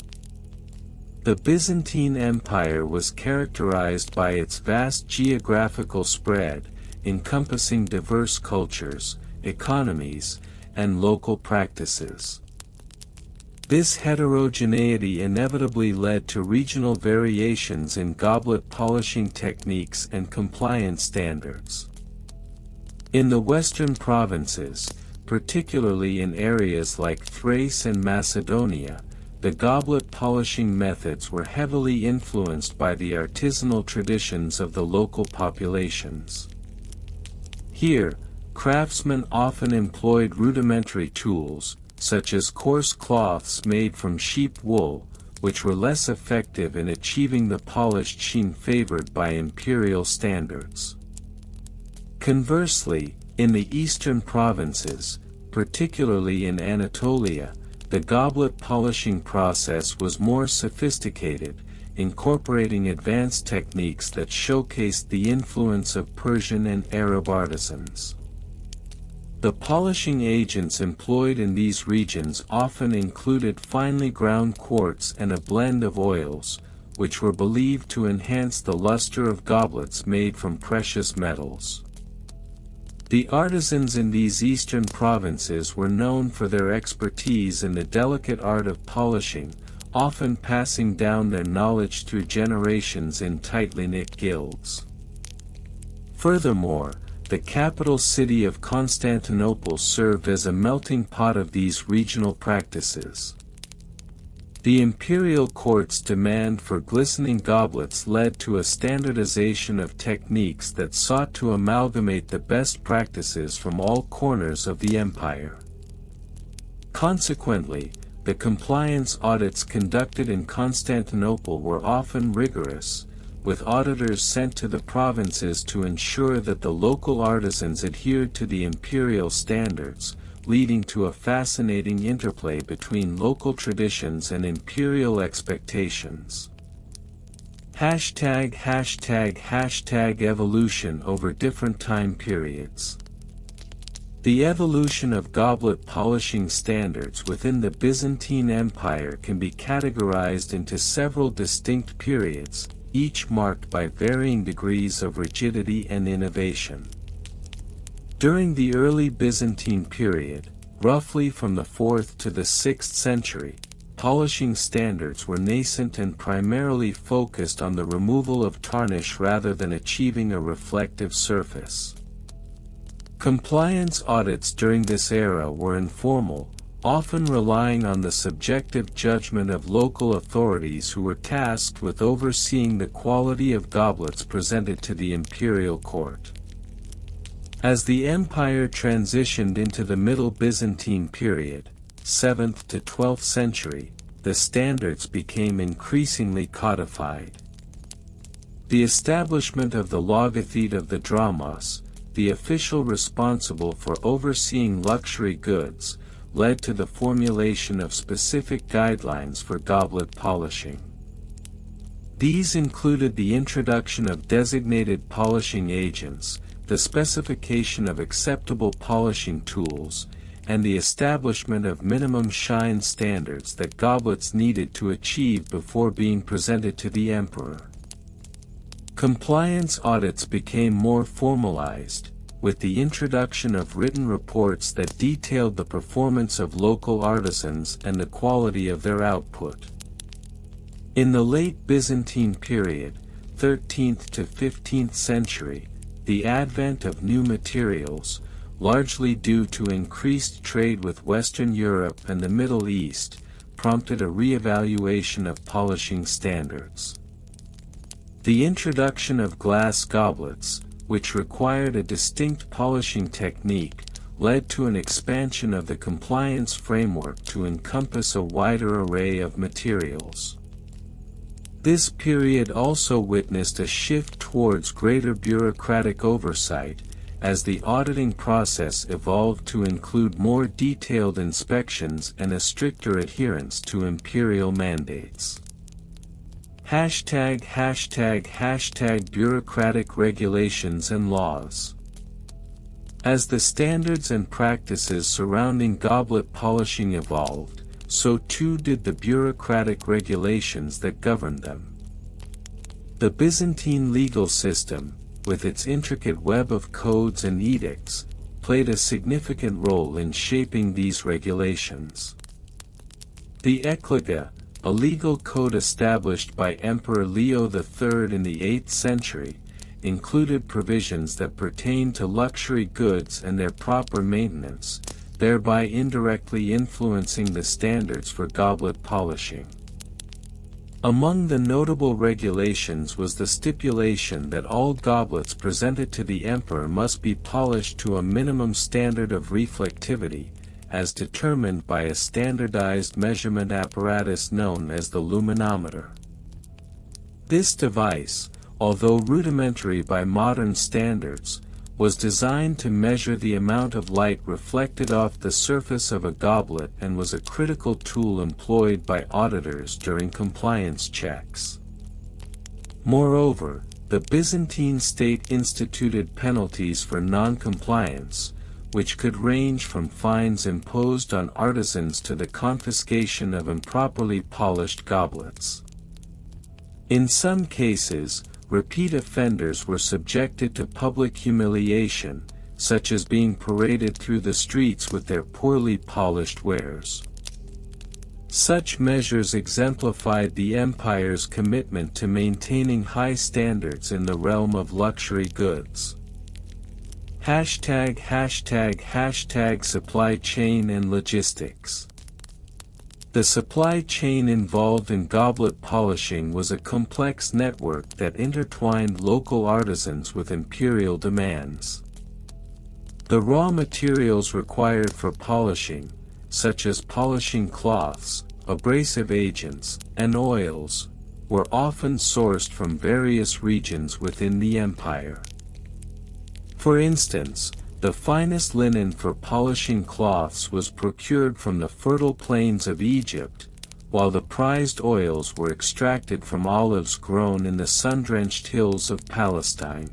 The Byzantine Empire was characterized by its vast geographical spread, encompassing diverse cultures, economies, and local practices. This heterogeneity inevitably led to regional variations in goblet polishing techniques and compliance standards. In the western provinces, particularly in areas like Thrace and Macedonia, the goblet polishing methods were heavily influenced by the artisanal traditions of the local populations. Here, craftsmen often employed rudimentary tools, such as coarse cloths made from sheep wool, which were less effective in achieving the polished sheen favored by imperial standards. Conversely, in the eastern provinces, particularly in Anatolia, the goblet polishing process was more sophisticated, incorporating advanced techniques that showcased the influence of Persian and Arab artisans. The polishing agents employed in these regions often included finely ground quartz and a blend of oils, which were believed to enhance the luster of goblets made from precious metals. The artisans in these eastern provinces were known for their expertise in the delicate art of polishing, often passing down their knowledge through generations in tightly knit guilds. Furthermore, the capital city of Constantinople served as a melting pot of these regional practices. The imperial court's demand for glistening goblets led to a standardization of techniques that sought to amalgamate the best practices from all corners of the empire. Consequently, the compliance audits conducted in Constantinople were often rigorous, with auditors sent to the provinces to ensure that the local artisans adhered to the imperial standards, leading to a fascinating interplay between local traditions and imperial expectations. #evolution over different time periods. The evolution of goblet polishing standards within the Byzantine Empire can be categorized into several distinct periods, each marked by varying degrees of rigidity and innovation. During the early Byzantine period, roughly from the 4th to the 6th century, polishing standards were nascent and primarily focused on the removal of tarnish rather than achieving a reflective surface. Compliance audits during this era were informal, often relying on the subjective judgment of local authorities who were tasked with overseeing the quality of goblets presented to the imperial court. As the empire transitioned into the Middle Byzantine period, 7th to 12th century, the standards became increasingly codified. The establishment of the logothete of the dramos, the official responsible for overseeing luxury goods, led to the formulation of specific guidelines for goblet polishing. These included the introduction of designated polishing agents, the specification of acceptable polishing tools, and the establishment of minimum shine standards that goblets needed to achieve before being presented to the emperor. Compliance audits became more formalized, with the introduction of written reports that detailed the performance of local artisans and the quality of their output. In the late Byzantine period, 13th to 15th century, the advent of new materials, largely due to increased trade with Western Europe and the Middle East, prompted a re-evaluation of polishing standards. The introduction of glass goblets, which required a distinct polishing technique, led to an expansion of the compliance framework to encompass a wider array of materials. This period also witnessed a shift towards greater bureaucratic oversight, as the auditing process evolved to include more detailed inspections and a stricter adherence to imperial mandates. #bureaucratic regulations and laws. As the standards and practices surrounding goblet polishing evolved, so too did the bureaucratic regulations that governed them. The Byzantine legal system, with its intricate web of codes and edicts, played a significant role in shaping these regulations. The Ecloga, a legal code established by Emperor Leo III in the 8th century, included provisions that pertained to luxury goods and their proper maintenance, thereby indirectly influencing the standards for goblet polishing. Among the notable regulations was the stipulation that all goblets presented to the emperor must be polished to a minimum standard of reflectivity, as determined by a standardized measurement apparatus known as the luminometer. This device, although rudimentary by modern standards, was designed to measure the amount of light reflected off the surface of a goblet and was a critical tool employed by auditors during compliance checks. Moreover, the Byzantine state instituted penalties for non-compliance, which could range from fines imposed on artisans to the confiscation of improperly polished goblets. In some cases, repeat offenders were subjected to public humiliation, such as being paraded through the streets with their poorly polished wares. Such measures exemplified the empire's commitment to maintaining high standards in the realm of luxury goods. #Supply chain and logistics. The supply chain involved in goblet polishing was a complex network that intertwined local artisans with imperial demands. The raw materials required for polishing, such as polishing cloths, abrasive agents, and oils, were often sourced from various regions within the empire. For instance, the finest linen for polishing cloths was procured from the fertile plains of Egypt, while the prized oils were extracted from olives grown in the sun-drenched hills of Palestine.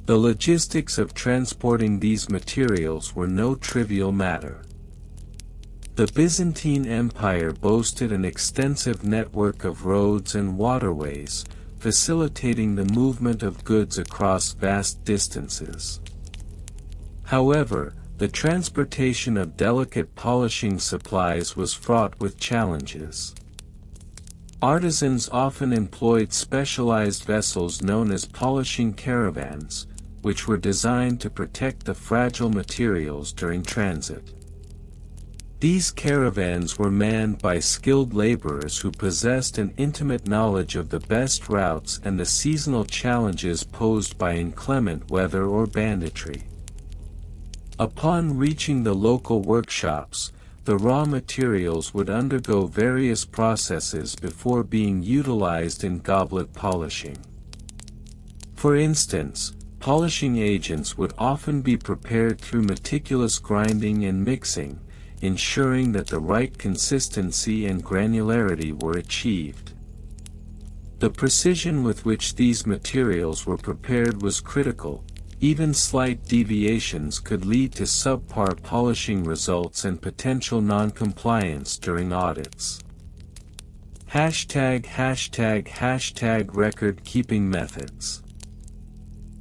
The logistics of transporting these materials were no trivial matter. The Byzantine Empire boasted an extensive network of roads and waterways, facilitating the movement of goods across vast distances. However, the transportation of delicate polishing supplies was fraught with challenges. Artisans often employed specialized vessels known as polishing caravans, which were designed to protect the fragile materials during transit. These caravans were manned by skilled laborers who possessed an intimate knowledge of the best routes and the seasonal challenges posed by inclement weather or banditry. Upon reaching the local workshops, the raw materials would undergo various processes before being utilized in goblet polishing. For instance, polishing agents would often be prepared through meticulous grinding and mixing, ensuring that the right consistency and granularity were achieved. The precision with which these materials were prepared was critical. Even slight deviations could lead to subpar polishing results and potential non-compliance during audits. Record-keeping methods.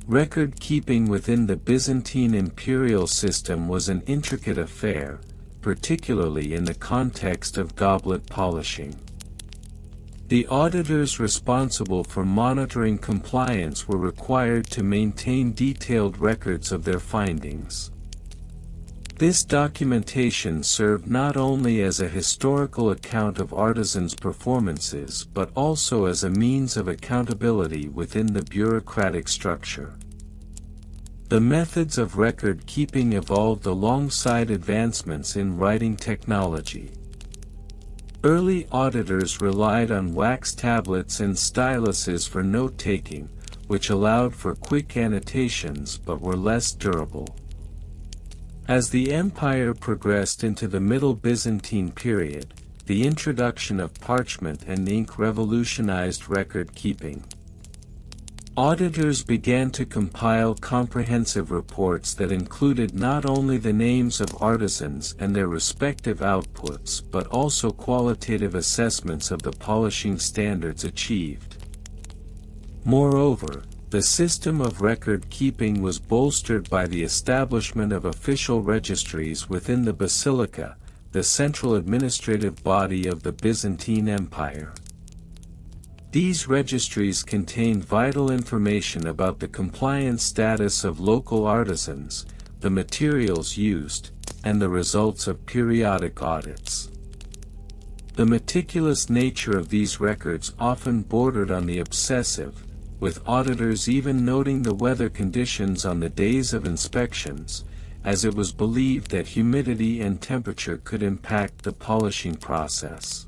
Record-keeping within the Byzantine imperial system was an intricate affair, particularly in the context of goblet polishing. The auditors responsible for monitoring compliance were required to maintain detailed records of their findings. This documentation served not only as a historical account of artisans' performances but also as a means of accountability within the bureaucratic structure. The methods of record-keeping evolved alongside advancements in writing technology. Early auditors relied on wax tablets and styluses for note-taking, which allowed for quick annotations but were less durable. As the empire progressed into the Middle Byzantine period, the introduction of parchment and ink revolutionized record-keeping. Auditors began to compile comprehensive reports that included not only the names of artisans and their respective outputs but also qualitative assessments of the polishing standards achieved. Moreover, the system of record-keeping was bolstered by the establishment of official registries within the Basilica, the central administrative body of the Byzantine Empire. These registries contained vital information about the compliance status of local artisans, the materials used, and the results of periodic audits. The meticulous nature of these records often bordered on the obsessive, with auditors even noting the weather conditions on the days of inspections, as it was believed that humidity and temperature could impact the polishing process.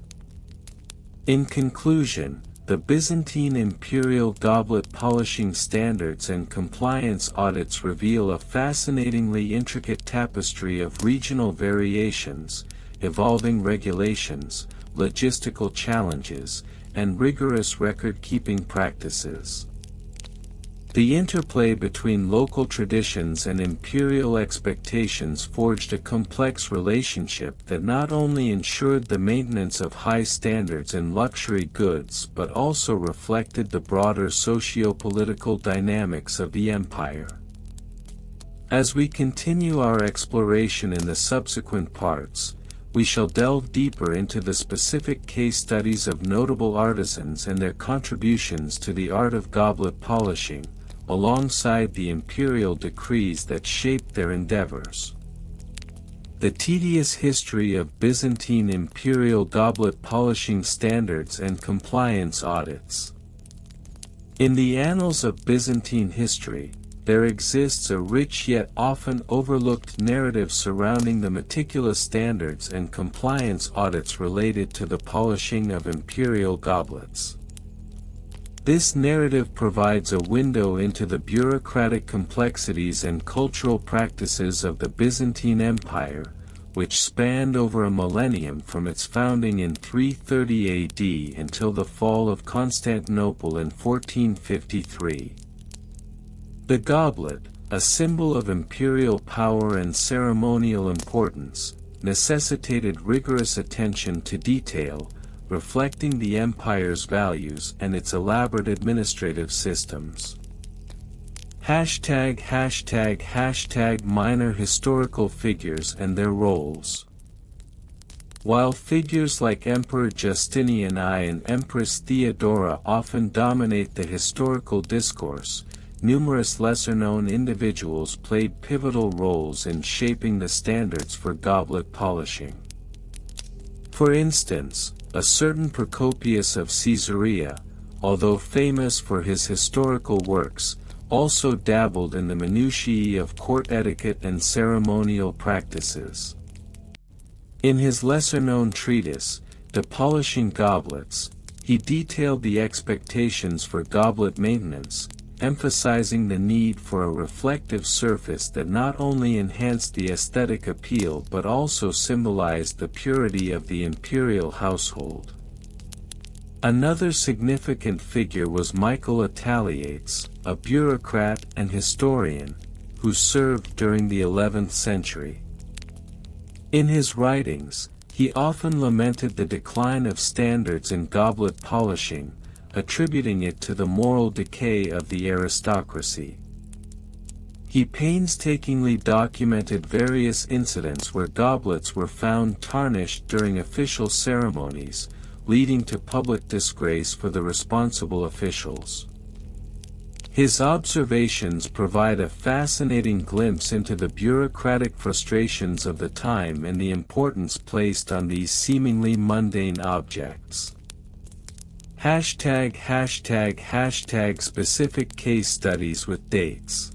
In conclusion, the Byzantine imperial goblet polishing standards and compliance audits reveal a fascinatingly intricate tapestry of regional variations, evolving regulations, logistical challenges, and rigorous record-keeping practices. The interplay between local traditions and imperial expectations forged a complex relationship that not only ensured the maintenance of high standards in luxury goods but also reflected the broader socio-political dynamics of the empire. As we continue our exploration in the subsequent parts, we shall delve deeper into the specific case studies of notable artisans and their contributions to the art of goblet polishing, alongside the imperial decrees that shaped their endeavors. The tedious history of Byzantine imperial goblet polishing standards and compliance audits. In the annals of Byzantine history, there exists a rich yet often overlooked narrative surrounding the meticulous standards and compliance audits related to the polishing of imperial goblets. This narrative provides a window into the bureaucratic complexities and cultural practices of the Byzantine Empire, which spanned over a millennium from its founding in 330 AD until the fall of Constantinople in 1453. The goblet, a symbol of imperial power and ceremonial importance, necessitated rigorous attention to detail, reflecting the empire's values and its elaborate administrative systems. #####. Minor historical figures and their roles. While figures like Emperor Justinian I and Empress Theodora often dominate the historical discourse, numerous lesser-known individuals played pivotal roles in shaping the standards for goblet polishing. For instance, a certain Procopius of Caesarea, although famous for his historical works, also dabbled in the minutiae of court etiquette and ceremonial practices. In his lesser-known treatise, De Polishing Goblets, he detailed the expectations for goblet maintenance, emphasizing the need for a reflective surface that not only enhanced the aesthetic appeal but also symbolized the purity of the imperial household. Another significant figure was Michael Attaliates, a bureaucrat and historian, who served during the 11th century. In his writings, he often lamented the decline of standards in goblet polishing, attributing it to the moral decay of the aristocracy. He painstakingly documented various incidents where goblets were found tarnished during official ceremonies, leading to public disgrace for the responsible officials. His observations provide a fascinating glimpse into the bureaucratic frustrations of the time and the importance placed on these seemingly mundane objects. ##### Specific case studies with dates.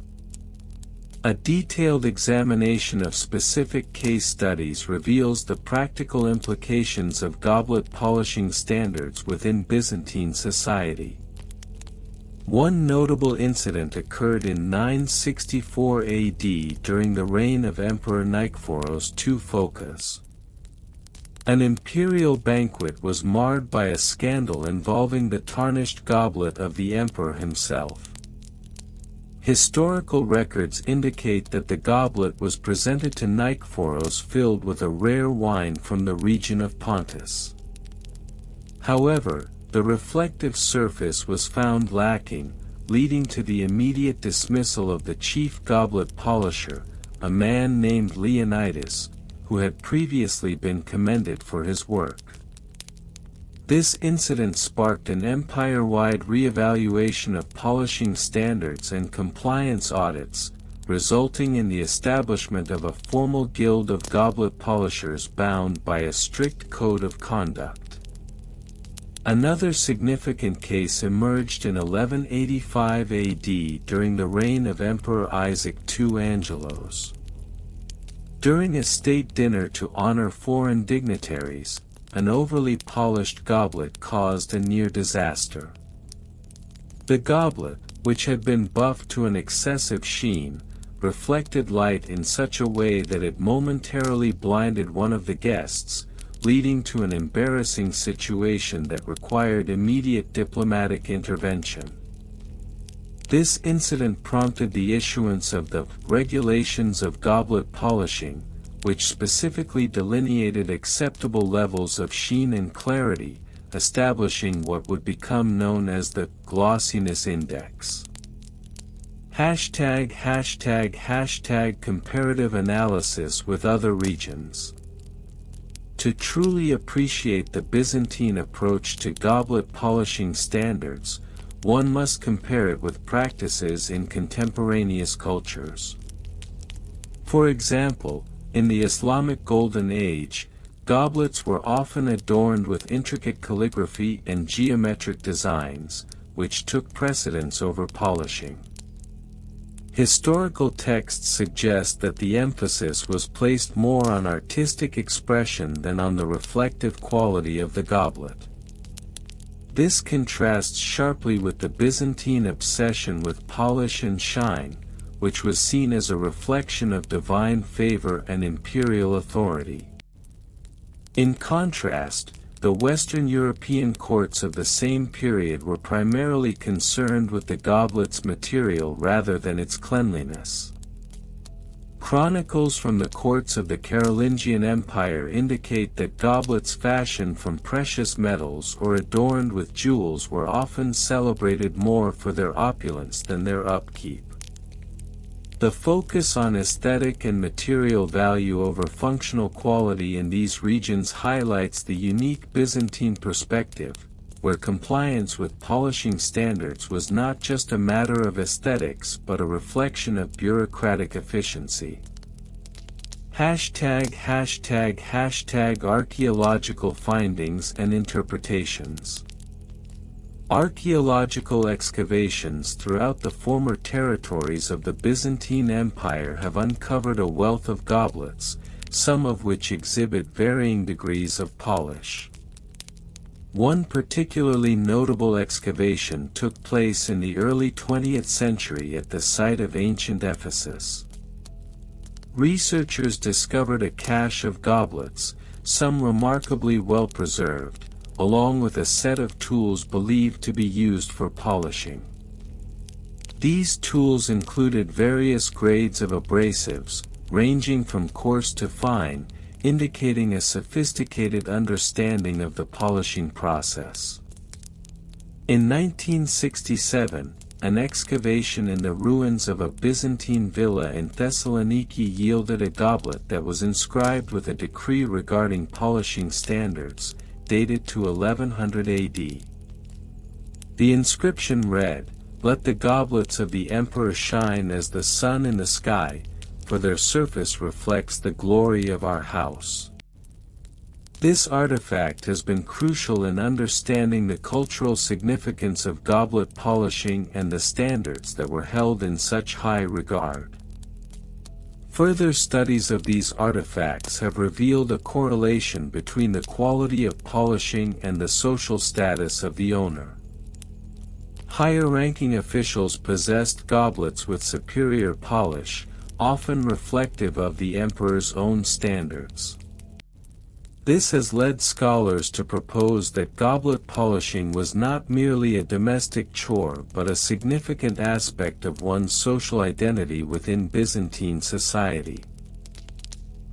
A detailed examination of specific case studies reveals the practical implications of goblet polishing standards within Byzantine society. One notable incident occurred in 964 AD during the reign of Emperor Nikephoros II Phocas. An imperial banquet was marred by a scandal involving the tarnished goblet of the emperor himself. Historical records indicate that the goblet was presented to Nikephoros filled with a rare wine from the region of Pontus. However, the reflective surface was found lacking, leading to the immediate dismissal of the chief goblet polisher, a man named Leonidas, who had previously been commended for his work. This incident sparked an empire-wide reevaluation of polishing standards and compliance audits, resulting in the establishment of a formal guild of goblet polishers bound by a strict code of conduct. Another significant case emerged in 1185 AD during the reign of Emperor Isaac II Angelos. During a state dinner to honor foreign dignitaries, an overly polished goblet caused a near disaster. The goblet, which had been buffed to an excessive sheen, reflected light in such a way that it momentarily blinded one of the guests, leading to an embarrassing situation that required immediate diplomatic intervention. This incident prompted the issuance of the Regulations of Goblet Polishing, which specifically delineated acceptable levels of sheen and clarity, establishing what would become known as the glossiness index. ### comparative analysis with other regions. To truly appreciate the Byzantine approach to goblet polishing standards, one must compare it with practices in contemporaneous cultures. For example, in the Islamic Golden Age, goblets were often adorned with intricate calligraphy and geometric designs, which took precedence over polishing. Historical texts suggest that the emphasis was placed more on artistic expression than on the reflective quality of the goblet. This contrasts sharply with the Byzantine obsession with polish and shine, which was seen as a reflection of divine favor and imperial authority. In contrast, the Western European courts of the same period were primarily concerned with the goblet's material rather than its cleanliness. Chronicles from the courts of the Carolingian Empire indicate that goblets fashioned from precious metals or adorned with jewels were often celebrated more for their opulence than their upkeep. The focus on aesthetic and material value over functional quality in these regions highlights the unique Byzantine perspective, where compliance with polishing standards was not just a matter of aesthetics but a reflection of bureaucratic efficiency. ### Archaeological findings and interpretations. Archaeological excavations throughout the former territories of the Byzantine Empire have uncovered a wealth of goblets, some of which exhibit varying degrees of polish. One particularly notable excavation took place in the early 20th century at the site of ancient Ephesus. Researchers discovered a cache of goblets, some remarkably well preserved, along with a set of tools believed to be used for polishing. These tools included various grades of abrasives, ranging from coarse to fine, indicating a sophisticated understanding of the polishing process. In 1967, an excavation in the ruins of a Byzantine villa in Thessaloniki yielded a goblet that was inscribed with a decree regarding polishing standards, dated to 1100 AD. The inscription read, "Let the goblets of the emperor shine as the sun in the sky, for their surface reflects the glory of our house." This artifact has been crucial in understanding the cultural significance of goblet polishing and the standards that were held in such high regard. Further studies of these artifacts have revealed a correlation between the quality of polishing and the social status of the owner. Higher-ranking officials possessed goblets with superior polish, often reflective of the emperor's own standards. This has led scholars to propose that goblet polishing was not merely a domestic chore but a significant aspect of one's social identity within Byzantine society.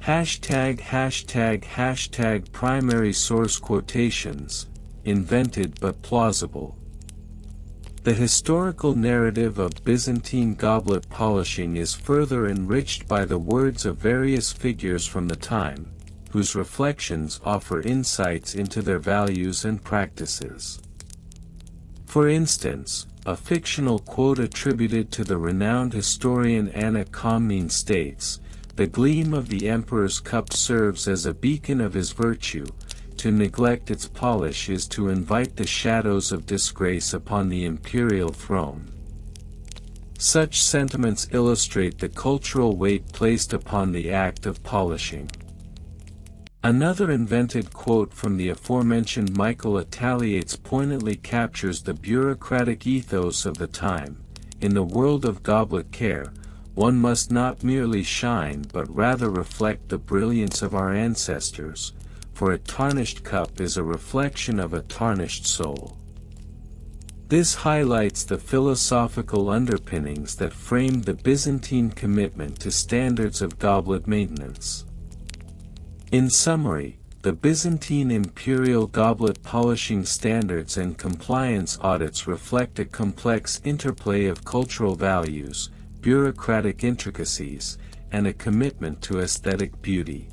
### Primary source quotations, invented but plausible. The historical narrative of Byzantine goblet polishing is further enriched by the words of various figures from the time, whose reflections offer insights into their values and practices. For instance, a fictional quote attributed to the renowned historian Anna Komnene states, "The gleam of the emperor's cup serves as a beacon of his virtue. To neglect its polish is to invite the shadows of disgrace upon the imperial throne." Such sentiments illustrate the cultural weight placed upon the act of polishing. Another invented quote from the aforementioned Michael Italiates poignantly captures the bureaucratic ethos of the time. "In the world of goblet care, one must not merely shine but rather reflect the brilliance of our ancestors, for a tarnished cup is a reflection of a tarnished soul. This highlights the philosophical underpinnings that framed the Byzantine commitment to standards of goblet maintenance. In summary, the Byzantine imperial goblet polishing standards and compliance audits reflect a complex interplay of cultural values, bureaucratic intricacies, and a commitment to aesthetic beauty.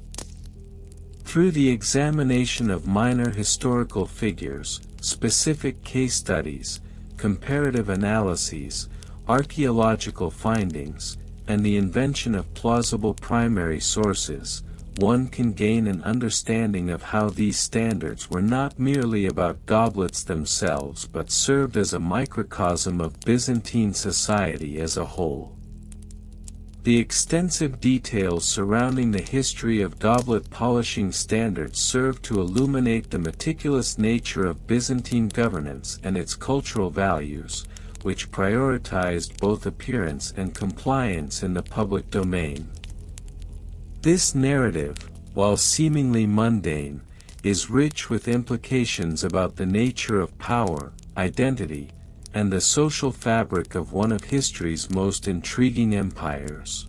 Through the examination of minor historical figures, specific case studies, comparative analyses, archaeological findings, and the invention of plausible primary sources, one can gain an understanding of how these standards were not merely about goblets themselves but served as a microcosm of Byzantine society as a whole. The extensive details surrounding the history of goblet polishing standards serve to illuminate the meticulous nature of Byzantine governance and its cultural values, which prioritized both appearance and compliance in the public domain. This narrative, while seemingly mundane, is rich with implications about the nature of power, identity, and the social fabric of one of history's most intriguing empires.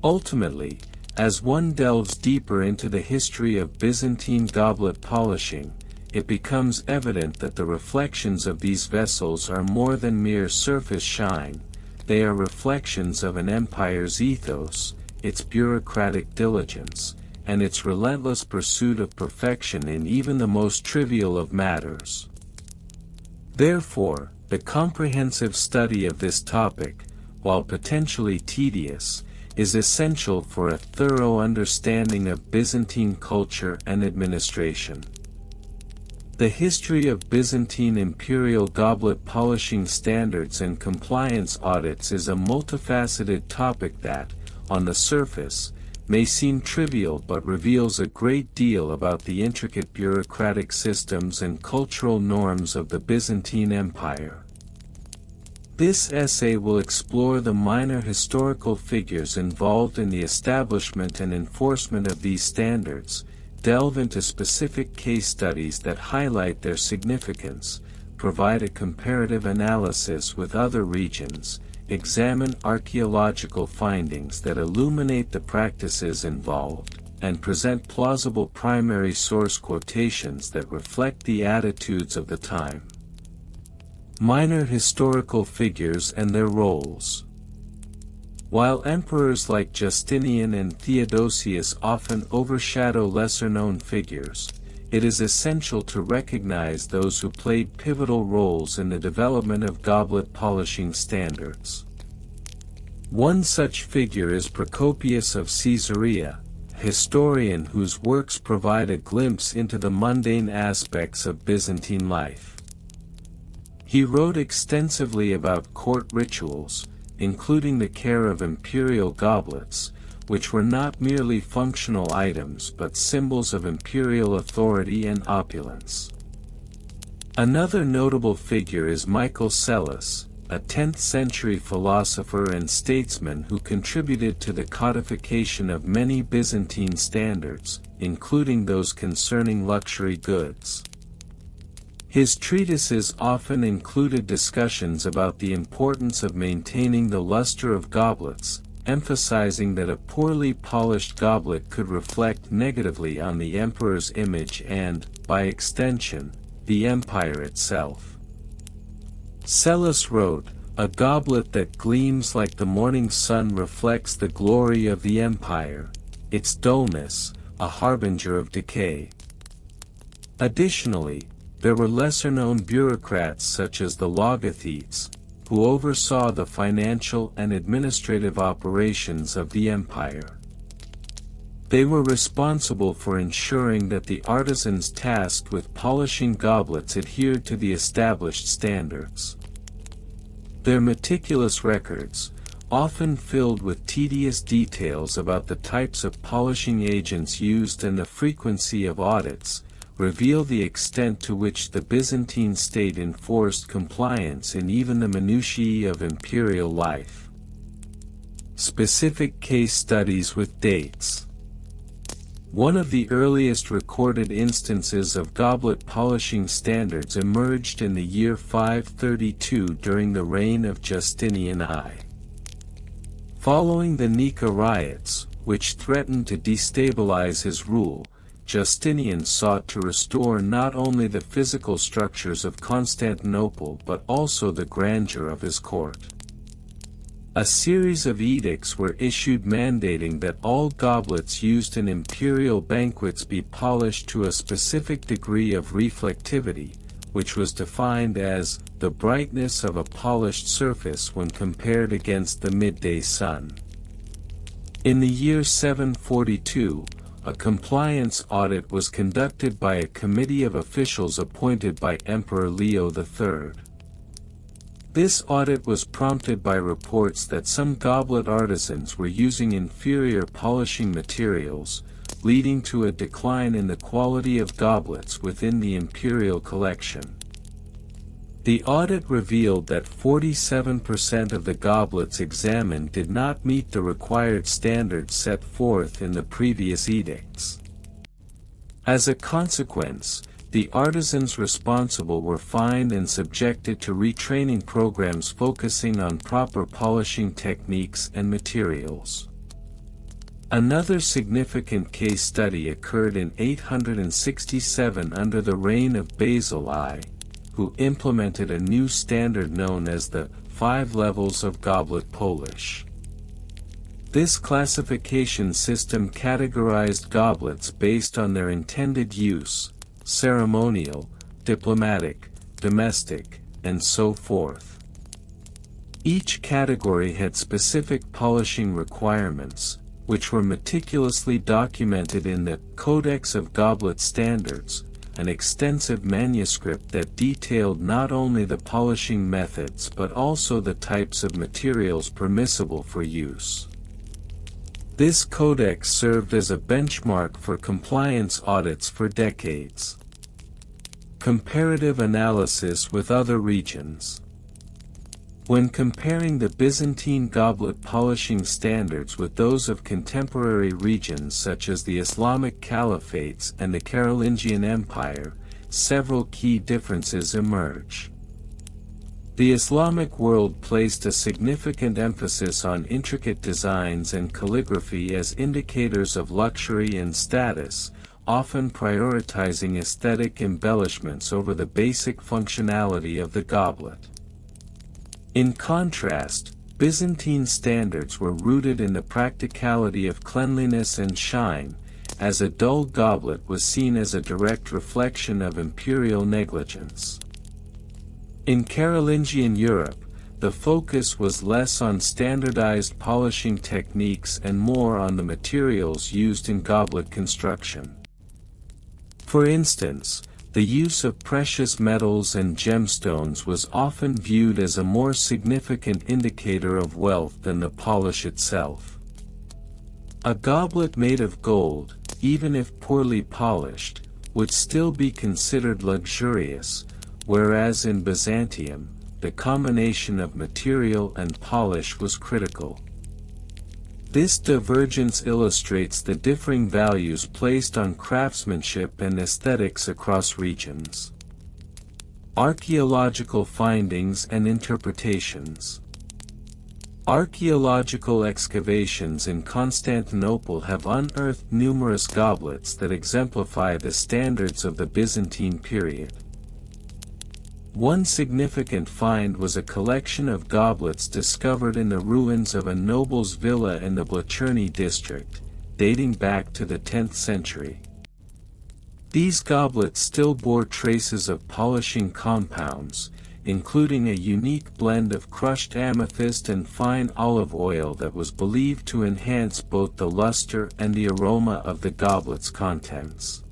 Ultimately, as one delves deeper into the history of Byzantine goblet polishing, it becomes evident that the reflections of these vessels are more than mere surface shine. They are reflections of an empire's ethos, its bureaucratic diligence, and its relentless pursuit of perfection in even the most trivial of matters. Therefore, the comprehensive study of this topic, while potentially tedious, is essential for a thorough understanding of Byzantine culture and administration. The history of Byzantine imperial goblet polishing standards and compliance audits is a multifaceted topic that, on the surface, may seem trivial but reveals a great deal about the intricate bureaucratic systems and cultural norms of the Byzantine Empire. This essay will explore the minor historical figures involved in the establishment and enforcement of these standards, delve into specific case studies that highlight their significance, provide a comparative analysis with other regions, examine archaeological findings that illuminate the practices involved, and present plausible primary source quotations that reflect the attitudes of the time. Minor historical figures and their roles. While emperors like Justinian and Theodosius often overshadow lesser-known figures, it is essential to recognize those who played pivotal roles in the development of goblet polishing standards. One such figure is Procopius of Caesarea, a historian whose works provide a glimpse into the mundane aspects of Byzantine life. He wrote extensively about court rituals, including the care of imperial goblets, which were not merely functional items but symbols of imperial authority and opulence. Another notable figure is Michael Psellus, a 10th-century philosopher and statesman who contributed to the codification of many Byzantine standards, including those concerning luxury goods. His treatises often included discussions about the importance of maintaining the luster of goblets, emphasizing that a poorly polished goblet could reflect negatively on the emperor's image and, by extension, the empire itself. Psellus wrote, "A goblet that gleams like the morning sun reflects the glory of the empire, its dullness, a harbinger of decay." Additionally, there were lesser-known bureaucrats such as the logothetes, who oversaw the financial and administrative operations of the empire. They were responsible for ensuring that the artisans tasked with polishing goblets adhered to the established standards. Their meticulous records, often filled with tedious details about the types of polishing agents used and the frequency of audits, reveal the extent to which the Byzantine state enforced compliance in even the minutiae of imperial life. Specific case studies with dates. One of the earliest recorded instances of goblet polishing standards emerged in the year 532 during the reign of Justinian I. Following the Nika riots, which threatened to destabilize his rule, Justinian sought to restore not only the physical structures of Constantinople but also the grandeur of his court. A series of edicts were issued mandating that all goblets used in imperial banquets be polished to a specific degree of reflectivity, which was defined as the brightness of a polished surface when compared against the midday sun. In the year 742, a compliance audit was conducted by a committee of officials appointed by Emperor Leo III. This audit was prompted by reports that some goblet artisans were using inferior polishing materials, leading to a decline in the quality of goblets within the imperial collection. The audit revealed that 47% of the goblets examined did not meet the required standards set forth in the previous edicts. As a consequence, the artisans responsible were fined and subjected to retraining programs focusing on proper polishing techniques and materials. Another significant case study occurred in 867 under the reign of Basil I, who implemented a new standard known as the 5 levels of goblet polish. This classification system categorized goblets based on their intended use, ceremonial, diplomatic, domestic, and so forth. Each category had specific polishing requirements, which were meticulously documented in the Codex of Goblet Standards, an extensive manuscript that detailed not only the polishing methods but also the types of materials permissible for use. This codex served as a benchmark for compliance audits for decades. Comparative analysis with other regions. When comparing the Byzantine goblet polishing standards with those of contemporary regions such as the Islamic Caliphates and the Carolingian Empire, several key differences emerge. The Islamic world placed a significant emphasis on intricate designs and calligraphy as indicators of luxury and status, often prioritizing aesthetic embellishments over the basic functionality of the goblet. In contrast, Byzantine standards were rooted in the practicality of cleanliness and shine, as a dull goblet was seen as a direct reflection of imperial negligence. In Carolingian Europe, the focus was less on standardized polishing techniques and more on the materials used in goblet construction. For instance, the use of precious metals and gemstones was often viewed as a more significant indicator of wealth than the polish itself. A goblet made of gold, even if poorly polished, would still be considered luxurious, whereas in Byzantium, the combination of material and polish was critical. This divergence illustrates the differing values placed on craftsmanship and aesthetics across regions. Archaeological findings and interpretations. Archaeological excavations in Constantinople have unearthed numerous goblets that exemplify the standards of the Byzantine period. One significant find was a collection of goblets discovered in the ruins of a noble's villa in the Blacherny district, dating back to the 10th century. These goblets still bore traces of polishing compounds, including a unique blend of crushed amethyst and fine olive oil that was believed to enhance both the luster and the aroma of the goblet's contents.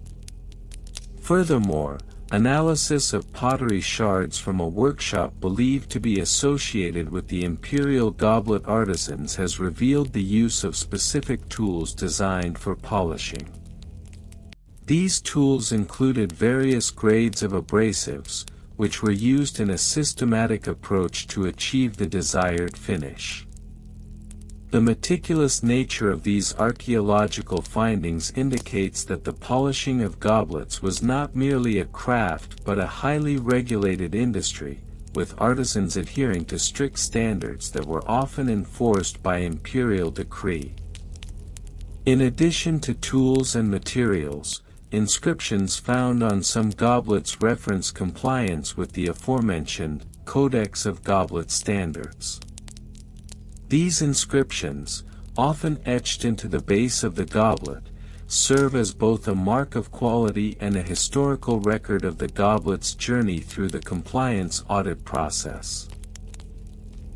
Furthermore, analysis of pottery shards from a workshop believed to be associated with the imperial goblet artisans has revealed the use of specific tools designed for polishing. These tools included various grades of abrasives, which were used in a systematic approach to achieve the desired finish. The meticulous nature of these archaeological findings indicates that the polishing of goblets was not merely a craft but a highly regulated industry, with artisans adhering to strict standards that were often enforced by imperial decree. In addition to tools and materials, inscriptions found on some goblets reference compliance with the aforementioned Codex of Goblet Standards. These inscriptions, often etched into the base of the goblet, serve as both a mark of quality and a historical record of the goblet's journey through the compliance audit process.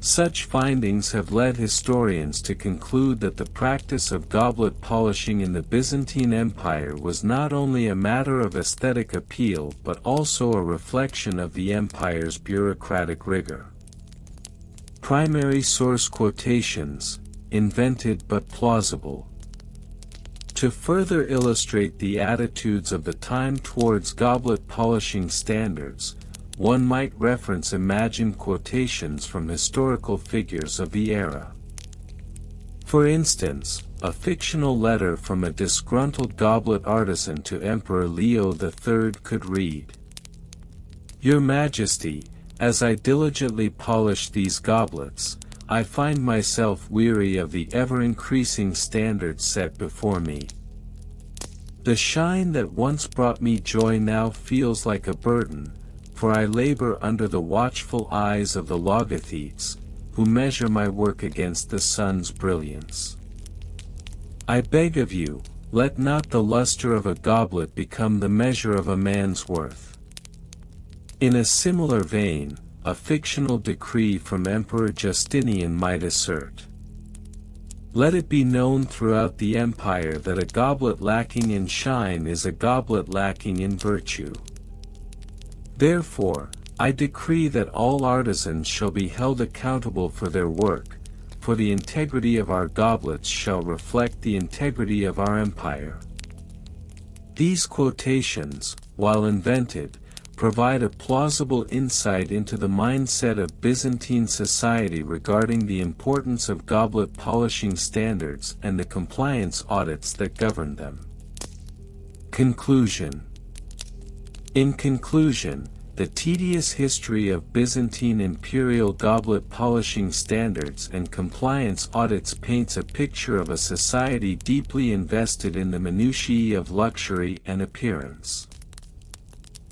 Such findings have led historians to conclude that the practice of goblet polishing in the Byzantine Empire was not only a matter of aesthetic appeal but also a reflection of the empire's bureaucratic rigor. Primary source quotations, invented but plausible. To further illustrate the attitudes of the time towards goblet polishing standards, one might reference imagined quotations from historical figures of the era. For instance, a fictional letter from a disgruntled goblet artisan to Emperor Leo III could read, "Your Majesty, as I diligently polish these goblets, I find myself weary of the ever-increasing standards set before me. The shine that once brought me joy now feels like a burden, for I labor under the watchful eyes of the logothetes, who measure my work against the sun's brilliance. I beg of you, let not the luster of a goblet become the measure of a man's worth." In a similar vein, a fictional decree from Emperor Justinian might assert, "Let it be known throughout the empire that a goblet lacking in shine is a goblet lacking in virtue. Therefore, I decree that all artisans shall be held accountable for their work, for the integrity of our goblets shall reflect the integrity of our empire." These quotations, while invented, provide a plausible insight into the mindset of Byzantine society regarding the importance of goblet polishing standards and the compliance audits that govern them. Conclusion. In conclusion, the tedious history of Byzantine imperial goblet polishing standards and compliance audits paints a picture of a society deeply invested in the minutiae of luxury and appearance.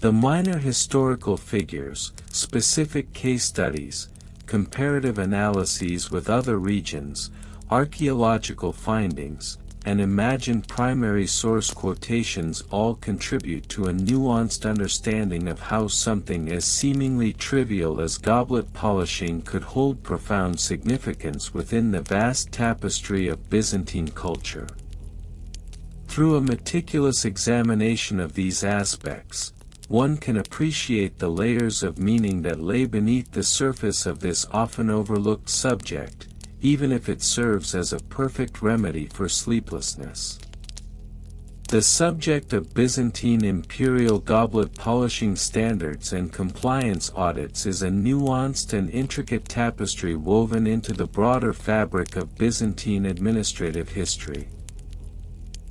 The minor historical figures, specific case studies, comparative analyses with other regions, archaeological findings, and imagined primary source quotations all contribute to a nuanced understanding of how something as seemingly trivial as goblet polishing could hold profound significance within the vast tapestry of Byzantine culture. Through a meticulous examination of these aspects, one can appreciate the layers of meaning that lay beneath the surface of this often overlooked subject, even if it serves as a perfect remedy for sleeplessness. The subject of Byzantine imperial goblet polishing standards and compliance audits is a nuanced and intricate tapestry woven into the broader fabric of Byzantine administrative history.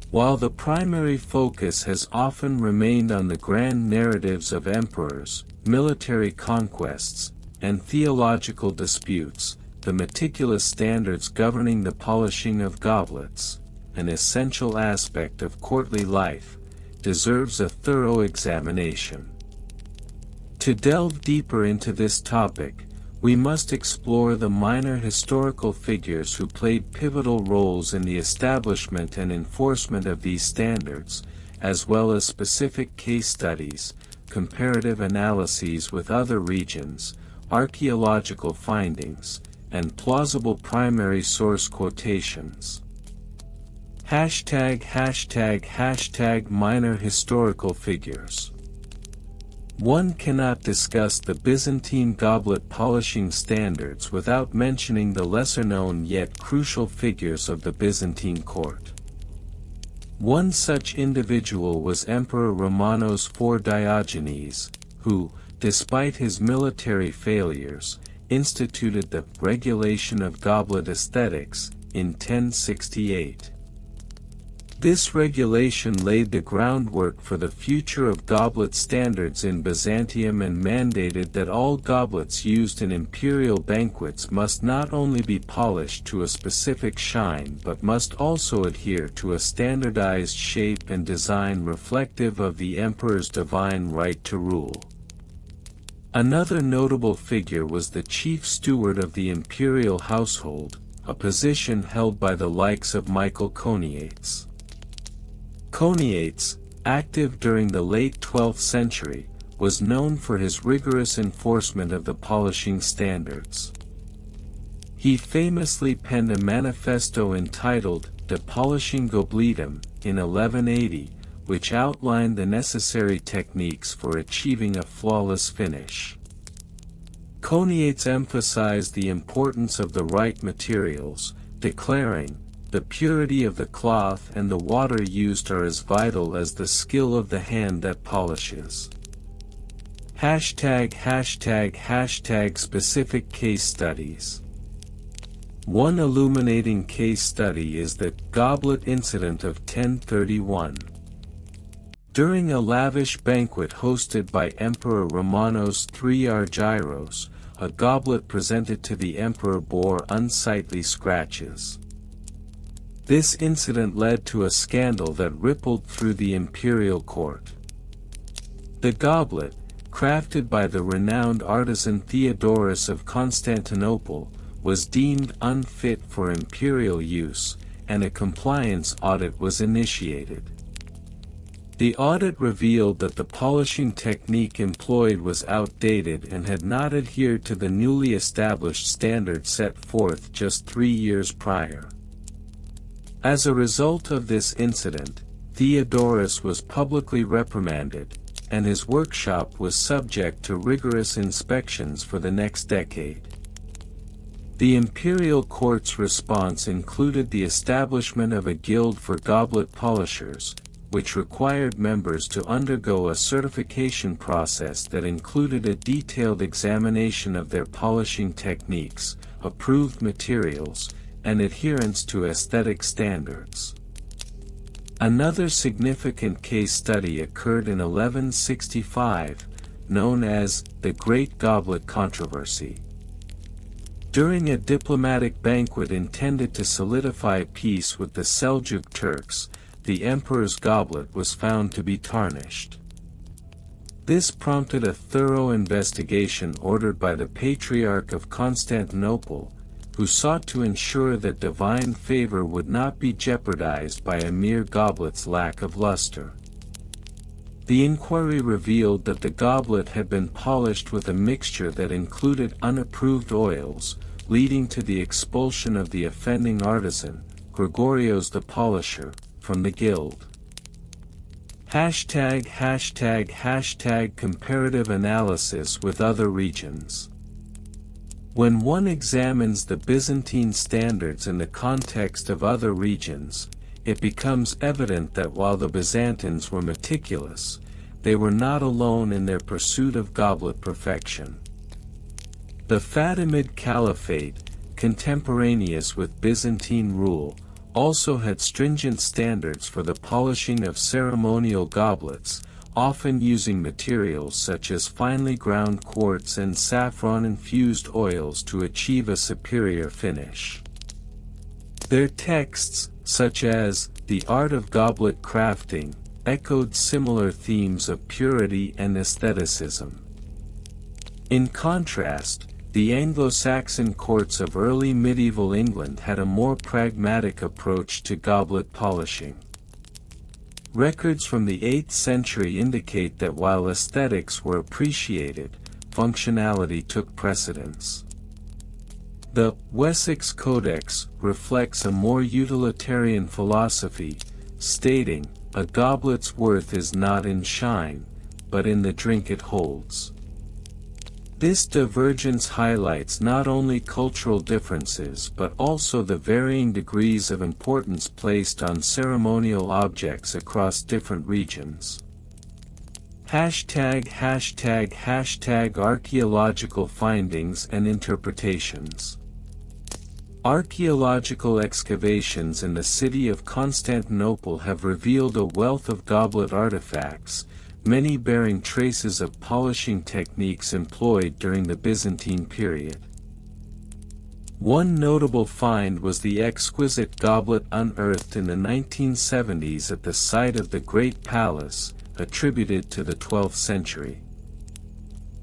While the primary focus has often remained on the grand narratives of emperors, military conquests, and theological disputes, the meticulous standards governing the polishing of goblets, an essential aspect of courtly life, deserves a thorough examination. To delve deeper into this topic, we must explore the minor historical figures who played pivotal roles in the establishment and enforcement of these standards, as well as specific case studies, comparative analyses with other regions, archaeological findings, and plausible primary source quotations. #minor historical figures. One cannot discuss the Byzantine goblet polishing standards without mentioning the lesser-known yet crucial figures of the Byzantine court. One such individual was Emperor Romanos IV Diogenes, who, despite his military failures, instituted the regulation of goblet aesthetics, in 1068. This regulation laid the groundwork for the future of goblet standards in Byzantium and mandated that all goblets used in imperial banquets must not only be polished to a specific shine but must also adhere to a standardized shape and design reflective of the emperor's divine right to rule. Another notable figure was the chief steward of the imperial household, a position held by the likes of Michael Choniates. Choniates, active during the late 12th century, was known for his rigorous enforcement of the polishing standards. He famously penned a manifesto entitled De Polishing Gobletum in 1180, which outlined the necessary techniques for achieving a flawless finish. Choniates emphasized the importance of the right materials, declaring, "The purity of the cloth and the water used are as vital as the skill of the hand that polishes." Specific case studies. One illuminating case study is the Goblet incident of 1031. During a lavish banquet hosted by Emperor Romanos III Argyros, a goblet presented to the emperor bore unsightly scratches. This incident led to a scandal that rippled through the imperial court. The goblet, crafted by the renowned artisan Theodorus of Constantinople, was deemed unfit for imperial use, and a compliance audit was initiated. The audit revealed that the polishing technique employed was outdated and had not adhered to the newly established standard set forth just 3 years prior. As a result of this incident, Theodorus was publicly reprimanded, and his workshop was subject to rigorous inspections for the next decade. The imperial court's response included the establishment of a guild for goblet polishers, which required members to undergo a certification process that included a detailed examination of their polishing techniques, approved materials, and adherence to aesthetic standards. Another significant case study occurred in 1165, known as the Great Goblet Controversy. During a diplomatic banquet intended to solidify peace with the Seljuk Turks, the emperor's goblet was found to be tarnished. This prompted a thorough investigation ordered by the Patriarch of Constantinople, who sought to ensure that divine favor would not be jeopardized by a mere goblet's lack of luster. The inquiry revealed that the goblet had been polished with a mixture that included unapproved oils, leading to the expulsion of the offending artisan, Gregorios the Polisher, from the guild. Comparative analysis with other regions. When one examines the Byzantine standards in the context of other regions, it becomes evident that while the Byzantines were meticulous, they were not alone in their pursuit of goblet perfection. The Fatimid Caliphate, contemporaneous with Byzantine rule, also had stringent standards for the polishing of ceremonial goblets, often using materials such as finely ground quartz and saffron-infused oils to achieve a superior finish. Their texts, such as The Art of Goblet Crafting, echoed similar themes of purity and aestheticism. In contrast, the Anglo-Saxon courts of early medieval England had a more pragmatic approach to goblet polishing. Records from the 8th century indicate that while aesthetics were appreciated, functionality took precedence. The Wessex Codex reflects a more utilitarian philosophy, stating, "A goblet's worth is not in shine, but in the drink it holds." This divergence highlights not only cultural differences but also the varying degrees of importance placed on ceremonial objects across different regions. Archaeological findings and interpretations. Archaeological excavations in the city of Constantinople have revealed a wealth of goblet artifacts, many bearing traces of polishing techniques employed during the Byzantine period. One notable find was the exquisite goblet unearthed in the 1970s at the site of the Great Palace, attributed to the 12th century.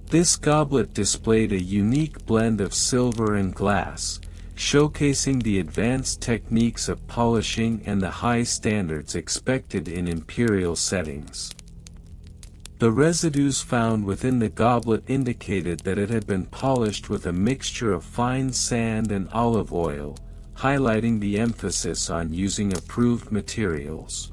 This goblet displayed a unique blend of silver and glass, showcasing the advanced techniques of polishing and the high standards expected in imperial settings. The residues found within the goblet indicated that it had been polished with a mixture of fine sand and olive oil, highlighting the emphasis on using approved materials.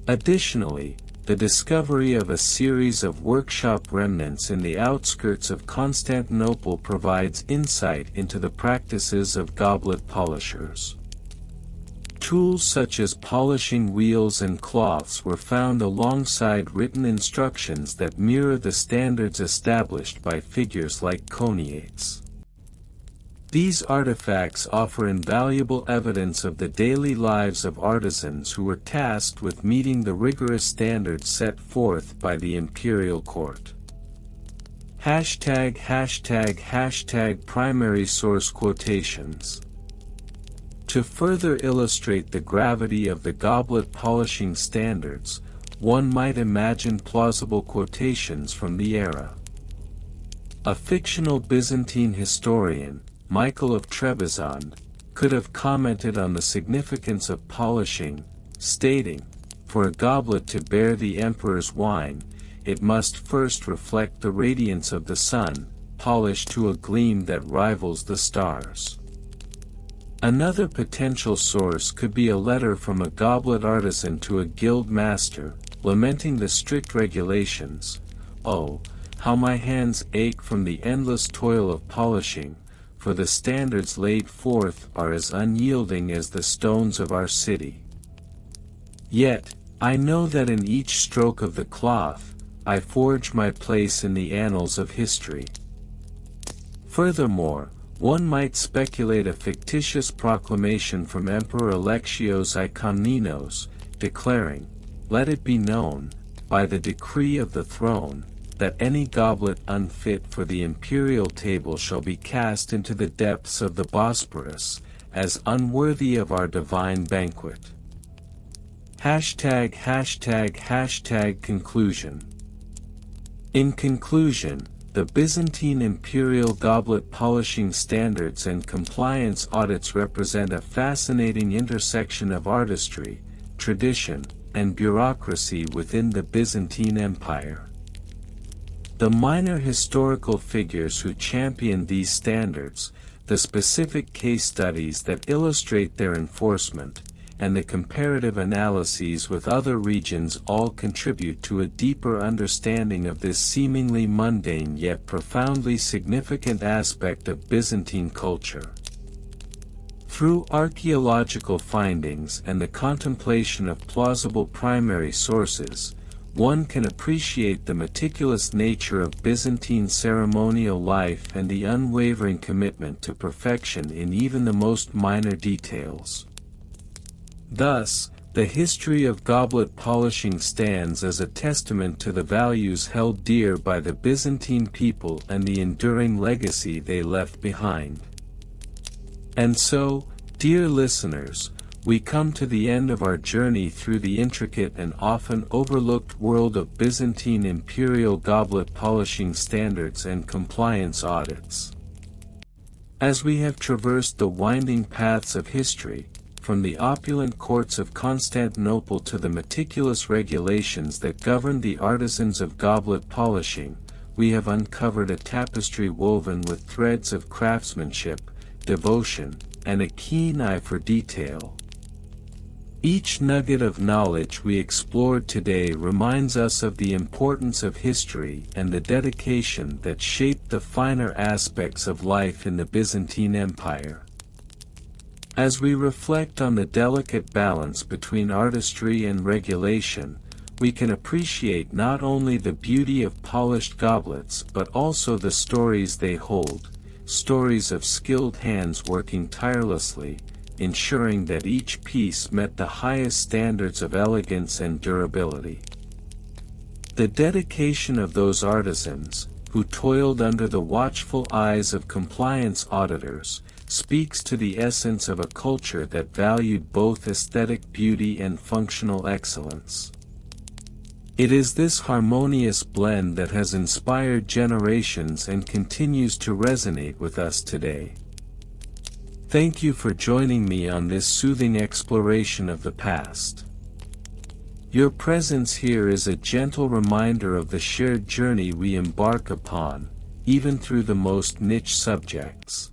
Additionally, the discovery of a series of workshop remnants in the outskirts of Constantinople provides insight into the practices of goblet polishers. Tools such as polishing wheels and cloths were found alongside written instructions that mirror the standards established by figures like Coniates. These artifacts offer invaluable evidence of the daily lives of artisans who were tasked with meeting the rigorous standards set forth by the imperial court. ###primary source quotations. To further illustrate the gravity of the goblet polishing standards, one might imagine plausible quotations from the era. A fictional Byzantine historian, Michael of Trebizond, could have commented on the significance of polishing, stating, "For a goblet to bear the emperor's wine, it must first reflect the radiance of the sun, polished to a gleam that rivals the stars." Another potential source could be a letter from a goblet artisan to a guild master, lamenting the strict regulations. "Oh, how my hands ache from the endless toil of polishing, for the standards laid forth are as unyielding as the stones of our city. Yet, I know that in each stroke of the cloth, I forge my place in the annals of history." Furthermore, one might speculate a fictitious proclamation from Emperor Alexios I Komnenos, declaring, "Let it be known, by the decree of the throne, that any goblet unfit for the imperial table shall be cast into the depths of the Bosporus, as unworthy of our divine banquet." ###conclusion. In conclusion, the Byzantine imperial goblet polishing standards and compliance audits represent a fascinating intersection of artistry, tradition, and bureaucracy within the Byzantine Empire. The minor historical figures who championed these standards, the specific case studies that illustrate their enforcement, and the comparative analyses with other regions all contribute to a deeper understanding of this seemingly mundane yet profoundly significant aspect of Byzantine culture. Through archaeological findings and the contemplation of plausible primary sources, one can appreciate the meticulous nature of Byzantine ceremonial life and the unwavering commitment to perfection in even the most minor details. Thus, the history of goblet polishing stands as a testament to the values held dear by the Byzantine people and the enduring legacy they left behind. And so, dear listeners, we come to the end of our journey through the intricate and often overlooked world of Byzantine imperial goblet polishing standards and compliance audits. As we have traversed the winding paths of history, from the opulent courts of Constantinople to the meticulous regulations that govern the artisans of goblet polishing, we have uncovered a tapestry woven with threads of craftsmanship, devotion, and a keen eye for detail. Each nugget of knowledge we explored today reminds us of the importance of history and the dedication that shaped the finer aspects of life in the Byzantine Empire. As we reflect on the delicate balance between artistry and regulation, we can appreciate not only the beauty of polished goblets but also the stories they hold, stories of skilled hands working tirelessly, ensuring that each piece met the highest standards of elegance and durability. The dedication of those artisans, who toiled under the watchful eyes of compliance auditors, speaks to the essence of a culture that valued both aesthetic beauty and functional excellence. It is this harmonious blend that has inspired generations and continues to resonate with us today. Thank you for joining me on this soothing exploration of the past. Your presence here is a gentle reminder of the shared journey we embark upon, even through the most niche subjects.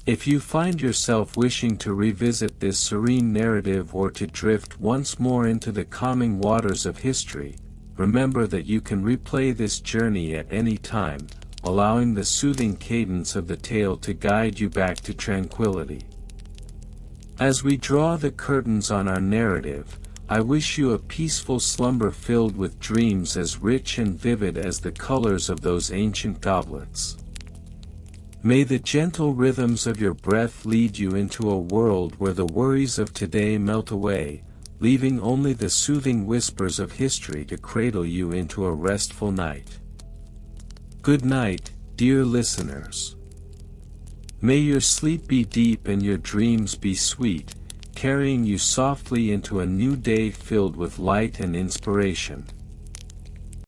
If you find yourself wishing to revisit this serene narrative or to drift once more into the calming waters of history, remember that you can replay this journey at any time, allowing the soothing cadence of the tale to guide you back to tranquility. As we draw the curtains on our narrative, I wish you a peaceful slumber filled with dreams as rich and vivid as the colors of those ancient goblets. May the gentle rhythms of your breath lead you into a world where the worries of today melt away, leaving only the soothing whispers of history to cradle you into a restful night. Good night, dear listeners. May your sleep be deep and your dreams be sweet, carrying you softly into a new day filled with light and inspiration.